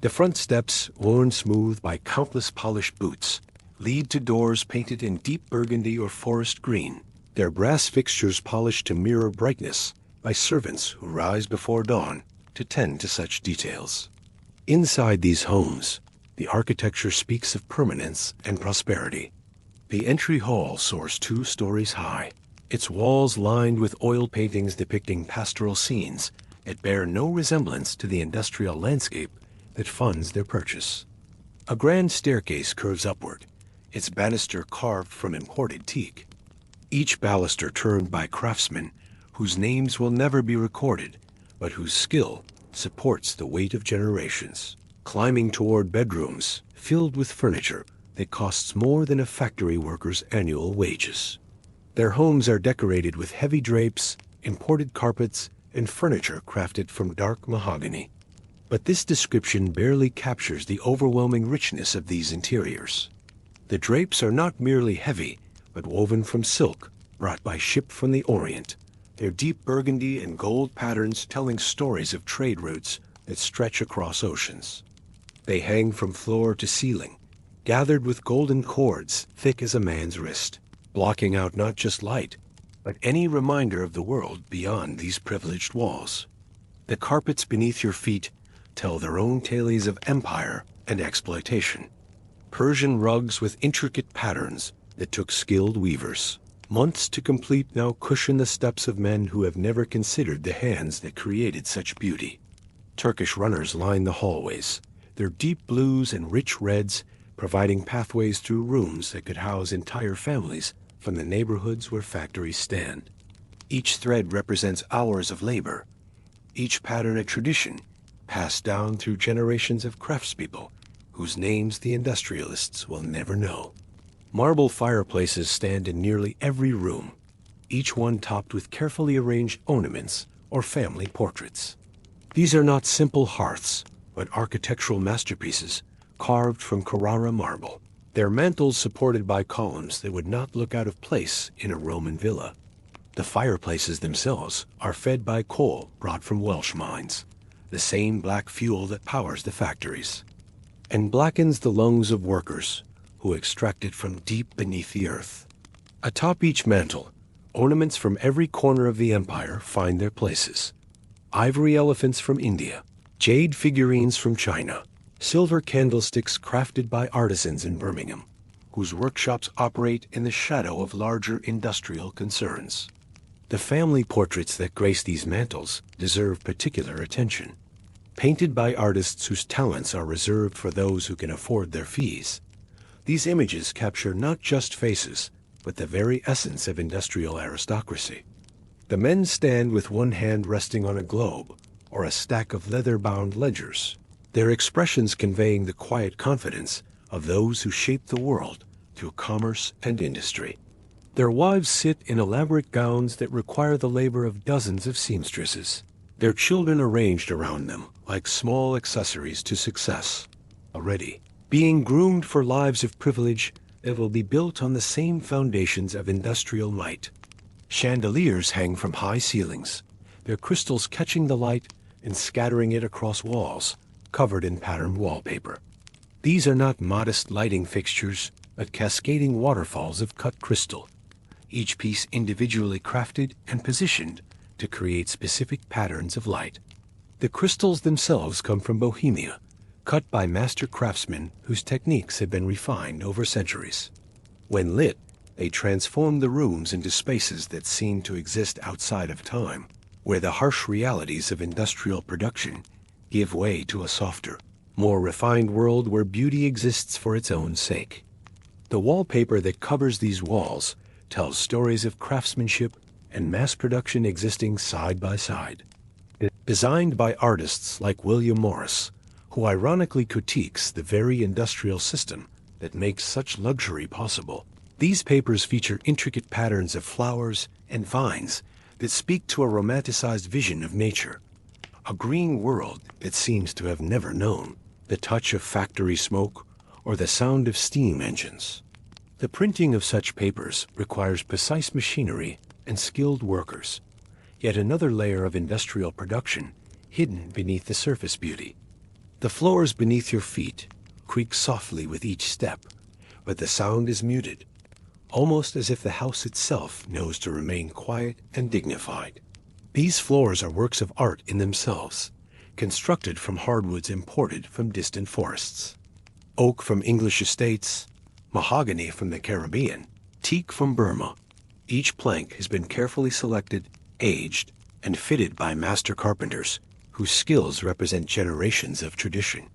The front steps, worn smooth by countless polished boots, lead to doors painted in deep burgundy or forest green, their brass fixtures polished to mirror brightness by servants who rise before dawn to tend to such details. Inside these homes, the architecture speaks of permanence and prosperity. The entry hall soars 2 stories high, its walls lined with oil paintings depicting pastoral scenes that bear no resemblance to the industrial landscape that funds their purchase. A grand staircase curves upward, its banister carved from imported teak. Each baluster turned by craftsmen whose names will never be recorded, but whose skill supports the weight of generations. Climbing toward bedrooms filled with furniture that costs more than a factory worker's annual wages. Their homes are decorated with heavy drapes, imported carpets, and furniture crafted from dark mahogany. But this description barely captures the overwhelming richness of these interiors. The drapes are not merely heavy, but woven from silk brought by ship from the Orient, their deep burgundy and gold patterns telling stories of trade routes that stretch across oceans. They hang from floor to ceiling, gathered with golden cords thick as a man's wrist, blocking out not just light, but any reminder of the world beyond these privileged walls. The carpets beneath your feet tell their own tales of empire and exploitation. Persian rugs with intricate patterns that took skilled weavers months to complete now cushion the steps of men who have never considered the hands that created such beauty. Turkish runners line the hallways, their deep blues and rich reds providing pathways through rooms that could house entire families from the neighborhoods where factories stand. Each thread represents hours of labor, each pattern a tradition passed down through generations of craftspeople whose names the industrialists will never know. Marble fireplaces stand in nearly every room, each one topped with carefully arranged ornaments or family portraits. These are not simple hearths, but architectural masterpieces carved from Carrara marble, their mantels supported by columns that would not look out of place in a Roman villa. The fireplaces themselves are fed by coal brought from Welsh mines, the same black fuel that powers the factories, and blackens the lungs of workers who extract it from deep beneath the earth. Atop each mantel, ornaments from every corner of the empire find their places. Ivory elephants from India, jade figurines from China, silver candlesticks crafted by artisans in Birmingham, whose workshops operate in the shadow of larger industrial concerns. The family portraits that grace these mantels deserve particular attention. Painted by artists whose talents are reserved for those who can afford their fees, these images capture not just faces, but the very essence of industrial aristocracy. The men stand with one hand resting on a globe or a stack of leather-bound ledgers, their expressions conveying the quiet confidence of those who shape the world through commerce and industry. Their wives sit in elaborate gowns that require the labor of dozens of seamstresses, their children arranged around them like small accessories to success, already being groomed for lives of privilege that will be built on the same foundations of industrial might. Chandeliers hang from high ceilings, their crystals catching the light and scattering it across walls covered in patterned wallpaper. These are not modest lighting fixtures, but cascading waterfalls of cut crystal, each piece individually crafted and positioned to create specific patterns of light. The crystals themselves come from Bohemia, cut by master craftsmen whose techniques have been refined over centuries. When lit, they transform the rooms into spaces that seem to exist outside of time, where the harsh realities of industrial production give way to a softer, more refined world where beauty exists for its own sake. The wallpaper that covers these walls tells stories of craftsmanship and mass production existing side by side. Designed by artists like William Morris, who ironically critiques the very industrial system that makes such luxury possible, these papers feature intricate patterns of flowers and vines that speak to a romanticized vision of nature, a green world that seems to have never known the touch of factory smoke or the sound of steam engines. The printing of such papers requires precise machinery and skilled workers, yet another layer of industrial production hidden beneath the surface beauty. The floors beneath your feet creak softly with each step, but the sound is muted, almost as if the house itself knows to remain quiet and dignified. These floors are works of art in themselves, constructed from hardwoods imported from distant forests. Oak from English estates, mahogany from the Caribbean, teak from Burma. Each plank has been carefully selected, aged, and fitted by master carpenters whose skills represent generations of tradition.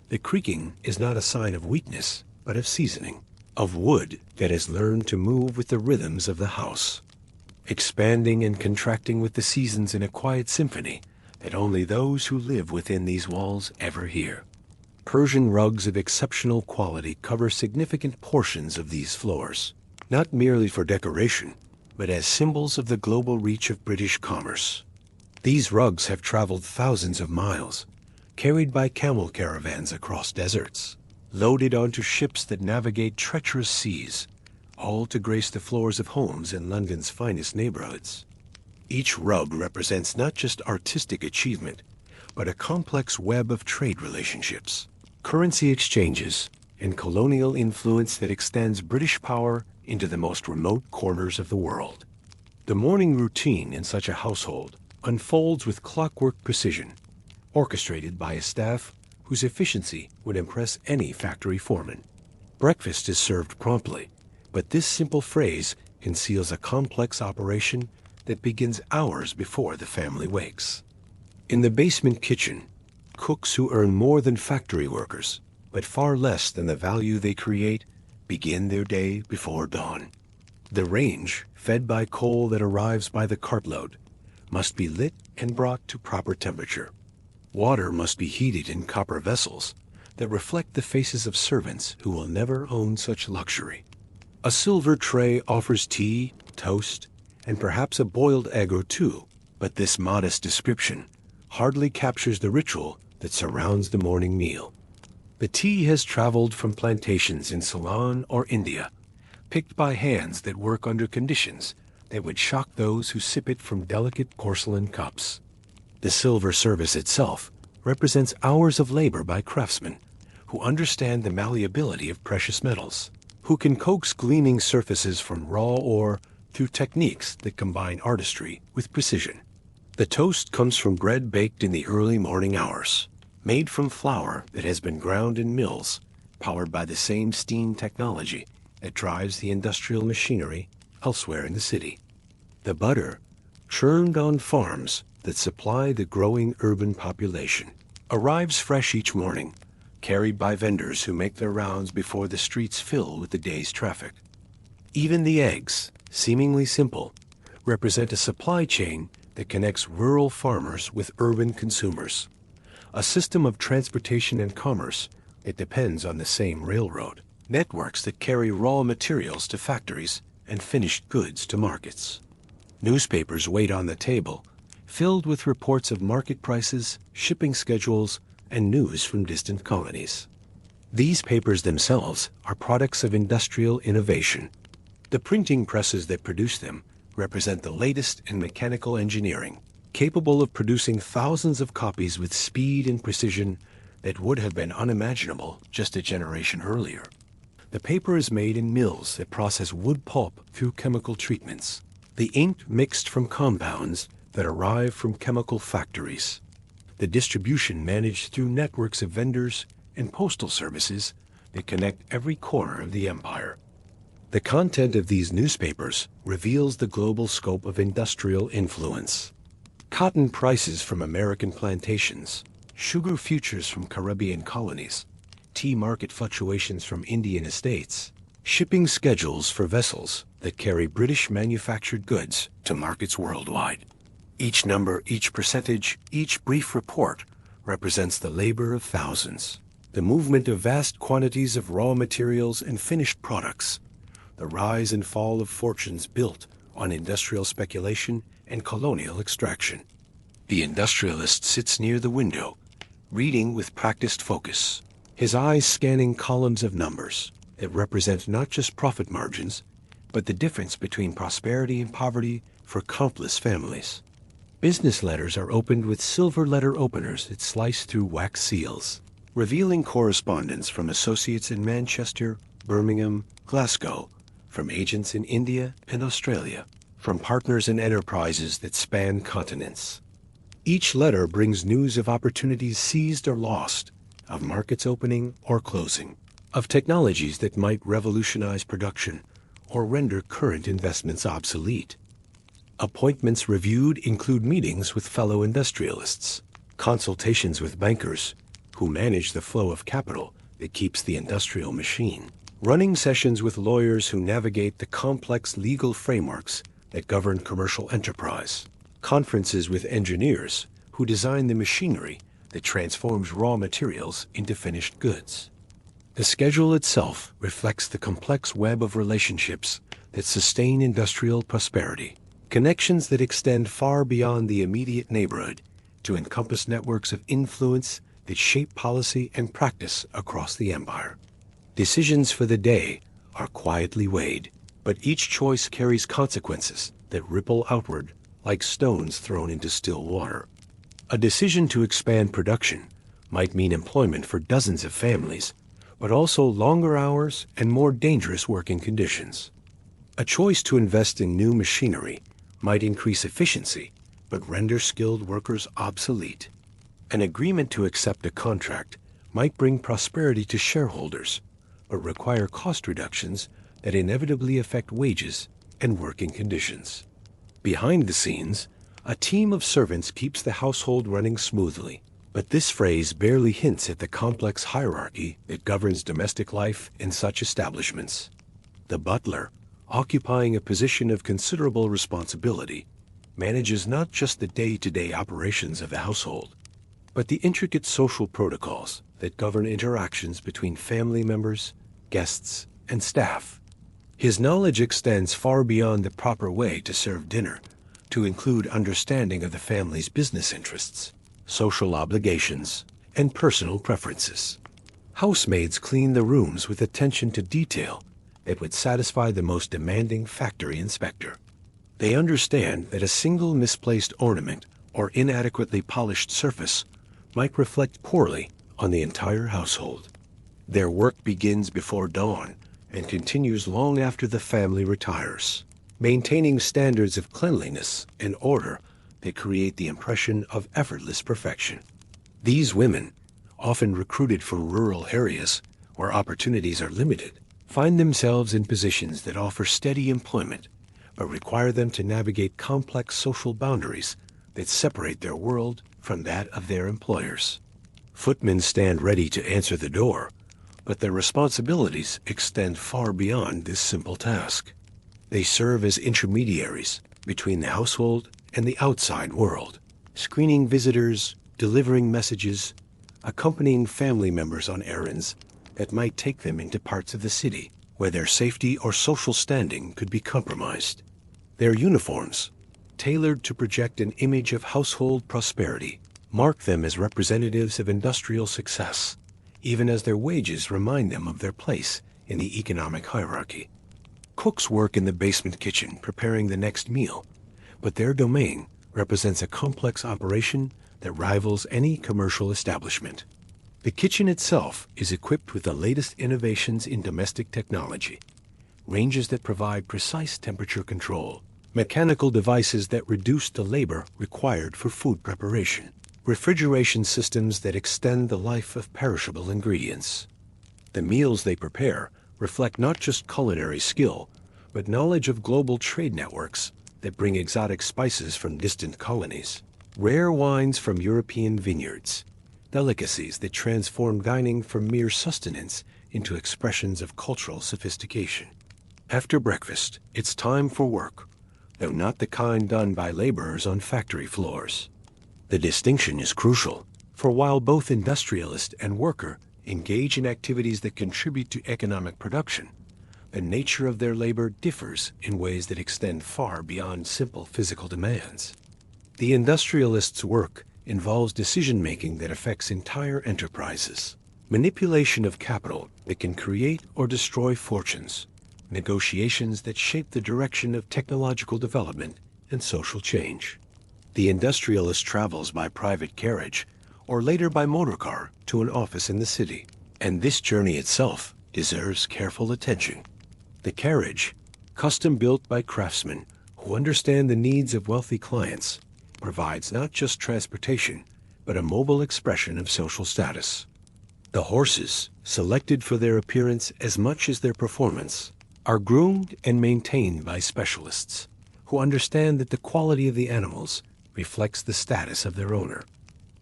The creaking is not a sign of weakness, but of seasoning, of wood that has learned to move with the rhythms of the house, expanding and contracting with the seasons in a quiet symphony that only those who live within these walls ever hear. Persian rugs of exceptional quality cover significant portions of these floors, not merely for decoration, but as symbols of the global reach of British commerce. These rugs have traveled thousands of miles, carried by camel caravans across deserts, loaded onto ships that navigate treacherous seas, all to grace the floors of homes in London's finest neighborhoods. Each rug represents not just artistic achievement, but a complex web of trade relationships, currency exchanges, and colonial influence that extends British power into the most remote corners of the world. The morning routine in such a household unfolds with clockwork precision, orchestrated by a staff whose efficiency would impress any factory foreman. Breakfast is served promptly, but this simple phrase conceals a complex operation that begins hours before the family wakes. In the basement kitchen, cooks who earn more than factory workers, but far less than the value they create, begin their day before dawn. The range, fed by coal that arrives by the cartload, must be lit and brought to proper temperature. Water must be heated in copper vessels that reflect the faces of servants who will never own such luxury. A silver tray offers tea, toast, and perhaps a boiled egg or two, but this modest description hardly captures the ritual that surrounds the morning meal. The tea has traveled from plantations in Ceylon or India, picked by hands that work under conditions that would shock those who sip it from delicate porcelain cups. The silver service itself represents hours of labor by craftsmen who understand the malleability of precious metals, who can coax gleaming surfaces from raw ore through techniques that combine artistry with precision. The toast comes from bread baked in the early morning hours, made from flour that has been ground in mills, powered by the same steam technology that drives the industrial machinery elsewhere in the city. The butter, churned on farms that supply the growing urban population, arrives fresh each morning, carried by vendors who make their rounds before the streets fill with the day's traffic. Even the eggs, seemingly simple, represent a supply chain that connects rural farmers with urban consumers, a system of transportation and commerce that depends on the same railroad, networks that carry raw materials to factories and finished goods to markets. Newspapers wait on the table, filled with reports of market prices, shipping schedules, and news from distant colonies. These papers themselves are products of industrial innovation. The printing presses that produce them represent the latest in mechanical engineering, capable of producing thousands of copies with speed and precision that would have been unimaginable just a generation earlier. The paper is made in mills that process wood pulp through chemical treatments, the ink mixed from compounds that arrive from chemical factories, the distribution managed through networks of vendors and postal services that connect every corner of the empire. The content of these newspapers reveals the global scope of industrial influence. Cotton prices from American plantations, sugar futures from Caribbean colonies, tea market fluctuations from Indian estates, shipping schedules for vessels that carry British manufactured goods to markets worldwide. Each number, each percentage, each brief report represents the labor of thousands, the movement of vast quantities of raw materials and finished products, the rise and fall of fortunes built on industrial speculation and colonial extraction. The industrialist sits near the window, reading with practiced focus, his eyes scanning columns of numbers that represent not just profit margins, but the difference between prosperity and poverty for countless families. Business letters are opened with silver letter openers that slice through wax seals, revealing correspondence from associates in Manchester, Birmingham, Glasgow, from agents in India and Australia, from partners in enterprises that span continents. Each letter brings news of opportunities seized or lost, of markets opening or closing, of technologies that might revolutionize production or render current investments obsolete. Appointments reviewed include meetings with fellow industrialists, consultations with bankers who manage the flow of capital that keeps the industrial machine, running sessions with lawyers who navigate the complex legal frameworks that govern commercial enterprise, conferences with engineers who design the machinery that transforms raw materials into finished goods. The schedule itself reflects the complex web of relationships that sustain industrial prosperity, connections that extend far beyond the immediate neighborhood to encompass networks of influence that shape policy and practice across the empire. Decisions for the day are quietly weighed, but each choice carries consequences that ripple outward like stones thrown into still water. A decision to expand production might mean employment for dozens of families, but also longer hours and more dangerous working conditions. A choice to invest in new machinery might increase efficiency, but render skilled workers obsolete. An agreement to accept a contract might bring prosperity to shareholders, but require cost reductions that inevitably affect wages and working conditions. Behind the scenes, a team of servants keeps the household running smoothly, but this phrase barely hints at the complex hierarchy that governs domestic life in such establishments. The butler, occupying a position of considerable responsibility, manages not just the day-to-day operations of the household, but the intricate social protocols that govern interactions between family members, guests, and staff. His knowledge extends far beyond the proper way to serve dinner, to include understanding of the family's business interests, social obligations, and personal preferences. Housemaids clean the rooms with attention to detail that would satisfy the most demanding factory inspector. They understand that a single misplaced ornament or inadequately polished surface might reflect poorly on the entire household. Their work begins before dawn and continues long after the family retires, maintaining standards of cleanliness and order that create the impression of effortless perfection. These women, often recruited from rural areas where opportunities are limited, find themselves in positions that offer steady employment, but require them to navigate complex social boundaries that separate their world from that of their employers. Footmen stand ready to answer the door, but their responsibilities extend far beyond this simple task. They serve as intermediaries between the household and the outside world, screening visitors, delivering messages, accompanying family members on errands that might take them into parts of the city where their safety or social standing could be compromised. Their uniforms, tailored to project an image of household prosperity, mark them as representatives of industrial success, even as their wages remind them of their place in the economic hierarchy. Cooks work in the basement kitchen preparing the next meal, but their domain represents a complex operation that rivals any commercial establishment. The kitchen itself is equipped with the latest innovations in domestic technology, ranges that provide precise temperature control, mechanical devices that reduce the labor required for food preparation, refrigeration systems that extend the life of perishable ingredients. The meals they prepare reflect not just culinary skill, but knowledge of global trade networks that bring exotic spices from distant colonies, rare wines from European vineyards, delicacies that transform dining from mere sustenance into expressions of cultural sophistication. After breakfast, it's time for work, though not the kind done by laborers on factory floors. The distinction is crucial, for while both industrialist and worker engage in activities that contribute to economic production, the nature of their labor differs in ways that extend far beyond simple physical demands. The industrialist's work involves decision-making that affects entire enterprises, manipulation of capital that can create or destroy fortunes, negotiations that shape the direction of technological development and social change. The industrialist travels by private carriage or later by motorcar to an office in the city, and this journey itself deserves careful attention. The carriage, custom-built by craftsmen who understand the needs of wealthy clients, provides not just transportation, but a mobile expression of social status. The horses, selected for their appearance as much as their performance, are groomed and maintained by specialists who understand that the quality of the animals reflects the status of their owner.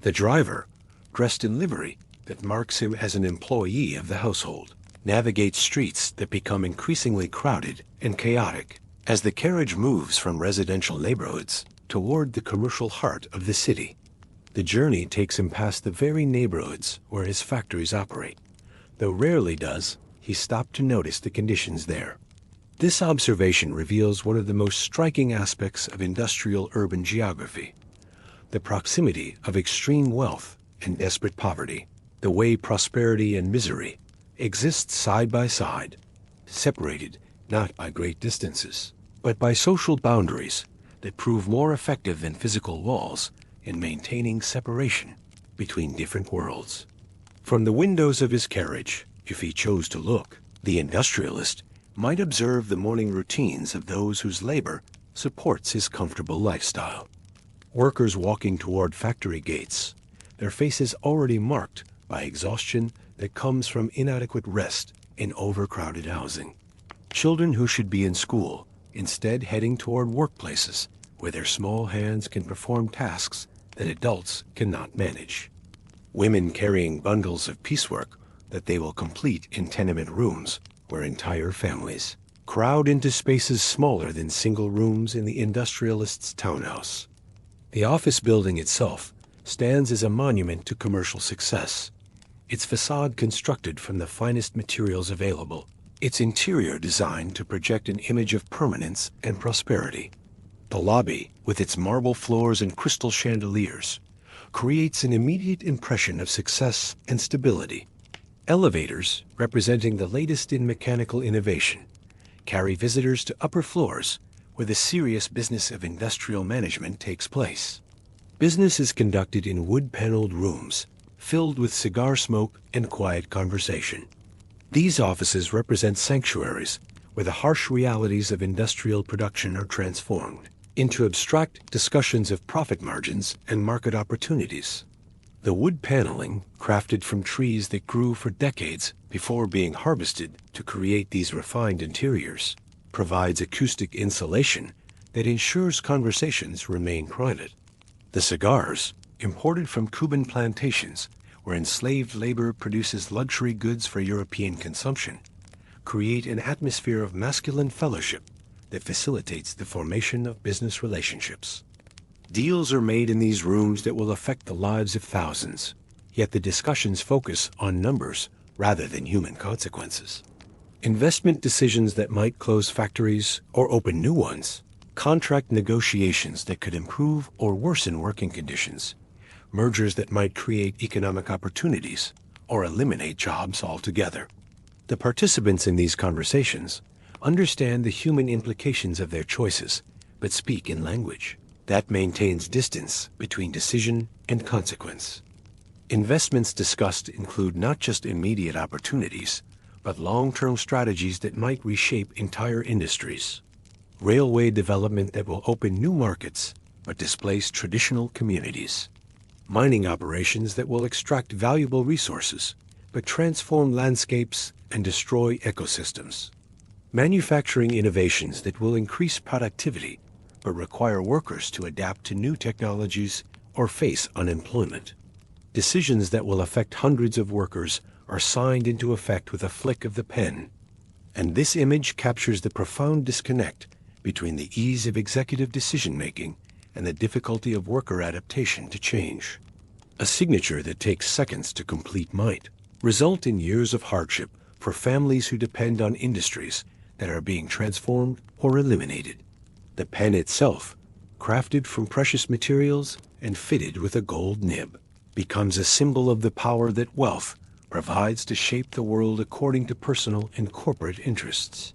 The driver, dressed in livery that marks him as an employee of the household, navigates streets that become increasingly crowded and chaotic as the carriage moves from residential neighborhoods toward the commercial heart of the city. The journey takes him past the very neighborhoods where his factories operate, though rarely does he stop to notice the conditions there. This observation reveals one of the most striking aspects of industrial urban geography: the proximity of extreme wealth and desperate poverty, the way prosperity and misery exist side by side, separated not by great distances, but by social boundaries that prove more effective than physical walls in maintaining separation between different worlds. From the windows of his carriage, if he chose to look, the industrialist might observe the morning routines of those whose labor supports his comfortable lifestyle. Workers walking toward factory gates, their faces already marked by exhaustion that comes from inadequate rest in overcrowded housing. Children who should be in school, instead heading toward workplaces where their small hands can perform tasks that adults cannot manage. Women carrying bundles of piecework that they will complete in tenement rooms where entire families crowd into spaces smaller than single rooms in the industrialist's townhouse. The office building itself stands as a monument to commercial success, its facade constructed from the finest materials available, its interior designed to project an image of permanence and prosperity. The lobby, with its marble floors and crystal chandeliers, creates an immediate impression of success and stability. Elevators, representing the latest in mechanical innovation, carry visitors to upper floors where the serious business of industrial management takes place. Business is conducted in wood-paneled rooms, filled with cigar smoke and quiet conversation. These offices represent sanctuaries where the harsh realities of industrial production are transformed into abstract discussions of profit margins and market opportunities. The wood paneling, crafted from trees that grew for decades before being harvested to create these refined interiors, provides acoustic insulation that ensures conversations remain private. The cigars, imported from Cuban plantations where enslaved labor produces luxury goods for European consumption, create an atmosphere of masculine fellowship that facilitates the formation of business relationships. Deals are made in these rooms that will affect the lives of thousands, yet the discussions focus on numbers rather than human consequences. Investment decisions that might close factories or open new ones, contract negotiations that could improve or worsen working conditions, mergers that might create economic opportunities or eliminate jobs altogether. The participants in these conversations understand the human implications of their choices, but speak in language that maintains distance between decision and consequence. Investments discussed include not just immediate opportunities, but long-term strategies that might reshape entire industries. Railway development that will open new markets but displace traditional communities. Mining operations that will extract valuable resources but transform landscapes and destroy ecosystems. Manufacturing innovations that will increase productivity but require workers to adapt to new technologies or face unemployment. Decisions that will affect hundreds of workers are signed into effect with a flick of the pen. And this image captures the profound disconnect between the ease of executive decision-making and the difficulty of worker adaptation to change. A signature that takes seconds to complete might result in years of hardship for families who depend on industries that are being transformed or eliminated. The pen itself, crafted from precious materials and fitted with a gold nib, becomes a symbol of the power that wealth provides to shape the world according to personal and corporate interests.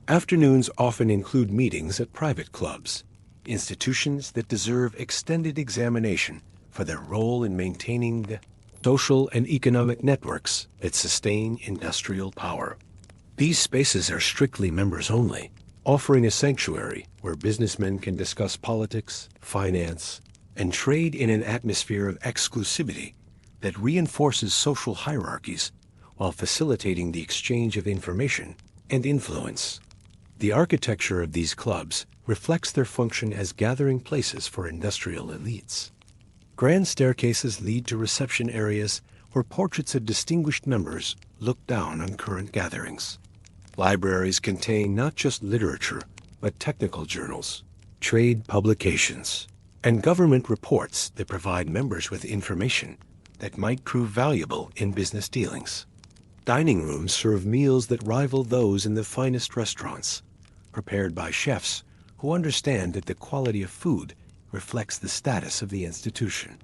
Afternoons often include meetings at private clubs, institutions that deserve extended examination for their role in maintaining the social and economic networks that sustain industrial power. These spaces are strictly members only, offering a sanctuary where businessmen can discuss politics, finance, and trade in an atmosphere of exclusivity that reinforces social hierarchies while facilitating the exchange of information and influence. The architecture of these clubs reflects their function as gathering places for industrial elites. Grand staircases lead to reception areas where portraits of distinguished members look down on current gatherings. Libraries contain not just literature, but technical journals, trade publications, and government reports that provide members with information that might prove valuable in business dealings. Dining rooms serve meals that rival those in the finest restaurants, prepared by chefs who understand that the quality of food reflects the status of the institution.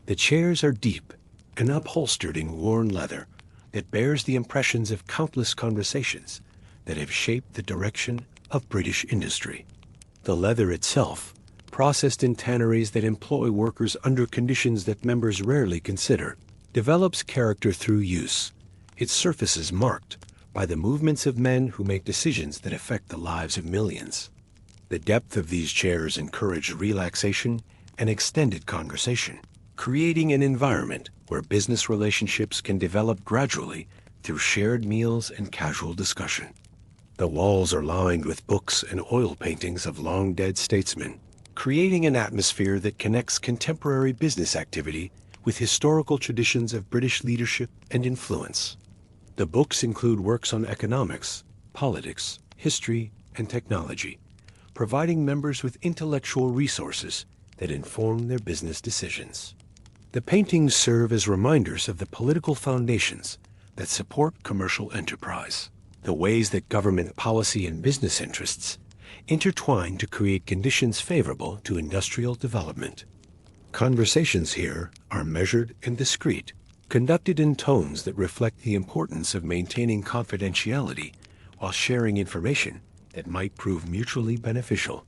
The chairs are deep and upholstered in worn leather that bears the impressions of countless conversations that have shaped the direction of British industry. The leather itself, processed in tanneries that employ workers under conditions that members rarely consider, develops character through use, its surfaces marked by the movements of men who make decisions that affect the lives of millions. The depth of these chairs encourage relaxation and extended conversation, creating an environment where business relationships can develop gradually through shared meals and casual discussion. The walls are lined with books and oil paintings of long-dead statesmen, creating an atmosphere that connects contemporary business activity with historical traditions of British leadership and influence. The books include works on economics, politics, history, and technology, providing members with intellectual resources that inform their business decisions. The paintings serve as reminders of the political foundations that support commercial enterprise, the ways that government policy and business interests intertwine to create conditions favorable to industrial development. Conversations here are measured and discreet, conducted in tones that reflect the importance of maintaining confidentiality while sharing information that might prove mutually beneficial.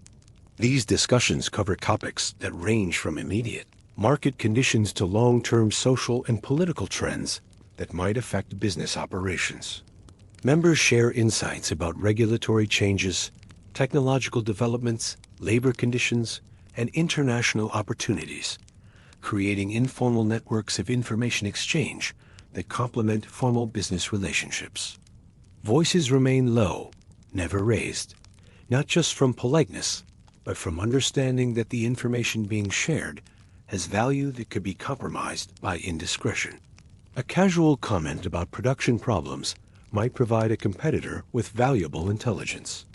These discussions cover topics that range from immediate market conditions to long-term social and political trends that might affect business operations. Members share insights about regulatory changes, technological developments, labor conditions, and international opportunities, creating informal networks of information exchange that complement formal business relationships. Voices remain low, never raised, not just from politeness, but from understanding that the information being shared has value that could be compromised by indiscretion. A casual comment about production problems might provide a competitor with valuable intelligence.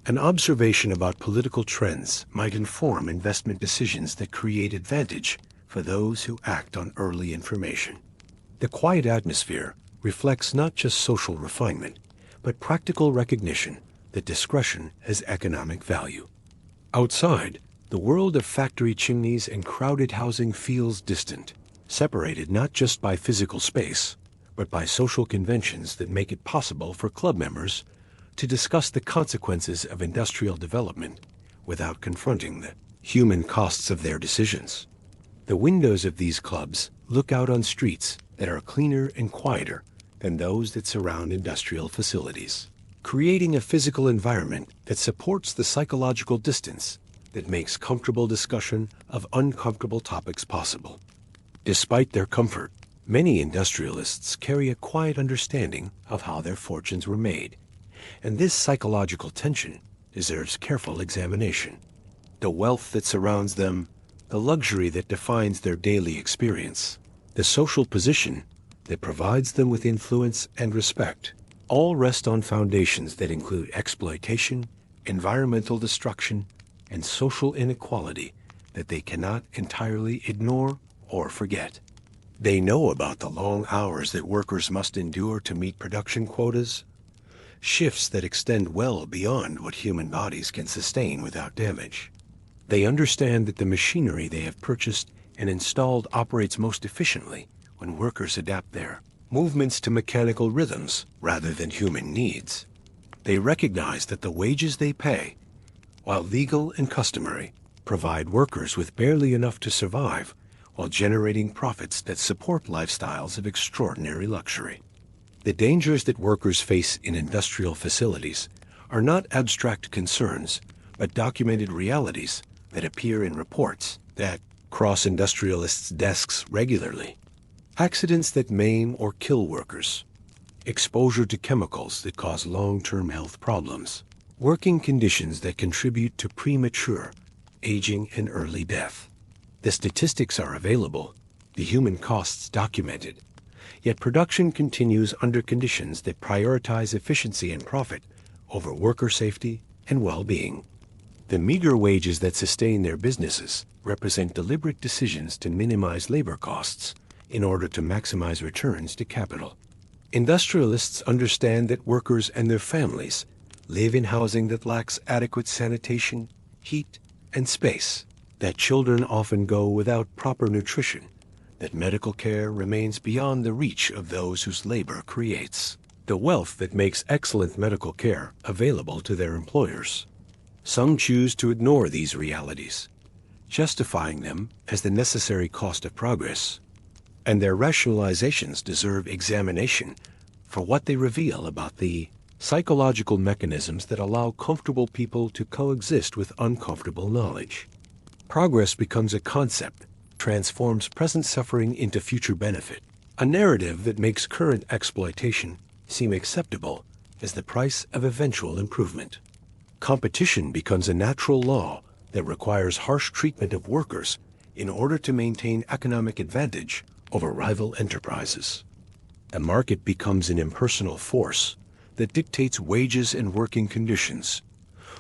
An observation about political trends might inform investment decisions that create advantage for those who act on early information. The quiet atmosphere reflects not just social refinement, but practical recognition that discretion has economic value. Outside, the world of factory chimneys and crowded housing feels distant, separated not just by physical space, but by social conventions that make it possible for club members to discuss the consequences of industrial development without confronting the human costs of their decisions. The windows of these clubs look out on streets that are cleaner and quieter than those that surround industrial facilities, creating a physical environment that supports the psychological distance that makes comfortable discussion of uncomfortable topics possible. Despite their comfort, many industrialists carry a quiet understanding of how their fortunes were made, and this psychological tension deserves careful examination. The wealth that surrounds them, the luxury that defines their daily experience, the social position that provides them with influence and respect, all rest on foundations that include exploitation, environmental destruction, and social inequality that they cannot entirely ignore or forget. They know about the long hours that workers must endure to meet production quotas, shifts that extend well beyond what human bodies can sustain without damage. They understand that the machinery they have purchased and installed operates most efficiently when workers adapt their movements to mechanical rhythms rather than human needs. They recognize that the wages they pay, while legal and customary, provide workers with barely enough to survive while generating profits that support lifestyles of extraordinary luxury. The dangers that workers face in industrial facilities are not abstract concerns, but documented realities that appear in reports that cross industrialists' desks regularly. Accidents that maim or kill workers, exposure to chemicals that cause long-term health problems, working conditions that contribute to premature aging and early death. The statistics are available, the human costs documented, yet production continues under conditions that prioritize efficiency and profit over worker safety and well-being. The meager wages that sustain their businesses represent deliberate decisions to minimize labor costs in order to maximize returns to capital. Industrialists understand that workers and their families live in housing that lacks adequate sanitation, heat, and space, that children often go without proper nutrition, that medical care remains beyond the reach of those whose labor creates the wealth that makes excellent medical care available to their employers. Some choose to ignore these realities, justifying them as the necessary cost of progress, and their rationalizations deserve examination for what they reveal about the psychological mechanisms that allow comfortable people to coexist with uncomfortable knowledge. Progress becomes a concept, transforms present suffering into future benefit, a narrative that makes current exploitation seem acceptable as the price of eventual improvement. Competition becomes a natural law that requires harsh treatment of workers in order to maintain economic advantage over rival enterprises. A market becomes an impersonal force that dictates wages and working conditions,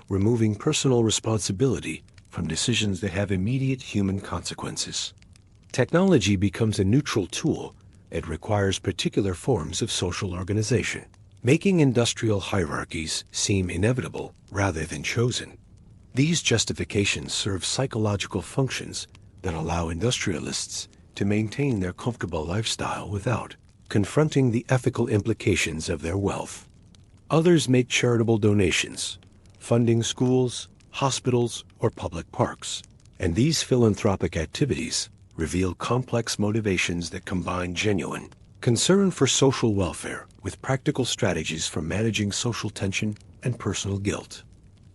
removing personal responsibility from decisions that have immediate human consequences. Technology becomes a neutral tool that requires particular forms of social organization, making industrial hierarchies seem inevitable rather than chosen. These justifications serve psychological functions that allow industrialists to maintain their comfortable lifestyle without confronting the ethical implications of their wealth. Others make charitable donations, funding schools, hospitals, or public parks, and these philanthropic activities reveal complex motivations that combine genuine concern for social welfare with practical strategies for managing social tension and personal guilt.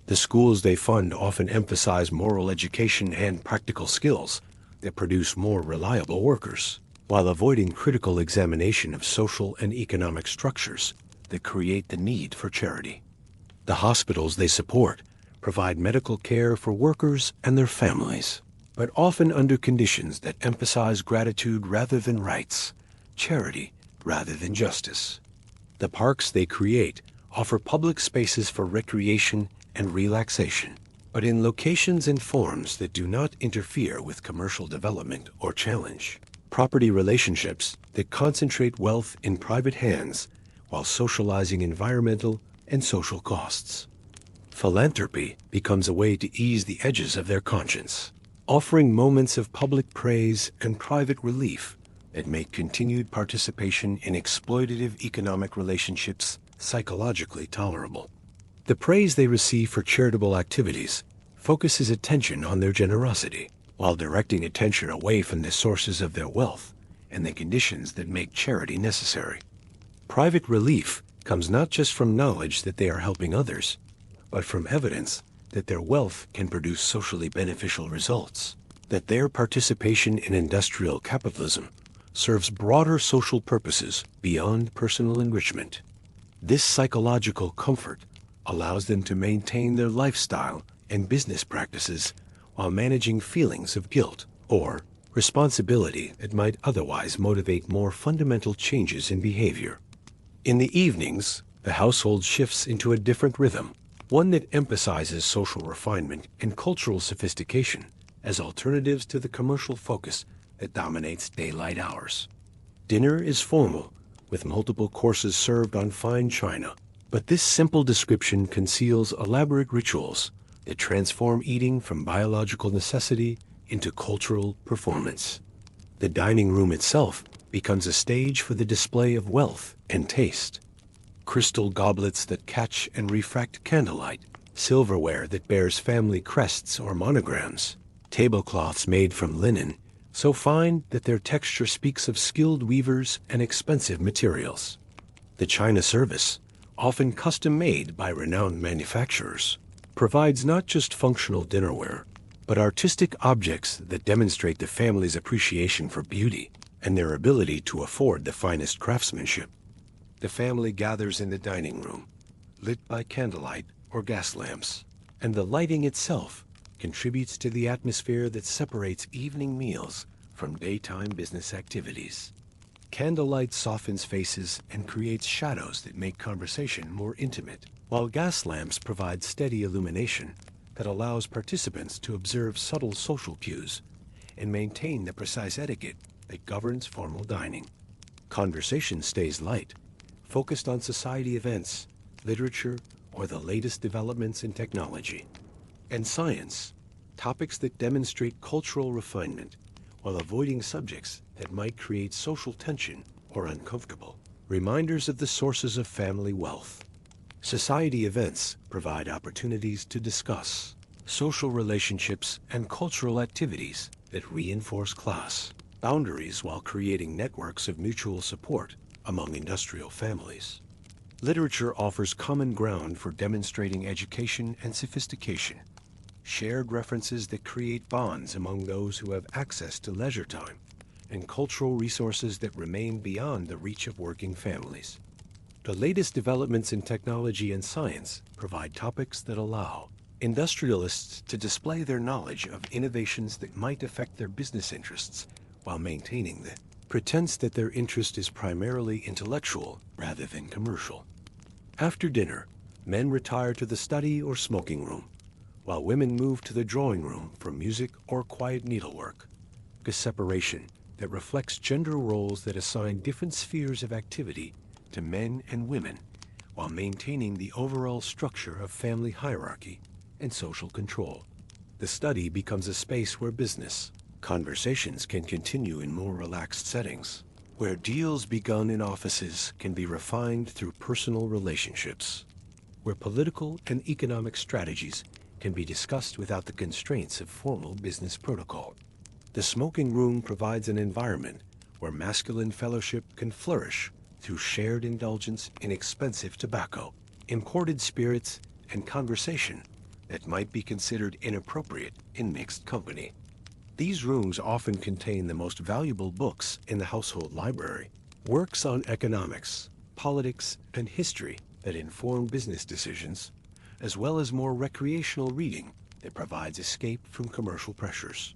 The schools they fund often emphasize moral education and practical skills that produce more reliable workers, while avoiding critical examination of social and economic structures that create the need for charity. The hospitals they support provide medical care for workers and their families, but often under conditions that emphasize gratitude rather than rights, charity rather than justice. The parks they create offer public spaces for recreation and relaxation, but in locations and forms that do not interfere with commercial development or challenge property relationships that concentrate wealth in private hands while socializing environmental and social costs. Philanthropy becomes a way to ease the edges of their conscience, offering moments of public praise and private relief that make continued participation in exploitative economic relationships psychologically tolerable. The praise they receive for charitable activities focuses attention on their generosity, while directing attention away from the sources of their wealth and the conditions that make charity necessary. Private relief comes not just from knowledge that they are helping others, but from evidence that their wealth can produce socially beneficial results, that their participation in industrial capitalism serves broader social purposes beyond personal enrichment. This psychological comfort allows them to maintain their lifestyle and business practices while managing feelings of guilt or responsibility that might otherwise motivate more fundamental changes in behavior. In the evenings, the household shifts into a different rhythm, one that emphasizes social refinement and cultural sophistication as alternatives to the commercial focus that dominates daylight hours. Dinner is formal, with multiple courses served on fine china, but this simple description conceals elaborate rituals that transform eating from biological necessity into cultural performance. The dining room itself becomes a stage for the display of wealth and taste. Crystal goblets that catch and refract candlelight, silverware that bears family crests or monograms, tablecloths made from linen, so fine that their texture speaks of skilled weavers and expensive materials. The china service, often custom-made by renowned manufacturers, provides not just functional dinnerware, but artistic objects that demonstrate the family's appreciation for beauty and their ability to afford the finest craftsmanship. The family gathers in the dining room, lit by candlelight or gas lamps, and the lighting itself contributes to the atmosphere that separates evening meals from daytime business activities. Candlelight softens faces and creates shadows that make conversation more intimate, while gas lamps provide steady illumination that allows participants to observe subtle social cues and maintain the precise etiquette that governs formal dining. Conversation stays light, focused on society events, literature, or the latest developments in technology. And science, topics that demonstrate cultural refinement while avoiding subjects that might create social tension or uncomfortable. Reminders of the sources of family wealth. Society events provide opportunities to discuss social relationships and cultural activities that reinforce class boundaries while creating networks of mutual support among industrial families. Literature offers common ground for demonstrating education and sophistication, shared references that create bonds among those who have access to leisure time, and cultural resources that remain beyond the reach of working families. The latest developments in technology and science provide topics that allow industrialists to display their knowledge of innovations that might affect their business interests while maintaining the pretense that their interest is primarily intellectual rather than commercial. After dinner, men retire to the study or smoking room, while women move to the drawing room for music or quiet needlework, a separation that reflects gender roles that assign different spheres of activity to men and women while maintaining the overall structure of family hierarchy and social control. The study becomes a space where business conversations can continue in more relaxed settings, where deals begun in offices can be refined through personal relationships, where political and economic strategies can be discussed without the constraints of formal business protocol. The smoking room provides an environment where masculine fellowship can flourish through shared indulgence in expensive tobacco, imported spirits, and conversation that might be considered inappropriate in mixed company. These rooms often contain the most valuable books in the household library, works on economics, politics, and history that inform business decisions, as well as more recreational reading that provides escape from commercial pressures.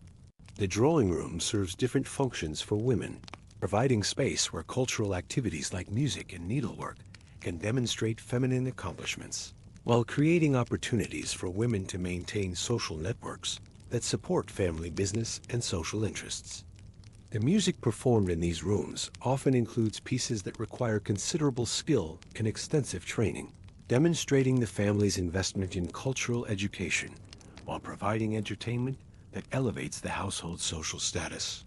The drawing room serves different functions for women, providing space where cultural activities like music and needlework can demonstrate feminine accomplishments, while creating opportunities for women to maintain social networks that support family business and social interests. The music performed in these rooms often includes pieces that require considerable skill and extensive training, demonstrating the family's investment in cultural education while providing entertainment that elevates the household's social status.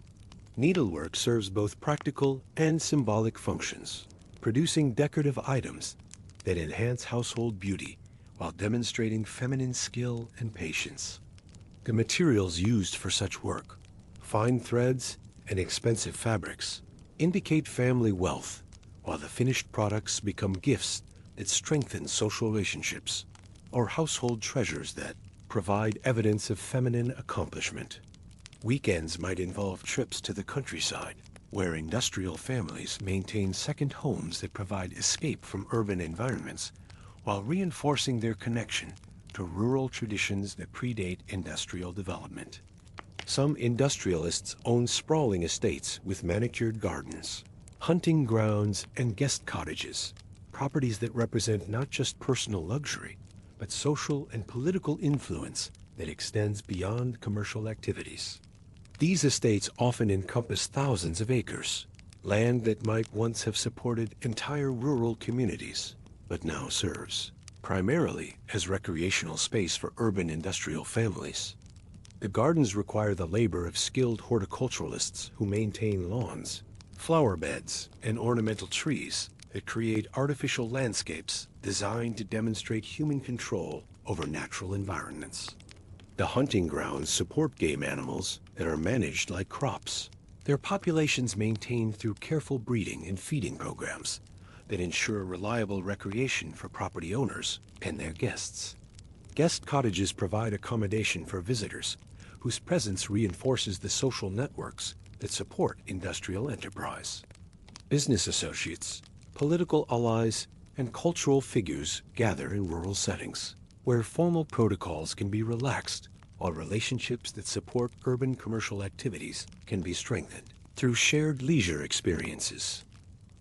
Needlework serves both practical and symbolic functions, producing decorative items that enhance household beauty while demonstrating feminine skill and patience. The materials used for such work, fine threads and expensive fabrics, indicate family wealth, while the finished products become gifts that strengthen social relationships, or household treasures that provide evidence of feminine accomplishment. Weekends might involve trips to the countryside, where industrial families maintain second homes that provide escape from urban environments, while reinforcing their connection to rural traditions that predate industrial development. Some industrialists own sprawling estates with manicured gardens, hunting grounds, and guest cottages, properties that represent not just personal luxury, but social and political influence that extends beyond commercial activities. These estates often encompass thousands of acres, land that might once have supported entire rural communities, but now serves primarily as recreational space for urban industrial families. The gardens require the labor of skilled horticulturalists who maintain lawns, flower beds, and ornamental trees that create artificial landscapes designed to demonstrate human control over natural environments. The hunting grounds support game animals that are managed like crops. Their populations maintained through careful breeding and feeding programs that ensure reliable recreation for property owners and their guests. Guest cottages provide accommodation for visitors whose presence reinforces the social networks that support industrial enterprise. Business associates, political allies, and cultural figures gather in rural settings, where formal protocols can be relaxed, while relationships that support urban commercial activities can be strengthened through shared leisure experiences.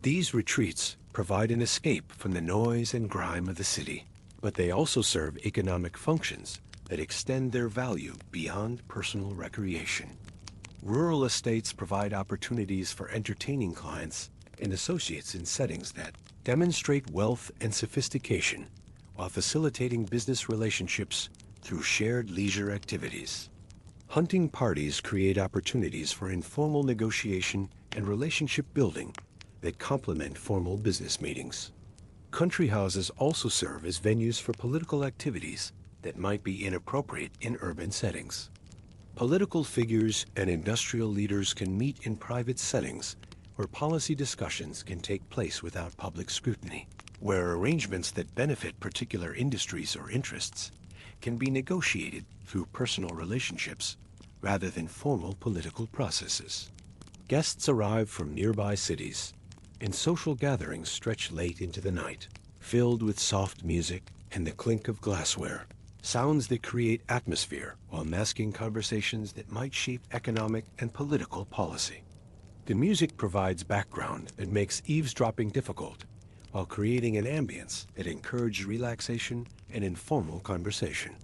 These retreats provide an escape from the noise and grime of the city, but they also serve economic functions that extend their value beyond personal recreation. Rural estates provide opportunities for entertaining clients and associates in settings that demonstrate wealth and sophistication while facilitating business relationships through shared leisure activities. Hunting parties create opportunities for informal negotiation and relationship building that complement formal business meetings. Country houses also serve as venues for political activities that might be inappropriate in urban settings. Political figures and industrial leaders can meet in private settings where policy discussions can take place without public scrutiny, where arrangements that benefit particular industries or interests can be negotiated through personal relationships rather than formal political processes. Guests arrive from nearby cities, and social gatherings stretch late into the night, filled with soft music and the clink of glassware, sounds that create atmosphere while masking conversations that might shape economic and political policy. The music provides background that makes eavesdropping difficult, while creating an ambience that encourages relaxation and informal conversation.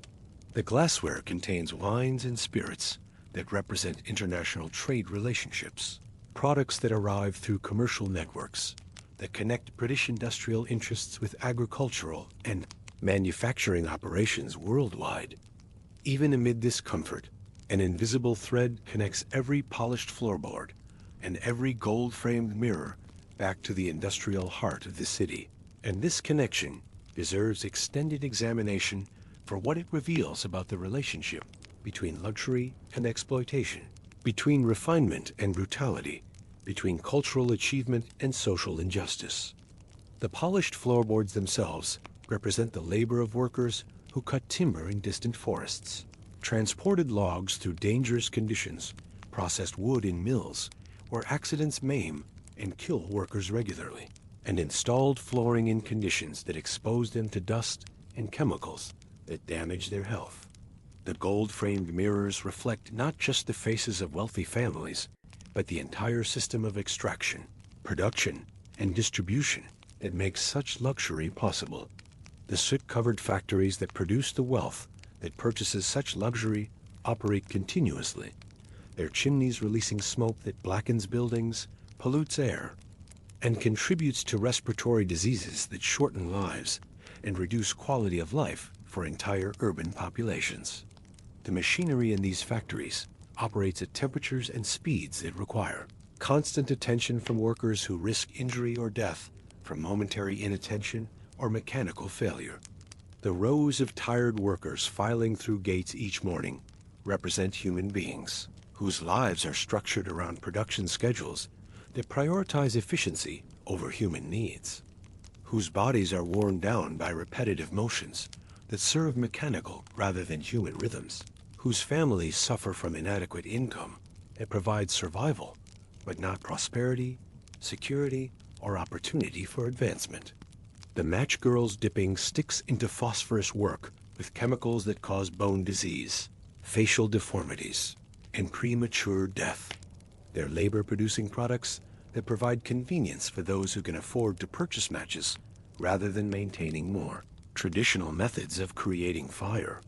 The glassware contains wines and spirits that represent international trade relationships, products that arrive through commercial networks that connect British industrial interests with agricultural and manufacturing operations worldwide. Even amid this comfort, an invisible thread connects every polished floorboard and every gold-framed mirror back to the industrial heart of the city. And this connection deserves extended examination for what it reveals about the relationship between luxury and exploitation, between refinement and brutality, between cultural achievement and social injustice. The polished floorboards themselves represent the labor of workers who cut timber in distant forests, transported logs through dangerous conditions, processed wood in mills where accidents maim and kill workers regularly, and installed flooring in conditions that expose them to dust and chemicals that damage their health. The gold-framed mirrors reflect not just the faces of wealthy families, but the entire system of extraction, production, and distribution that makes such luxury possible. The soot-covered factories that produce the wealth that purchases such luxury operate continuously, their chimneys releasing smoke that blackens buildings, pollutes air, and contributes to respiratory diseases that shorten lives and reduce quality of life for entire urban populations. The machinery in these factories operates at temperatures and speeds that require constant attention from workers who risk injury or death from momentary inattention or mechanical failure. The rows of tired workers filing through gates each morning represent human beings whose lives are structured around production schedules that prioritize efficiency over human needs, whose bodies are worn down by repetitive motions that serve mechanical rather than human rhythms, whose families suffer from inadequate income that provides survival, but not prosperity, security, or opportunity for advancement. The match girls dipping sticks into phosphorus work with chemicals that cause bone disease, facial deformities, and premature death. They're labor-producing products that provide convenience for those who can afford to purchase matches rather than maintaining more traditional methods of creating fire.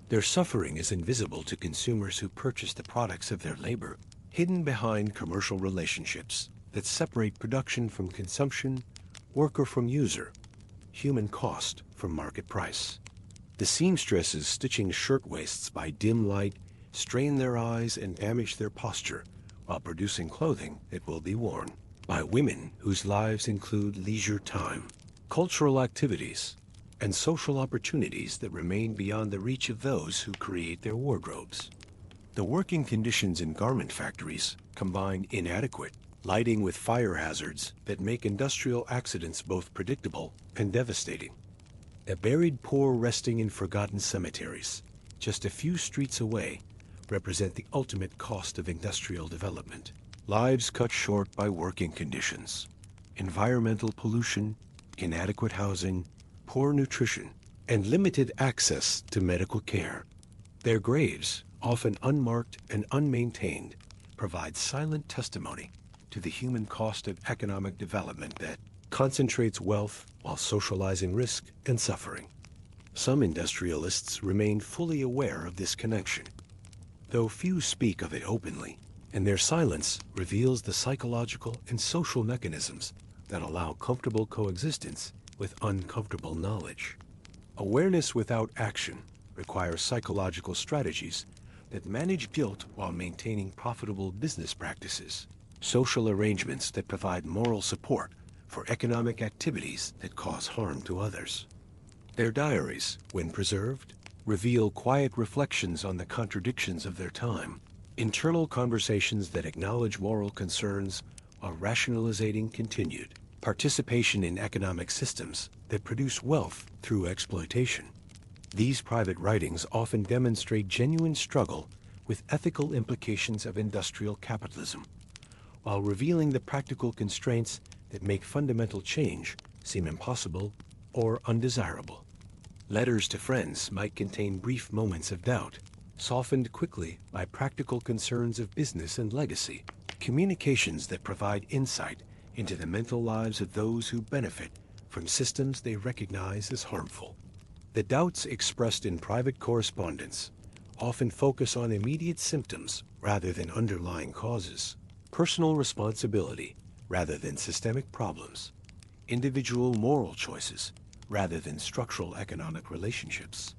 Their suffering is invisible to consumers who purchase the products of their labor, hidden behind commercial relationships that separate production from consumption, worker from user, human cost from market price. The seamstresses stitching shirtwaists by dim light strain their eyes and damage their posture while producing clothing that will be worn by women whose lives include leisure time, cultural activities, and social opportunities that remain beyond the reach of those who create their wardrobes. The working conditions in garment factories combine inadequate lighting with fire hazards that make industrial accidents both predictable and devastating. The buried poor resting in forgotten cemeteries, just a few streets away, represent the ultimate cost of industrial development. Lives cut short by working conditions, environmental pollution, inadequate housing, poor nutrition, and limited access to medical care. Their graves, often unmarked and unmaintained, provide silent testimony to the human cost of economic development that concentrates wealth while socializing risk and suffering. Some industrialists remain fully aware of this connection, though few speak of it openly, and their silence reveals the psychological and social mechanisms that allow comfortable coexistence with uncomfortable knowledge. Awareness without action requires psychological strategies that manage guilt while maintaining profitable business practices, social arrangements that provide moral support for economic activities that cause harm to others. Their diaries, when preserved, reveal quiet reflections on the contradictions of their time, internal conversations that acknowledge moral concerns while rationalizing continued participation in economic systems that produce wealth through exploitation. These private writings often demonstrate genuine struggle with ethical implications of industrial capitalism, while revealing the practical constraints that make fundamental change seem impossible or undesirable. Letters to friends might contain brief moments of doubt, softened quickly by practical concerns of business and legacy, communications that provide insight into the mental lives of those who benefit from systems they recognize as harmful. The doubts expressed in private correspondence often focus on immediate symptoms rather than underlying causes, personal responsibility rather than systemic problems, individual moral choices rather than structural economic relationships.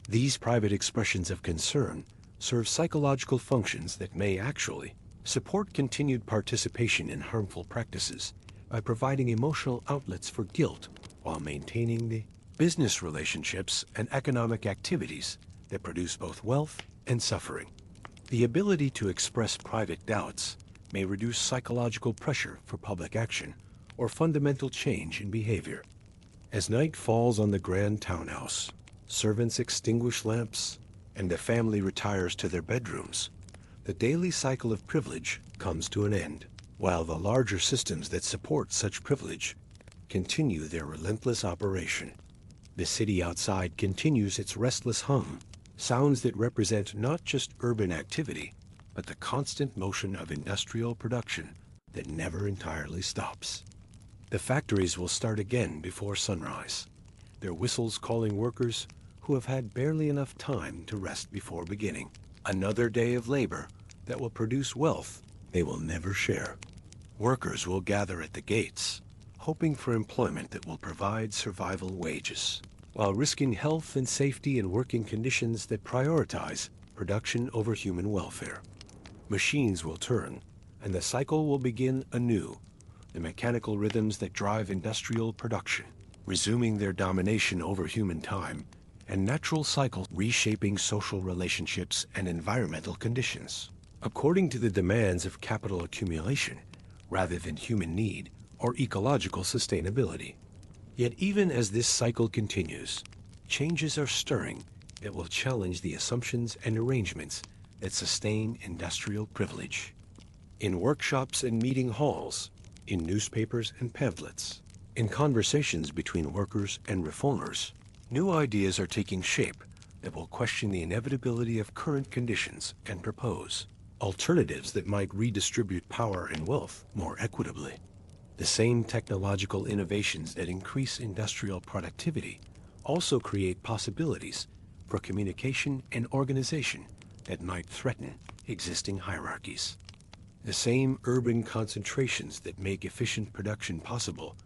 These private expressions of concern serve psychological functions that may actually support continued participation in harmful practices by providing emotional outlets for guilt while maintaining the business relationships and economic activities that produce both wealth and suffering. The ability to express private doubts may reduce psychological pressure for public action or fundamental change in behavior. As night falls on the grand townhouse, servants extinguish lamps, and the family retires to their bedrooms, the daily cycle of privilege comes to an end, while the larger systems that support such privilege continue their relentless operation. The city outside continues its restless hum, sounds that represent not just urban activity, but the constant motion of industrial production that never entirely stops. The factories will start again before sunrise, their whistles calling workers who have had barely enough time to rest before beginning another day of labor that will produce wealth they will never share. Workers will gather at the gates, hoping for employment that will provide survival wages, while risking health and safety in working conditions that prioritize production over human welfare. Machines will turn, and the cycle will begin anew, the mechanical rhythms that drive industrial production, resuming their domination over human time, and natural cycles reshaping social relationships and environmental conditions, according to the demands of capital accumulation, rather than human need or ecological sustainability. Yet even as this cycle continues, changes are stirring that will challenge the assumptions and arrangements that sustain industrial privilege. In workshops and meeting halls, in newspapers and pamphlets, in conversations between workers and reformers, new ideas are taking shape that will question the inevitability of current conditions and propose alternatives that might redistribute power and wealth more equitably. The same technological innovations that increase industrial productivity also create possibilities for communication and organization that might threaten existing hierarchies. The same urban concentrations that make efficient production possible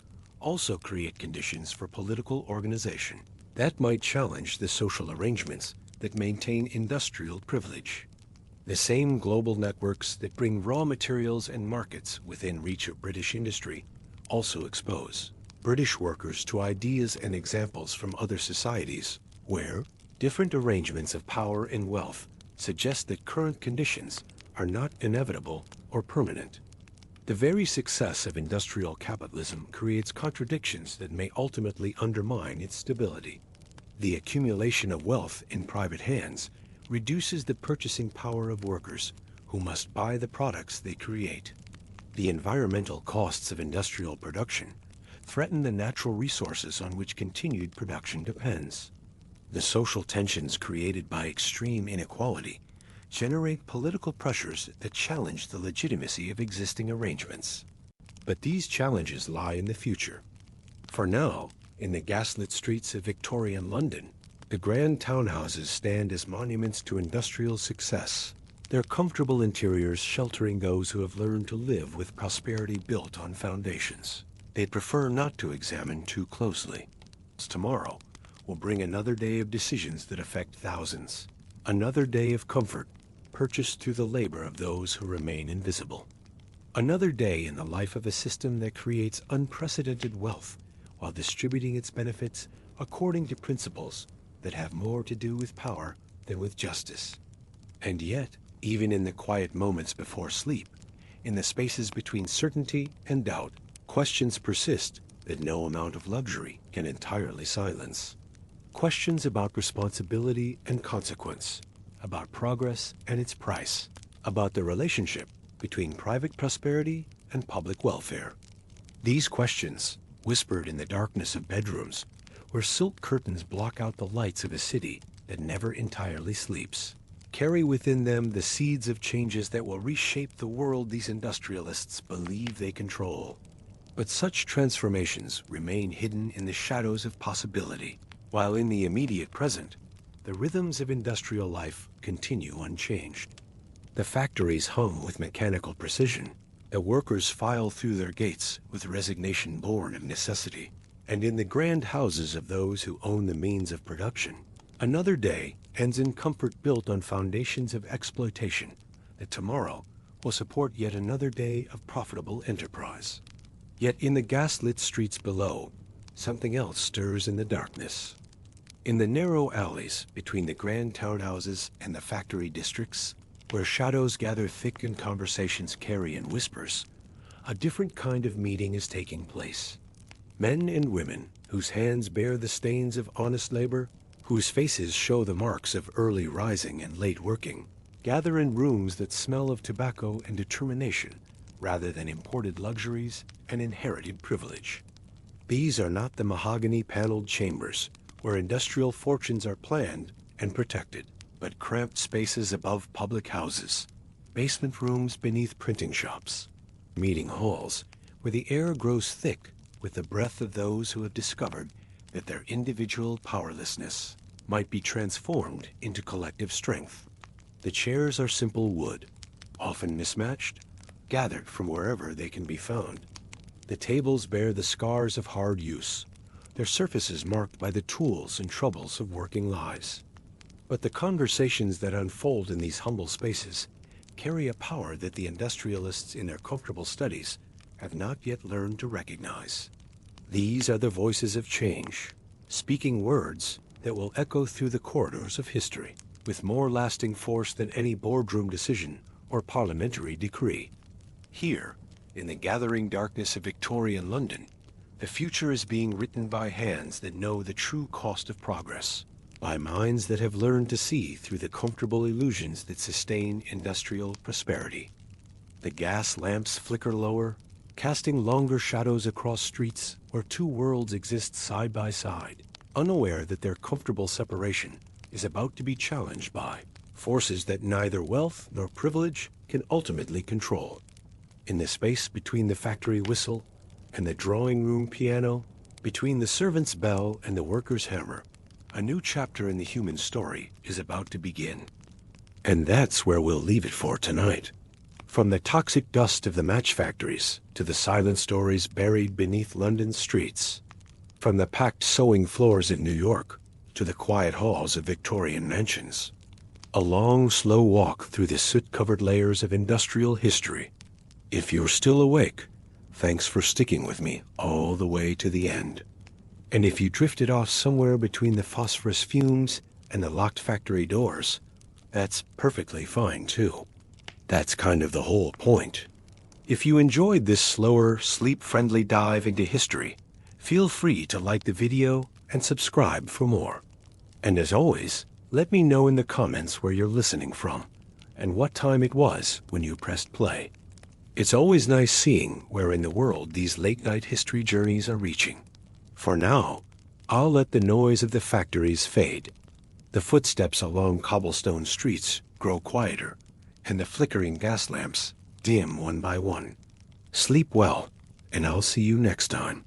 also create conditions for political organization that might challenge the social arrangements that maintain industrial privilege. The same global networks that bring raw materials and markets within reach of British industry also expose British workers to ideas and examples from other societies where different arrangements of power and wealth suggest that current conditions are not inevitable or permanent. The very success of industrial capitalism creates contradictions that may ultimately undermine its stability. The accumulation of wealth in private hands reduces the purchasing power of workers who must buy the products they create. The environmental costs of industrial production threaten the natural resources on which continued production depends. The social tensions created by extreme inequality generate political pressures that challenge the legitimacy of existing arrangements. But these challenges lie in the future. For now, in the gaslit streets of Victorian London, the grand townhouses stand as monuments to industrial success, their comfortable interiors sheltering those who have learned to live with prosperity built on foundations they'd prefer not to examine too closely. Tomorrow will bring another day of decisions that affect thousands, another day of comfort purchased through the labor of those who remain invisible. Another day in the life of a system that creates unprecedented wealth while distributing its benefits according to principles that have more to do with power than with justice. And yet, even in the quiet moments before sleep, in the spaces between certainty and doubt, questions persist that no amount of luxury can entirely silence. Questions about responsibility and consequence, about progress and its price, about the relationship between private prosperity and public welfare. These questions, whispered in the darkness of bedrooms, where silk curtains block out the lights of a city that never entirely sleeps, carry within them the seeds of changes that will reshape the world these industrialists believe they control. But such transformations remain hidden in the shadows of possibility, while in the immediate present, the rhythms of industrial life continue unchanged. The factories hum with mechanical precision. The workers file through their gates with resignation born of necessity. And in the grand houses of those who own the means of production, another day ends in comfort built on foundations of exploitation that tomorrow will support yet another day of profitable enterprise. Yet in the gaslit streets below, something else stirs in the darkness. In the narrow alleys between the grand townhouses and the factory districts, where shadows gather thick and conversations carry in whispers, a different kind of meeting is taking place. Men and women whose hands bear the stains of honest labor, whose faces show the marks of early rising and late working, gather in rooms that smell of tobacco and determination rather than imported luxuries and inherited privilege. These are not the mahogany-paneled chambers where industrial fortunes are planned and protected, but cramped spaces above public houses, basement rooms beneath printing shops, meeting halls where the air grows thick with the breath of those who have discovered that their individual powerlessness might be transformed into collective strength. The chairs are simple wood, often mismatched, gathered from wherever they can be found. The tables bear the scars of hard use, their surfaces marked by the tools and troubles of working lives. But the conversations that unfold in these humble spaces carry a power that the industrialists in their comfortable studies have not yet learned to recognize. These are the voices of change, speaking words that will echo through the corridors of history with more lasting force than any boardroom decision or parliamentary decree. Here, in the gathering darkness of Victorian London, the future is being written by hands that know the true cost of progress, by minds that have learned to see through the comfortable illusions that sustain industrial prosperity. The gas lamps flicker lower, casting longer shadows across streets where two worlds exist side by side, unaware that their comfortable separation is about to be challenged by forces that neither wealth nor privilege can ultimately control. In the space between the factory whistle and the drawing room piano, between the servant's bell and the worker's hammer, a new chapter in the human story is about to begin. And that's where we'll leave it for tonight. From the toxic dust of the match factories to the silent stories buried beneath London's streets, from the packed sewing floors in New York to the quiet halls of Victorian mansions, a long, slow walk through the soot-covered layers of industrial history. If you're still awake, thanks for sticking with me all the way to the end. And if you drifted off somewhere between the phosphorus fumes and the locked factory doors, that's perfectly fine too. That's kind of the whole point. If you enjoyed this slower, sleep-friendly dive into history, feel free to like the video and subscribe for more. And as always, let me know in the comments where you're listening from and what time it was when you pressed play. It's always nice seeing where in the world these late-night history journeys are reaching. For now, I'll let the noise of the factories fade. The footsteps along cobblestone streets grow quieter, and the flickering gas lamps dim one by one. Sleep well, and I'll see you next time.